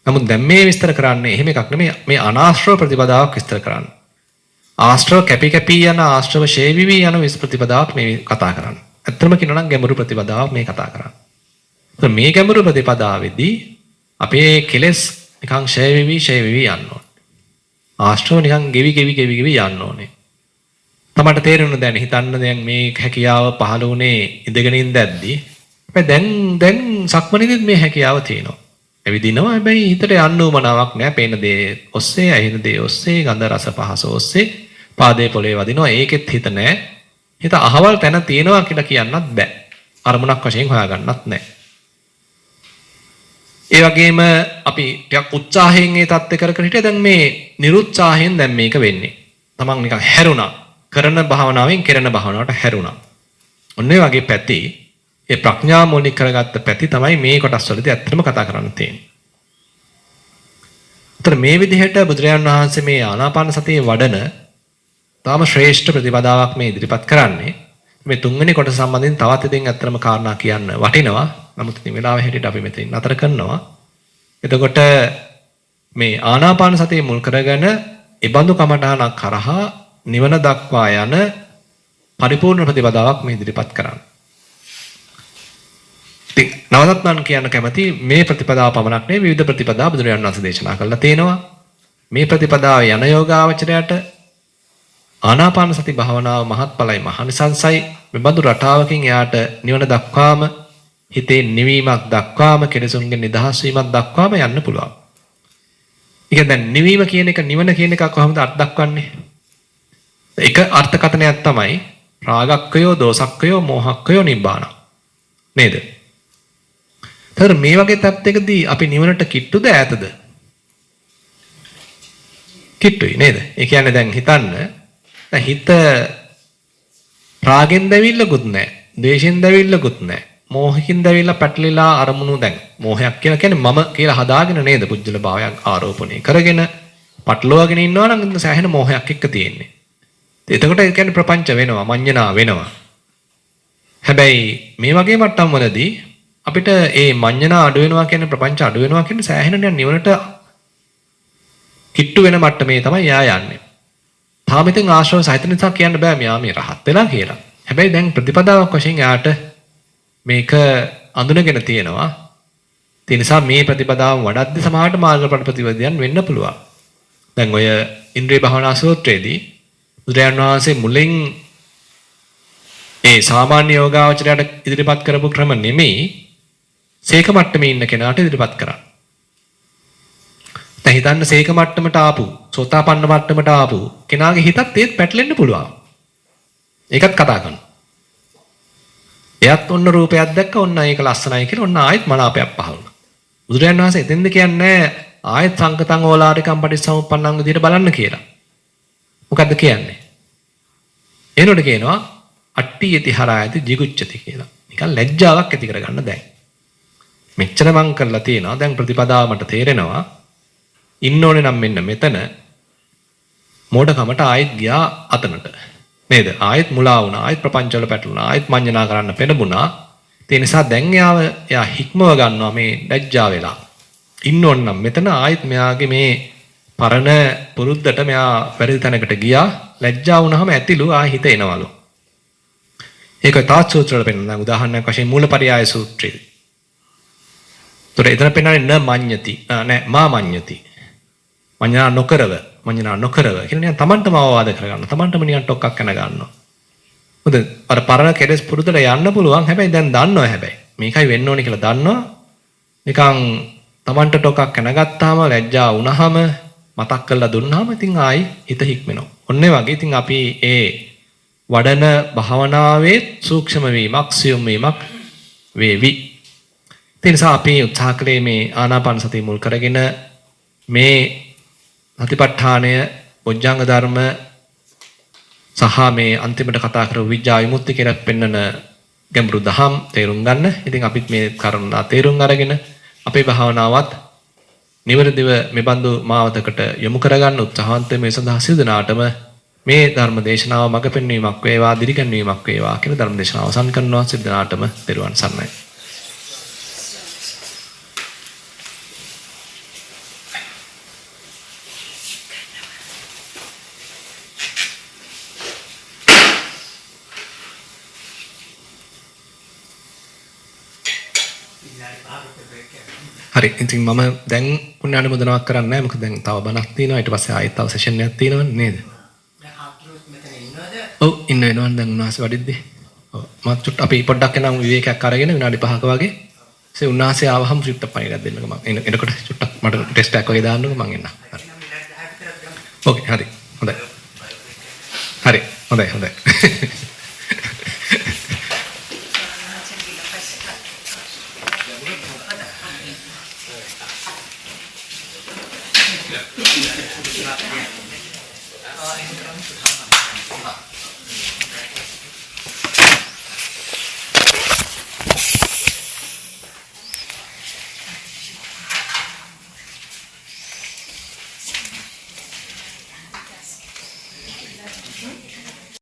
නමුත් දැන් මේ විස්තර කරන්නේ එහෙම එකක් නෙමෙයි. මේ අනාශ්‍රව ප්‍රතිපදාවක් විස්තර කරන්නේ. ආශ්‍රව කැපි යන ආශ්‍රව ෂේවිවි යන ප්‍රතිපදාවක් මේ කතා කරන්නේ. ඇත්තම කියනවා නම් ගැඹුරු ප්‍රතිපදාවක් මේ කතා කරන්නේ. මේ ගැඹුරු ප්‍රතිපදාවේදී අපේ කෙලෙස් නිකන් ෂේවිවි යන්න ඕනේ. ආශ්‍රව නිකන් ගෙවි යන්න ඕනේ. තමට තේරෙන්න දැන් හිතන්න දැන් මේ හැකියාව පහළ වුණේ ඉඳගෙන ඉඳද්දී. හැබැයි දැන් සක්මණේදීත් මේ හැකියාව තියෙනවා. ඇවිදිනවා හැබැයි හිතට යන්න උවමනාවක් නැහැ. පේන දේ ඔස්සේ, ඇහෙන දේ ඔස්සේ, ගන්ධ රස පහස ඔස්සේ පාදේ පොළවේ වදිනවා. ඒකෙත් හිත නැහැ. හිත අහවල් තැන තියෙනවා කියලා කියන්නත් බෑ. අරමුණක් වශයෙන් හොයාගන්නත් නැහැ. ඒ වගේම අපි ටිකක් උත්සාහයෙන් ඒ தත්ත්ව කර හිටිය දැන් මේ නිරුත්සාහයෙන් දැන් මේක වෙන්නේ. තමන් නිකන් හැරුණා. කරන භාවනාවෙන් කරන භාවනාවට හැරුණා. ඔන්න ඒ වගේ පැති ඒ ප්‍රඥා මූලික කරගත්ත පැති තමයි මේ කොටස් වලදී ඇත්තටම කතා කරන්න තියෙන්නේ. ඒතර මේ විදිහට බුදුරජාණන් වහන්සේ මේ ආනාපාන සතියේ වඩන තාම ශ්‍රේෂ්ඨ ප්‍රතිපදාවක් මේ ඉදිරිපත් කරන්නේ. මේ තුන්වෙනි කොටස සම්බන්ධයෙන් තවත් ඉතින් ඇත්තටම කාරණා කියන්න වටිනවා. නමුත් ඉතින් වෙලාව හැටියට අපි මෙතන නතර කරනවා. එතකොට මේ ආනාපාන සතිය මුල් කරගෙන ඉබඳු කමඨාණක් කරහා නිවන දක්වා යන පරිපූර්ණ ප්‍රතිපදාවක් මේ ඉදිරිපත් කරන්නේ. ඉතින් නවතත් මම කියන්න කැමති මේ ප්‍රතිපදාව පමණක් නෙවෙයි විවිධ ප්‍රතිපදා බුදුරජාණන් වහන්සේ දේශනා කළා තියෙනවා. මේ ප්‍රතිපදාව යන යෝගාවචරයට ආනාපාන සති භාවනාව මහත්ඵලයි මහනිසංසයි මෙබඳු රටාවකින් එයාට නිවන දක්වාම හිතේ නිවීමක් දක්වාම කෙලෙසුන්ගෙන් නිදහස් වීමක් දක්වාම යන්න පුළුවන්. ඒක දැන් නිවීම කියන එක නිවන කියන එක කොහොමද අර්ථ දක්වන්නේ? එක අර්ථකථනයක් තමයි රාගක්කයෝ, දෝසක්කයෝ, මෝහක්කයෝ නිබ්බාන. නේද? තර මේ වගේ තත්යකදී අපි නිවනට කිට්ටුද ඈතද? කිට්ටුයි නේද? ඒ කියන්නේ දැන් හිතන්න දැන් හිත රාගෙන් දැවිල්ලකුත් නැහැ, ද්වේෂෙන් දැවිල්ලකුත් නැහැ, මෝහකින් දැවිල්ලා පැටලිලා අරමුණු දැන් මෝහයක් කියලා කියන්නේ මම කියලා හදාගෙන නේද පුජ්‍යල භාවයක් ආරෝපණය කරගෙන පටලවාගෙන ඉන්නවා නම් සෑහෙන මෝහයක් එක්ක තියෙන්නේ. එතකොට ඒ කියන්නේ ප්‍රපංච වෙනවා, මඤ්ඤණා වෙනවා. හැබැයි මේ වගේ මට්ටම් වලදී අපිට මේ මඤ්ඤණා අඩු වෙනවා කියන්නේ ප්‍රපංච අඩු වෙනවා කියන්නේ සෑහෙන නිවනට කිට්ටු වෙන මට්ටමේ තමයි යා යන්නේ. තාම ඉතින් ආශ්‍රව සහිත නිසා කියන්න බෑ මෙයා මේ රහත් වෙලා කියලා. හැබැයි දැන් ප්‍රතිපදාවක් වශයෙන් යාට මේක අඳුනගෙන තියෙනවා. ඒ නිසා මේ ප්‍රතිපදාව වඩද්දි සමාහට මාර්ගඵල ප්‍රතිපදියන් වෙන්න පුළුවන්. දැන් ඔය ඉන්ද්‍රිය භාවනා සූත්‍රයේදී බුදුරජාණන් වහන්සේ මුලින් ඒ සාමාන්‍ය යෝගාවචරයට ඉදිරිපත් කරපු ක්‍රම නෙමෙයි සීක මට්ටමේ ඉන්න කෙනාට ඉදිරිපත් කරා. දැන් හිතන්න සීක මට්ටමට ආපු, සෝතාපන්න මට්ටමට ආපු කෙනාගේ හිතත් ඒත් පැටලෙන්න පුළුවන්. ඒකත් කතා කරනවා. එයත් ඔන්න රූපයක් දැක්ක ඔන්න ඒක ලස්සනයි කියලා ඔන්න ආයෙත් මනාපයක් පහළ වුණා. බුදුරජාණන් වහන්සේ එතෙන්ද කියන්නේ ආයෙත් සංකතං ඕලාරිකම් පටිච්චසමුප්පන්නං විදිහට බලන්න කියලා. මොකද්ද කියන්නේ? එනකොට කියනවා අට්ටි යති හරායති jigucchati කියලා. නිකන් ලැජ්ජාවක් ඇති කරගන්න දැන්. මෙච්චර මං කරලා තියෙනවා. දැන් ප්‍රතිපදාව මට තේරෙනවා. ඉන්න ඕනේ නම් මෙන්න මෙතන මෝඩකමට ආයෙත් ගියා අතනට. නේද? ආයෙත් මුලා වුණා. ආයෙත් ප්‍රපංච වල පැටලුණා. ආයෙත් මඤ්ඤණා කරන්න පෙළඹුණා. ඒ නිසා දැන් එයා හික්මව ගන්නවා මේ ලැජ්ජා වෙලා. ඉන්න ඕන නම් මෙතන ආයෙත් මෙයාගේ මේ පරණ පුරුද්දට මෙයා වැරදි තැනකට ගියා. ලැජ්ජා වුණාම ඇතිලු ආයෙ හිත එනවලු. ඒක තාත් සූත්‍රවල පෙන්නන උදාහරණයක් වශයෙන් මූලපරියාය සූත්‍රයේ. ඒතර එතන පෙන්නන්නේ න මඤ්ඤති නෑ මා මඤ්ඤති. මඤ්ඤණා නොකරව කියලා නිකන් තමන්ටම අවවාද කරගන්න. තමන්ටම නිකන් ටොක්ක්ක් කන ගන්නවා. මොකද අර පරණ කෙලෙස් පුරුද්දට යන්න පුළුවන්. හැබැයි දැන් දන්නවා හැබැයි. මේකයි වෙන්න ඕනේ කියලා දන්නවා. නිකන් තමන්ට ටොක්ක්ක් කනගත්තාම ලැජ්ජා වුණාම මතක් කරලා දුන්නාම ඉතින් ආයි හිත හික්මෙනවා. ඔන්න ඒ වගේ ඉතින් අපි ඒ වඩන භාවනාවේ සූක්ෂම වීමක් සියුම් වීමක් වේවි. ඒ නිසා අපි උත්සාහ කළේ මේ ආනාපාන සතිය මුල් කරගෙන මේ සතිපට්ඨානය බොජ්ජංග ධර්ම සහ මේ අන්තිමට කතා කරපු විඥා විමුක්ති කියලා පෙන්වන ගැඹුරු දහම් තේරුම් ගන්න. ඉතින් අපිත් මේ කරුණා තේරුම් අරගෙන අපේ භාවනාවත් නිවැරදිව මෙබඳු මාවතකට යොමු කරගන්න උත්සාහන්ත මේ සඳහා සියලු දෙනාටම මේ ධර්ම දේශනාව මඟ පෙන්වීමක් වේවා, දිරිගැන්වීමක් වේවා කියලා ධර්ම දේශනාව අවසන් කරනවා. සියලු දෙනාටම තෙරුවන් සරණයි. හරි ඉතින් මම දැන් පුණ්‍යානුමෝදනාවක් කරන්නේ නැහැ. මොකද දැන් තව බණක් තියෙනවා. ඊට පස්සේ ආයෙත් තව සෙෂන් එකක් තියෙනවනේ නේද? දැන් ආත්මොත් මෙතන ඉන්නවද? ඔව් ඉන්න වෙනවනේ දැන් උන්වහන්සේ වඩිද්දී. ඔව් මත් චුට්ට අපි පොඩ්ඩක් එනම් විවේකයක් අරගෙන විනාඩි 5ක වගේ. ඊසේ උන්වහන්සේ ආවහම චුට්ටක් පණිඩක් දෙන්නක මම. එනකොට චුට්ටක් මට ටෙස්ට් එකක් වගේ දාන්නකෝ මම එන්නම්. හරි. ඕකේ හරි. හොඳයි. හරි. හොඳයි.